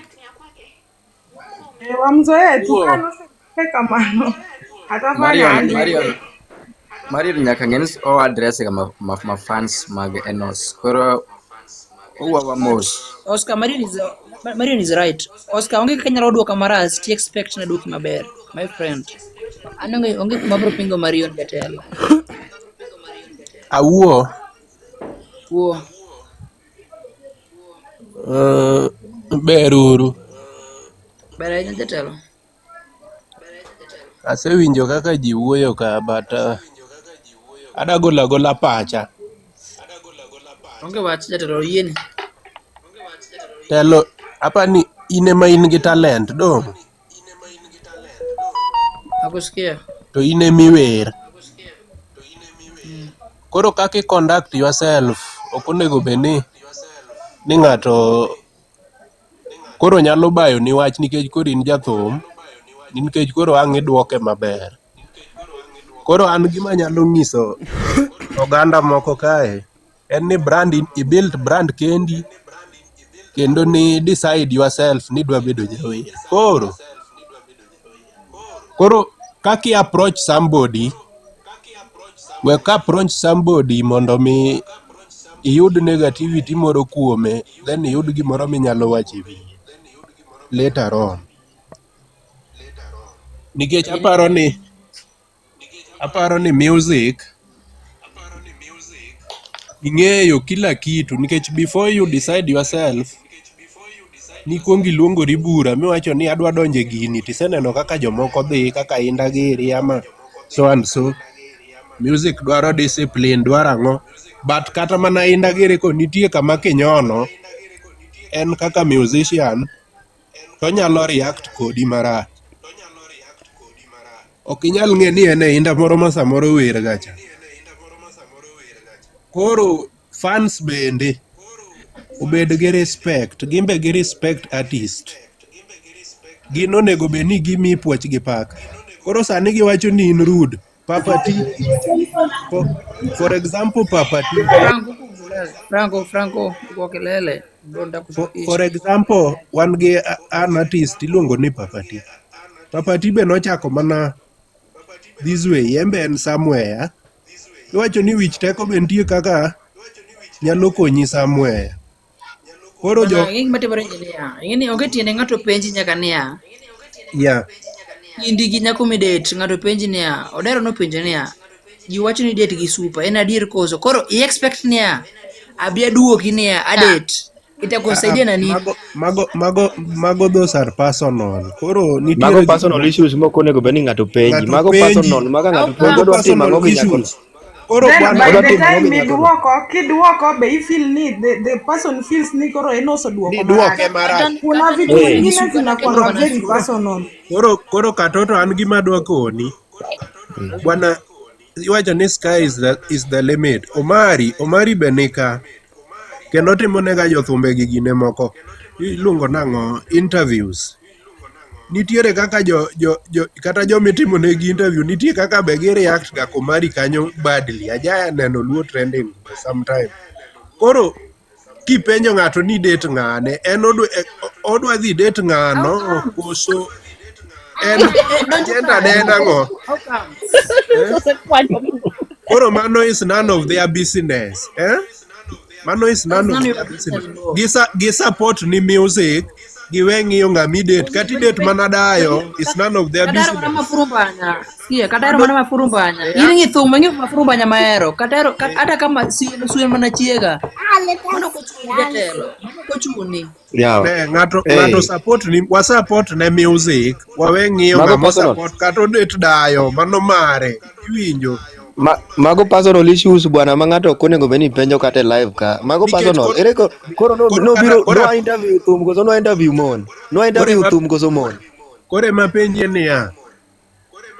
Wamzoe tu kano seka mano. Atafanya aje. Marion nyaka ngenis o address kama fans mag Enos. Koro uwa wamos. Oscar Marion is right. Oscar onge kanya rodo kamaras ti expect na duki maber. My friend. Anonge onge mabro pingo Marion jatelo. Awuo. Wuo. Beruru. Bere jatelo. Asewinjo kaka ji wuoyo ka but adagola pacha. Onge wach jatelo yien. Telo apani in ema in gi talent dong. Akusikia. To in ema iwer. Koro kaka conduct yourself ok onego bed ni ng'ato koro nyalo bayo ni wach nikech koro in jathum, nikech koro ang' idwoke maber. Koro an gima nyalo ng'iso oganda moko kae en ni i build brand kendi kendo ni decide yourself ni dwa bedo jawer. Koro kaki approach somebody, we ka approach somebody mondo mi iyud negativity moro kuome, then iyud gimoro minyalo wacho e wiye later on. Nikech aparo ni music ing'eyo kila kitu, nikech before you decide yourself nikuongo iluongori bura miwacho ni adwa donjo e gini, tiseneno kaka jomoko dhi, kaka inda giri ama so and so. Music dwaro discipline, dwaro ang'o, but kata mana inda giri ko nitie kama kinyono, en kaka musician to nyalo react kodi marach. Ok inyal ng'e ni en e inda moro ma samoro wer gacha. Koro fans bende obed gi respect, gimbe gi respect artist. Gin onego bed ni gimi puoch gi pak. Koro sani giwacho ni in rude. Papa T, for example, Papa T. Franco, kelele. For example, wan gi an artist iluongo ni Papa T. Papa T be nochako mana this way, yembe en somewhere. Iwacho ni wich teko be nitie kaka nyalo konyi somewhere. Koro ing'e matimore niya, ing'eni onge tiende ng'ato penji nyaka niya. Yeah. Indi gi nyako mi date, ng'ato penji niya, Odero nopenjo niya, ji wacho ni date gi super, en adier koso. Koro i expect niya, abia duoki niya, adate. Itakusaidia na nini? Mago those are personal. Koro nitie mago personal issues moko onego bed ni ng'ato penji. Mago personal, maga ng'ato penji odwa timo ang'o gi nyako. Koro by the time kiduoko be feel ni the person feels ni koro enoso duoko marach. Kuna vitu vingine zinakuwa very personal. Koro katoto an gima dwa koni. Bwana iwacho ni sky is the limit. Omari Benika kendo timo nega jothumbe gi gine moko. Iluongo nang'o interviews. Nitiere kaka kata jomitimo negi interview nitie kaka be gi react ga Omari kanyo badly. Ajaya neno luo trending sometime. Koro kipenjo ng'ato ni date ng'ane, en odwa dhi date ng'ano koso en agenda ne nang'o. Koro mano is none of their business. Mano is none of their business. Gi support ni music, giwe ng'iyo ng'ami date. Kati date mana dayo, is none of their business. Kadaro mafurumbanya. Siya, kadaro mana mafurumbanya. Ini ngithuma, ngithuma mafurumbanya maero. Kadaro, hata kama suya mana chiega. Mano kochuni jatelo, mano kochuni. Ne ng'ato support ni wa support ne music, wawe ng'iyo Mago ng'amo personal. support kata odet dayo mano mare. Iwinjo? Mago personal issues bwana ma ng'ato ok onego bed ni penjo kata e live ka. Mago personal. Ere koro no biro no interview thum koso no interview mon. No interview thum koso mon. Kore ma penje niya.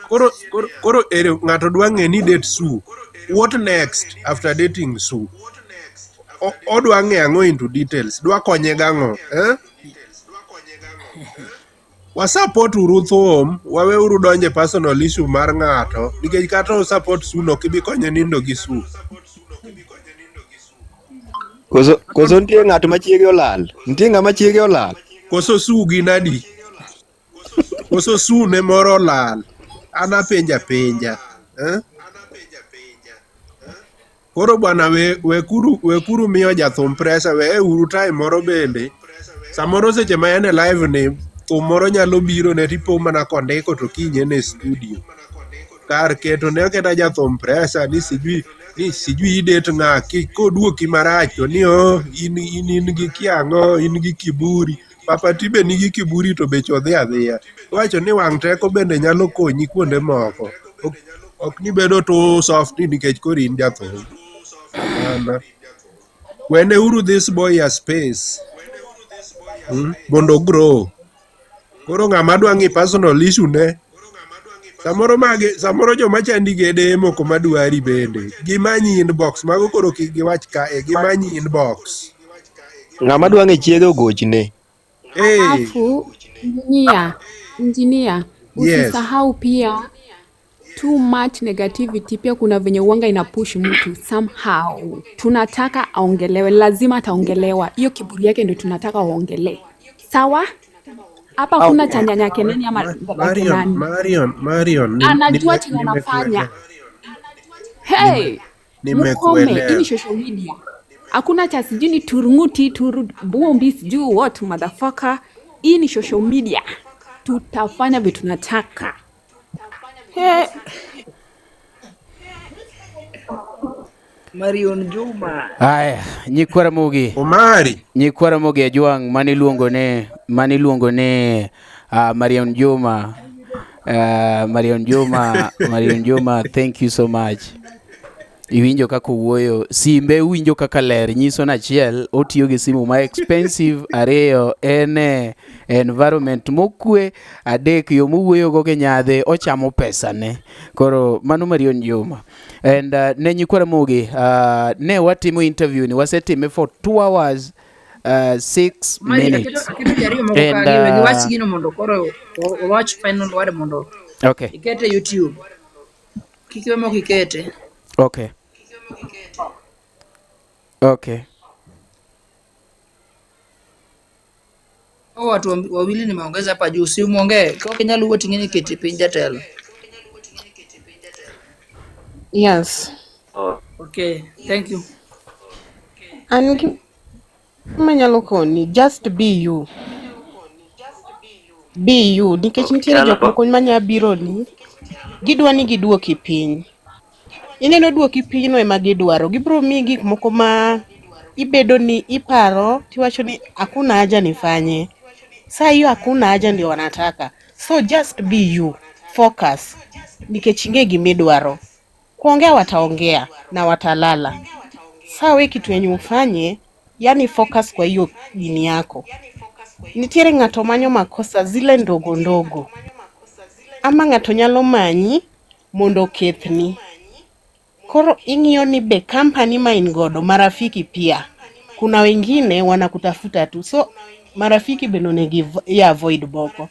Koro ere ng'ato dwa ng'e ni date Sue. What next after dating Sue? Odwa ng'e ang'o into details. Dwa konye gang'o? Wa support uru thum, wawe uru donje personal issue mar ng'ato. Nikech kata o support Sue no kibi konye nindo gi Sue. Koso nitie ng'at ma chiege olal. Nitie ng'ama chiege olal. Koso Sue gi nadi? Koso Sue ne moro olal. Ana penja. Koro bwana wekuru miyo jathum pressure, we uru time moro bende. Samoro seche ma en e live ni, thum moro nyalo biro ne tipo mana kondiko to kinye ne studio. Kar keto ne keta jathum pressure ni sijui idet ng'a koduoki marach to ni in gi kiang'o, in gi kiburi. Papa tibe nigi kiburi to bech odhi adhiya. Wacho ni wang' teko bende nyalo konyi kuonde moko. Ok ni bedo to soft nikech koro in jathum. Wene uru this boy a space. Mondo grow. Koro ng'ama dwa ng'i personal issue ne. Samoro joma chandi gede moko madwari bende. Gimanyi inbox. Mago koro kik giwach ka gimanyi inbox. Ng'ama dwa ng'e chiege ogochne. Alafu engineer, usisahau pia too much negativity pia kuna venye uanga ina push mtu somehow. Tunataka aongelewe, lazima ataongelewa. Hiyo kiburi yake ndio tunataka aongelee. Sawa? Hapa kuna chanyanya keneni ama kenani. Marion. Anajua chenye anafanya. Hey! Mukome, hii ni social media. Hakuna cha sijui ni turunguti, turubombi, sijui what motherfucker. Hii ni social media. Tutafanya vitu tunataka. Hey. Marion Juma. Aya, nyikwara mogi. Omari. Nyikwara mogi ajwang' mani luongo ne Marion Juma. Marion Juma, thank you so much. Iwinjo kaka wuoyo, simbe winjo kaka ler, nyiso na achiel otiyo gi simu ma expensive, ariyo en environment mokwe, adek yo mowuoyo go gi nyadhe ochamo pesa ne. Koro mano Marion Juma. And ne nyikwara mogi, ne watimo interview ni wasetime for 2 hours 6 minutes. And watch gino mondo koro watch final word mondo. Okay. Ikete YouTube. Kikiwe mo kikete. Okay. Watu wawili nimeongeza hapa juu, si muongee. Kwa Kenya lugo tingine kiti pinja telo. Yes. Okay, thank you. And manyalo koni, just be you. Be you. Nikech nitiere jok moko manya biro ni gidwa ni giduoki piny. Ineno duoki piny no ema gidwaro. Gibiro miyi gik moko ma ibedo ni iparo tiwacho ni hakuna haja nifanye. Saa hiyo hakuna haja ndio wanataka. So just be you. Focus. Nikech inge gimidwaro. Kuongea wataongea na watalala. Saa we kitu yenye ufanye, yani focus kwa hiyo dini yako. Nitiere ng'ato manyo makosa zile ndogo ndogo. Ama ng'ato nyalo manyi mondo kethni. Koro ing'iyo ni be company ma in godo, marafiki pia. Kuna wengine wanakutafuta tu. So marafiki beno negi ya avoid boko.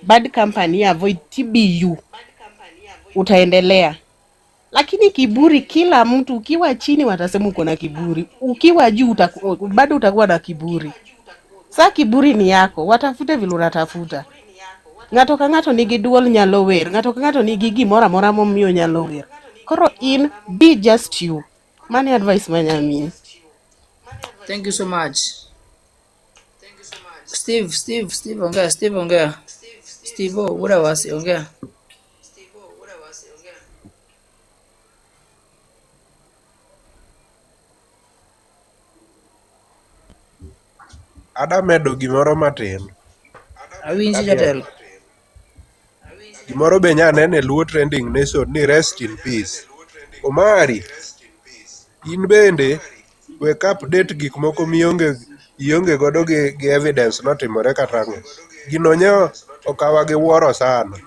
Bad company ya avoid TBU. Utaendelea. Lakini kiburi, kila mtu ukiwa chini watasema uko na kiburi. Ukiwa juu bado utakuwa na kiburi. Saa kiburi ni yako, watafute vile unatafuta. Ng'ato nigi duol nyalo wer, ng'ato nigi gimoro amora momiyo nyalo wer. Koro in be just you. Mani advice manyami. Thank you so much. Steve ongea. Steve, what was ongea? adamedo gimoro matin. Awinji jatelo. Gimoro be nyaneno e Luo Trending Nation ni rest in peace. Omari, in bende wek update gik moko ionge godo gi evidence notimore kata ang'o. Gino nye okawa gi wuoro sana.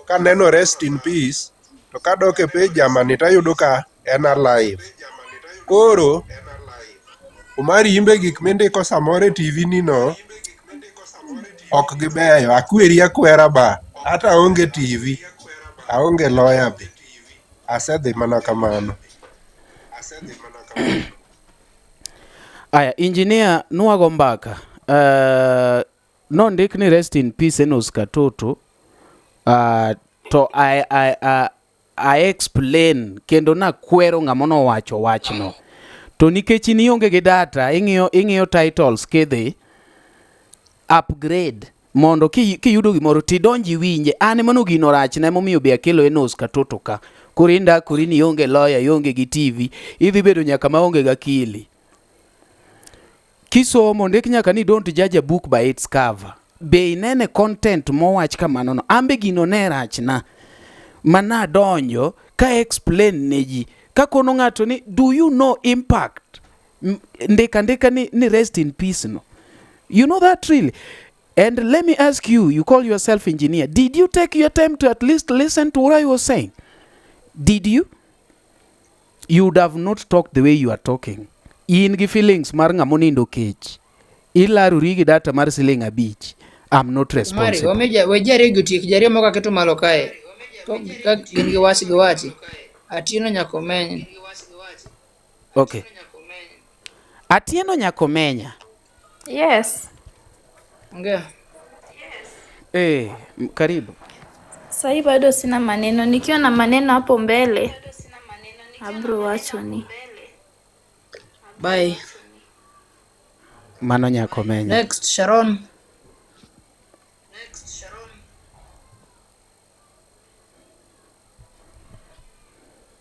Kaneno rest in peace, to kadok e page jamani tayudo ka en alive. Koro, Omari imbe gik mindiko samoro e TV nino ok gibeyo. Akweri akwera ba. Hata aonge TV, aonge lawyer be. Asedhi mana kamano. Aya, engineer Nwago Mbaka. Nondik ni rest in peace Enos Katoto. To I explain kendo na kwero ng'amono wacho wachno. To nikech ni onge gi data, ing'iyo titles kedhi upgrade mondo kiyudo gimoro tidonji winje. An mano gino rachna momiyo be akelo Enos Katoto ka. Korinda korini onge lawyer, yonge gi TV, idhi bedo nyaka maonge ga akili. Kisomo ndik nyaka ni don't judge a book by its cover. Be inene content mowach kamano no. Ambe gino ne rachna. Mana donjo ka explain neji. Ka kono ng'ato ni do you know impact? Ndika ni rest in peace no. You know that really? And let me ask you, you call yourself engineer. Did you take your time to at least listen to what I was saying? Did you? You would have not talked the way you are talking. In gi feelings mar ng'amonindo kech. Ilaruri gi data mar siling abich. I'm not responsible. Mari, wejari gutik, jari moka keto malo kae. Ka gin gi wachi. Atieno Nyakomenya. Okay. Atieno Nyakomenya. Yes. Ongea. Karibu. Sasa bado sina maneno. Nikiwa na maneno hapo mbele. Abro wacho ni. Bye. Mano Nyakomenya. Next, Sharon.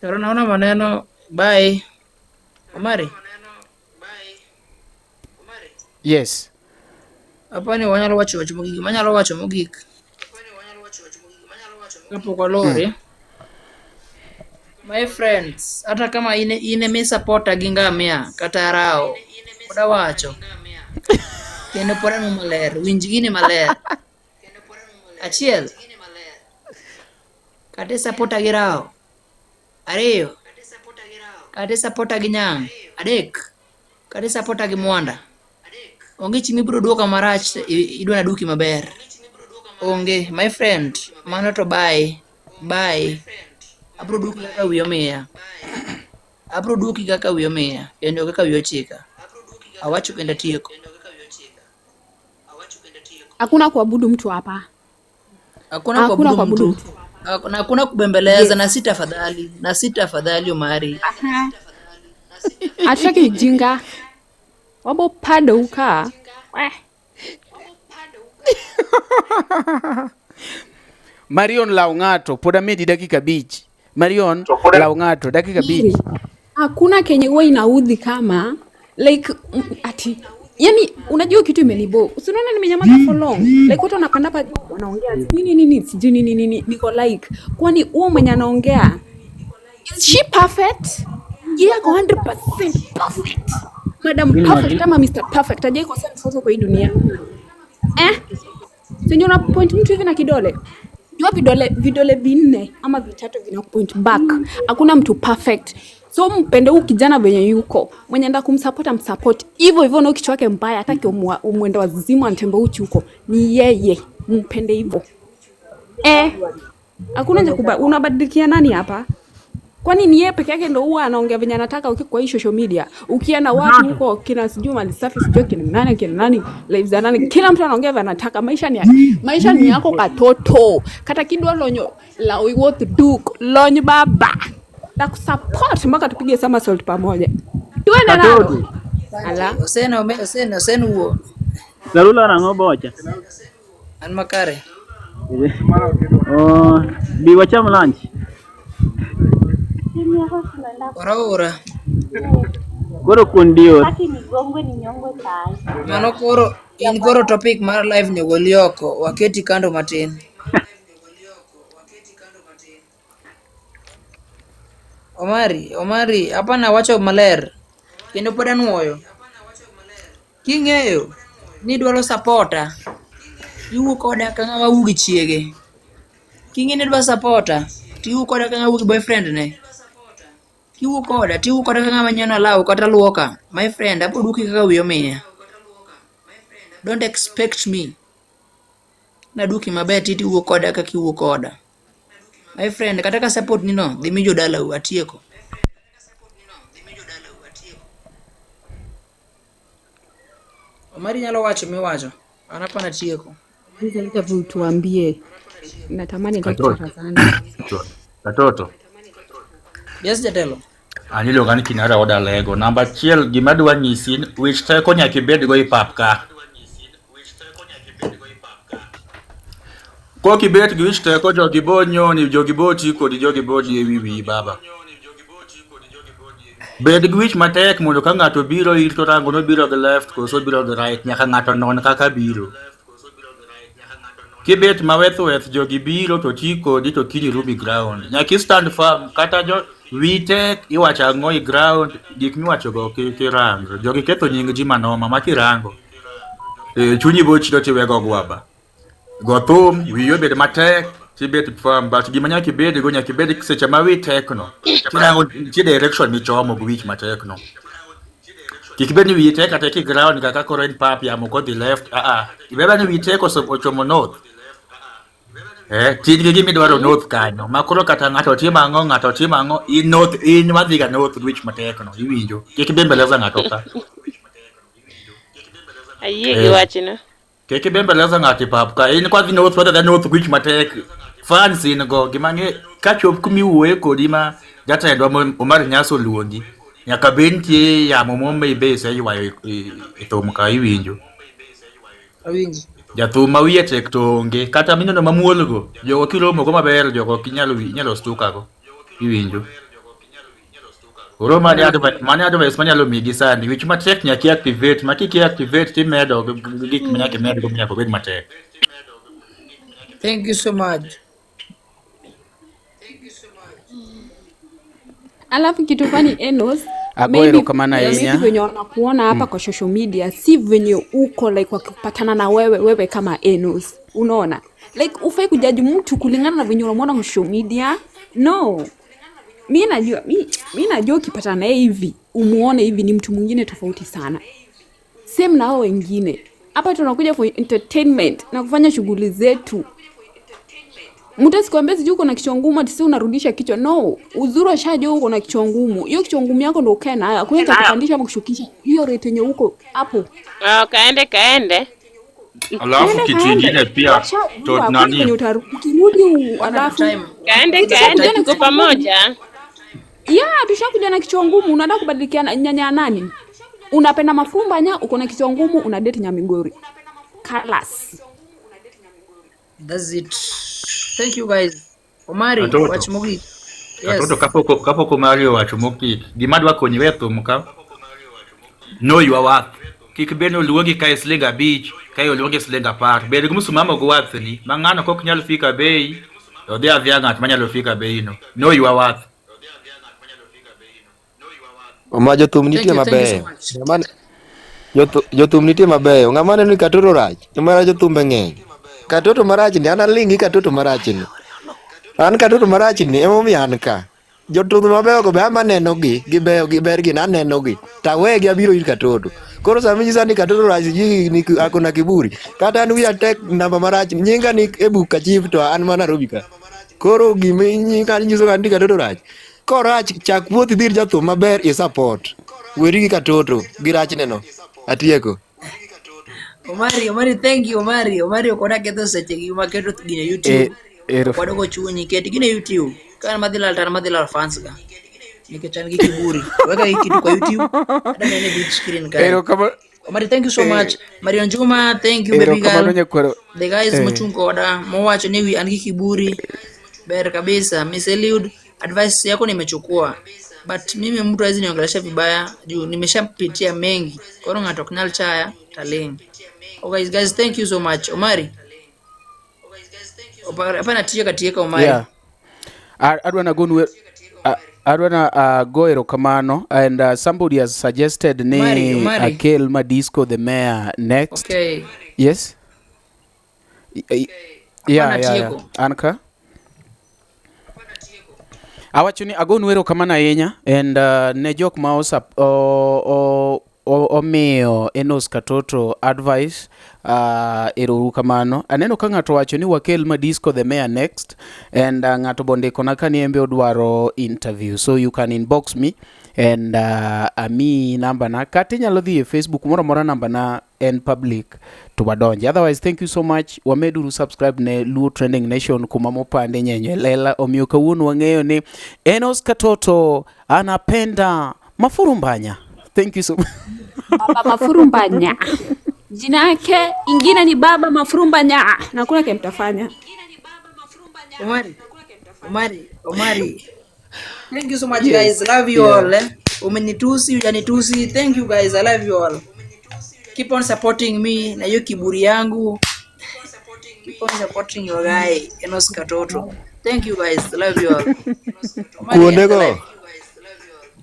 Sharon naona maneno. Bye. Omari. Yes. Hapa ni wanyalo wacho mogik. Manyalo wacho mogik. Kapo kwa lori. My friends, hata kama ine mi supporta gi ngamia kata rao. Oda wacho. Kendo pora no maler, winj gini maler. Achiel. Kate supporta gi rao. Ariyo. Kate supporta gi nyang. Adek. Kate supporta gi mwanda. Onge chimi bro duoka marach idwa na duki maber. Onge, my friend, mano to bye. Abro duki kaka wiyo miya. Kendo kaka wiyo chika. Awacho kenda tieko. Hakuna kuabudu mtu hapa. Hakuna kuabudu mtu. Hakuna kubembeleza. Yes. Na sitafadhali Omari. Ataki jinga. Wabo pado uka. Marion Laungato, poda medi dakika bichi. Marion Laungato, dakika bichi. Hakuna kenye huwa inaudhi kama like ati yani unajua kitu imenibo. Usiona nimenyamaza for long. Like watu wanapanda hapa wanaongea nini niko like kwani huo mwenye anaongea is she perfect? Yeah, 100% perfect. Madam perfect ama Mr. Perfect ajai kwa sasa kwa hii dunia. Sio una point mtu hivi na kidole. Jua vidole vinne ama vitatu vina point back. Hakuna mtu perfect. So mpende huyu kijana venye yuko. Mwenye enda kumsupport amsupport. Hivyo na kichwa chake mbaya hataki umwende wazimu antembe uchi huko. Ni yeye. Mpende hivyo. Hakuna nje unabadilikia nani hapa? Kwani ni yeye peke yake ndio huwa anaongea venye anataka kwa hii social media. Ukiana watu huko kina sijui mali safi sijui kina nani lives za nani kila mtu anaongea venye anataka. Maisha ni yako katoto. Kata kidwa lonyo la we want to do lonyo baba. Na kusupport mpaka tupige somersault pamoja. Tuende nao. Ala, osena huo. Zarula na ngobocha. An makare. Biwacha lunch. Ora. Goro kundio. Mano koro in koro topic mar live ni golioko waketi kando matin. Omari hapana wacho maler kendo pod anuoyo. King'eyo ni dwaro supporta iwu koda ka ng'ama wugi chiege. King'e ni dwaro supporta tiwu koda ka ng'ama wugi boyfriend ne. Tiwu koda ka ng'ama nyona law kata luoka. My friend apo duki kaka wiyo miya. Don't expect me na duki maber tiwu koda ka kiwu koda. My friend kata ka support ni no dhi mi jodala u atieko. Omari nyalo wacho miwacho. Anapana tieko. Hebu tuambie. Natamani nitakuchora sana. Katoto. Yes jatelo. Aniluonga ni Kinara Oda Lego. Namba 1 gima dwa nyisi wich teko nyaka ibed go i pap ka. Ko kibet gi wich teko jogi bonyo ni jogi boti kod jogi bodi e wiwi baba. Bed gi wich matek mondo ka ng'ato biro ir to rango no biro gi left koso biro gi right nyaka ng'ato non kaka biro. Kibet maweth jogi biro to ti kodi to kiri ruby ground. Nyaki stand firm kata jo wite iwacha ng'oi ground gik miwacho go kirango. Jogi ketho nying ji manoma makirango. Chunyi bochiro tiwego gwaba. Go thum wiyo bed matek tibet firm but gima nyaki bed go nyaki bed seche ma wi tekno. Tirango ti direction michomo go wich matek no. Kikibeni wi tek kata ki ground kaka koro en pap ya moko the left ibeba ni wi tek ochomo north. Tijgi gimi dwaro north kanyo makoro kata ng'ato timo ang'o in north in wadhiga north wich matek no iwinjo kik bembeleza ng'ato ka Ayie gi wachno. kik bembeleza ng'ato pap ka in kwa dhi north wadhiga north wich matek fans in go gimang'e ka chop kumi wuoye kodi ma jatendwa Omar Nyaso luongi nyaka bentie yamo mombe base ywayo e thum ka iwinjo Awinji. Jathum ma wiye tek to onge kata minono mamuol go jogo kiromo go maber jogo kinyalo stuka go iwinjo oro mane advice manyalo migi sani wich matek nyaki activate makiki activate timedo gik manyaka med go nyaka bed matek. Thank you so much. Alafu kitu fani Enos, Agoero kama na maybe yenya. venye wanakuona hapa kwa social media, si venye uko like wakipatana na wewe kama Enos. Unaona? Like ufai kujaji mtu kulingana na venye unamwona kwa social media. No. Mimi najua ukipatana naye hivi, umuone hivi ni mtu mwingine tofauti sana. Same na hao wengine. Hapa tunakuja for entertainment na kufanya shughuli zetu. Mtu asikwambia sijui uko na kichwa ngumu ati unarudisha kichwa. No, uzuri ashajua uko na kichwa ngumu. Hiyo kichwa ngumu yako ndio ukae nayo. Kwa hiyo itakupandisha ama kushukisha. Hiyo rate yenye uko hapo. Kaende. Alafu kitu kingine pia to nani ukirudi alafu kaende tuko pamoja. Tushakuja na kichwa ngumu, unataka kubadilikiana nyanya nani? Unapenda mafumba uko na kichwa ngumu, una date Nyamigori. Kalas. That's it. Thank you guys. Omari watch mogi. Yes. Katoto kapo Mario watch mogi. Gimadwa konyi wetu muka. No you are what. Kikibeno luongi kai slinga beach, kai luongi slinga park. Bede gumusumama go wathni. Mangano kok nyalo fika bei. Ode avya ngat manyalo fika bei no. No you are what. Omajo thum nitie maber. Jothum nitie maber. Ng'ama neno ni Katoto rach. Mara jothumbe ng'eny. Katoto marach ni an alingi Katoto marach ni. An Katoto marach ni emomiyo an ka. Jothum mabeyo go be ama nenogi, gibeyo gibergi na nenogi. Tawegi abiro ir Katoto. Koro sami nyisa ni Katoto rach ji ni akona kiburi. Kata an wiya tek namba marach nyinga ni ebuka chief to an mana Nairobi ka. Koro gimi kan nyiso kan ni Katoto rach. Korach chak wuothi dhir jathum maber i support. Weri gi Katoto gi rach neno. Atieko. Omari thank you Omari okona ketho seche gi maketo gine YouTube. Kwado go chunyi ket gine YouTube. Kan madhilal fans ga. Nikechan gi kiburi. Weka hiki tu kwa YouTube. Ada nene big screen ka. Omari thank you so much. Marion Juma thank you baby girl. The guys machungo oda mwacho ni an gi kiburi. Ber kabisa. Miss Eliud advice yako nimechukua. but mimi mtu hawezi niongelesha vibaya juu nimeshapitia mengi. Kwa hiyo ngato kunal chaya taling. Okay guys, thank you so much. Omari. Hapana tiyo katieka Omari. Yeah. Adwana go erokamano, and somebody has suggested Omari. Akel Madisco the mayor next. Okay. Yes. Yeah. Anka. Awachoni agonu erokamano ahinya, and ne jok ma omiyo Enos Katoto advice, erouru kamano. Aneno ka ng'ato wacho ni wakel Madisco the mayor next, and ng'ato bondikona ka ni embe odwaro interview, so you can inbox me and ami namba na kata inyalo dhi e Facebook moro mora namba na en public to wadonje. Otherwise, thank you so much. Wameduru subscribe ne Luo Trending Nation kuma mopande nyenye lela. Omiyo kawuono wang'eyo ni Enos Katoto anapenda mafurumbanya. Thank you so much. Baba Mafurumbanya. Jina yake ingine ni Baba Mafurumbanya. Na kuna kile mtafanya. Omari. Thank you so much guys. Love you all. Umenitusi, hujanitusi. Thank you guys. I love you all. Keep on supporting me na hiyo kiburi yangu. Keep on supporting your guy Enos Katoto. Thank you guys. Love you all.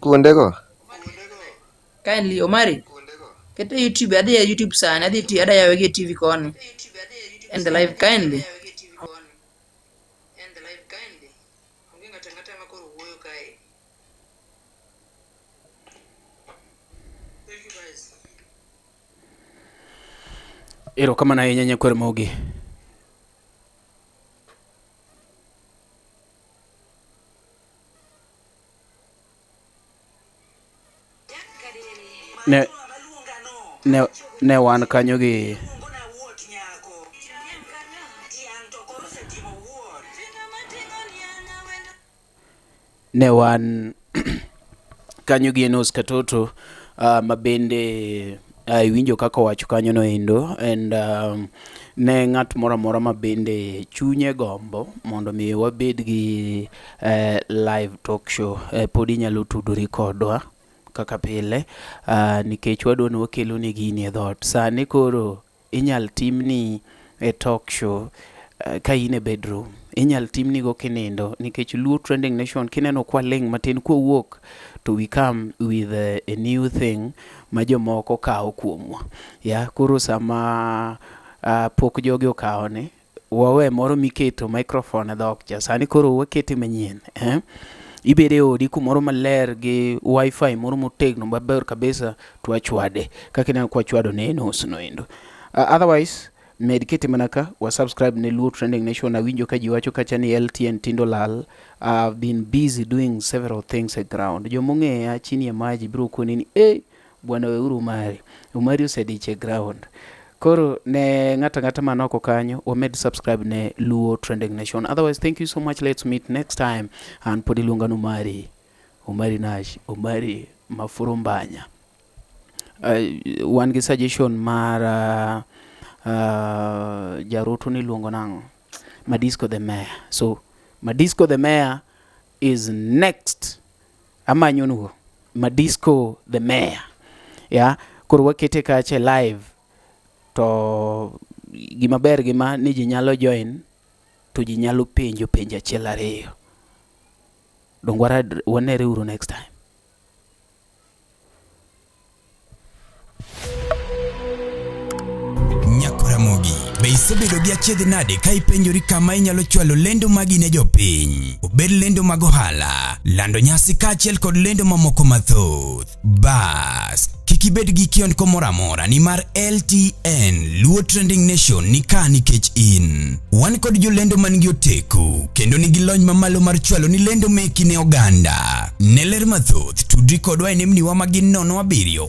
Kuondego. Kindly Omari. Kete YouTube, ada ya YouTube sana, ada ya wege TV koni. And the live kindly. Erokamano ahinya Nyakwar Mogi. Ne wan kanyo gi Enos Katoto, mabende iwinjo kaka wacho kanyo no endo, and ne ng'at moro amora mabende chunye gombo mondo mi wabed gi live talk show, pod inyalo tudori kodwa kaka pile, nikech wadwa ni wakelo ni gini e dhot. Sani koro inyal timni talk show ka in e bedroom, inyal timni go kinindo, nikech Luo Trending Nation kineno kwa ling matin kwa wuok to we come with a new thing ma jomoko kawo kuomwa. Koro sama pok jogi okawo ni, wawe moro miketo microphone e dhok cha, sani koro wakete manyien. Ibede odi kumoro maler gi wifi moro motegno maber kabisa, to wachwade kaka ne kwa chwado ne Enos no endo. Otherwise, medikete manaka wa subscribe ne Luo Trending Nation. Na winjo ka jiwacho kacha ni LTN Tindo Lal. I've been busy doing several things at ground. Jomong'eya chini ya maji bro koni ni bwana weuru Omari osediche ground. Koro ne ng'ata manoko kanyo wamed subscribe ne Luo Trending Nation. Otherwise, thank you so much. Let's meet next time. And podi luonga no Omari Nash, Omari Mafurumbanya. Wan gi suggestion mar jaroto ni luongo nango Madisco the mayor. So Madisco the mayor is next. Amanyonugo Madisco the mayor. Koro wakete kache live, to gima ber gima ni ji nyalo join, to ji nyalo penjo achiel ariyo. Dong wanere uru next time. Nyakwar Mogi, be isebedo gi achiedh nade ka ipenjori kama inyalo chwalo lendo magi ne jopiny, obed lendo mag ohala, lando nyasi kaachiel kod lendo mamoko mathoth. Bas, kik ibed gi kiondko moro amora, nimar LTN Luo Trending Nation ni ka nikech in. Wan kod jolendo man gi oteku kendo nigi lony mamalo mar chwalo ni lendo meki ne oganda. Ne ler mathoth, tudri kodwa e nembniwa magin 07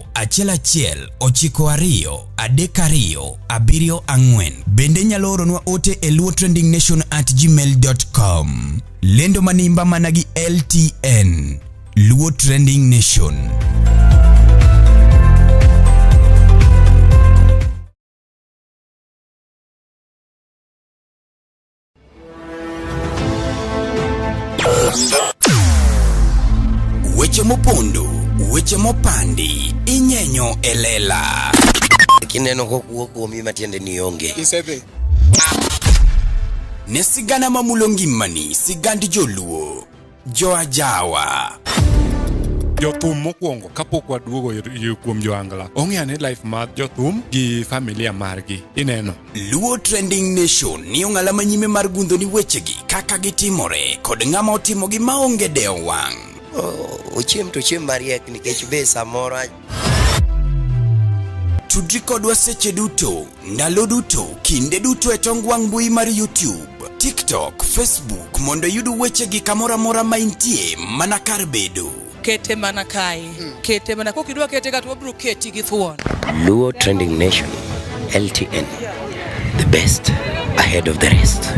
11 92 32 74. Bende nyalo oronwa ote e luotrendingnation@gmail.com. Lendo manimba mana gi LTN Luo Trending Nation. Weche mopandi, inyenyo elela. Kineno kokuo kuomi matiende ni onge. Isebe. Ne sigana mamulongimani, sigandi joluo, joajawa. Jothum mokwongo kapok waduogo kuom joangla ong'eane life mar jothum gi familia margi ineno. Luo Trending Nation ni ong'ala manyime mar gundho ni wechegi kaka gitimore kod ng'ama otimogi maonge deo wang'. Ochiem to chiem mariek nikech be samoro. Tudri kodwa seche duto, ndalo duto, kinde duto e tong wang' mbui mar YouTube, TikTok, Facebook mondo yudu wechegi kamora mora maintie mana kar bedo. Kete mana kai. Kete mana kokidwa kete kata wabro keti gi thuon. Luo Trending Nation, LTN, the best ahead of the rest.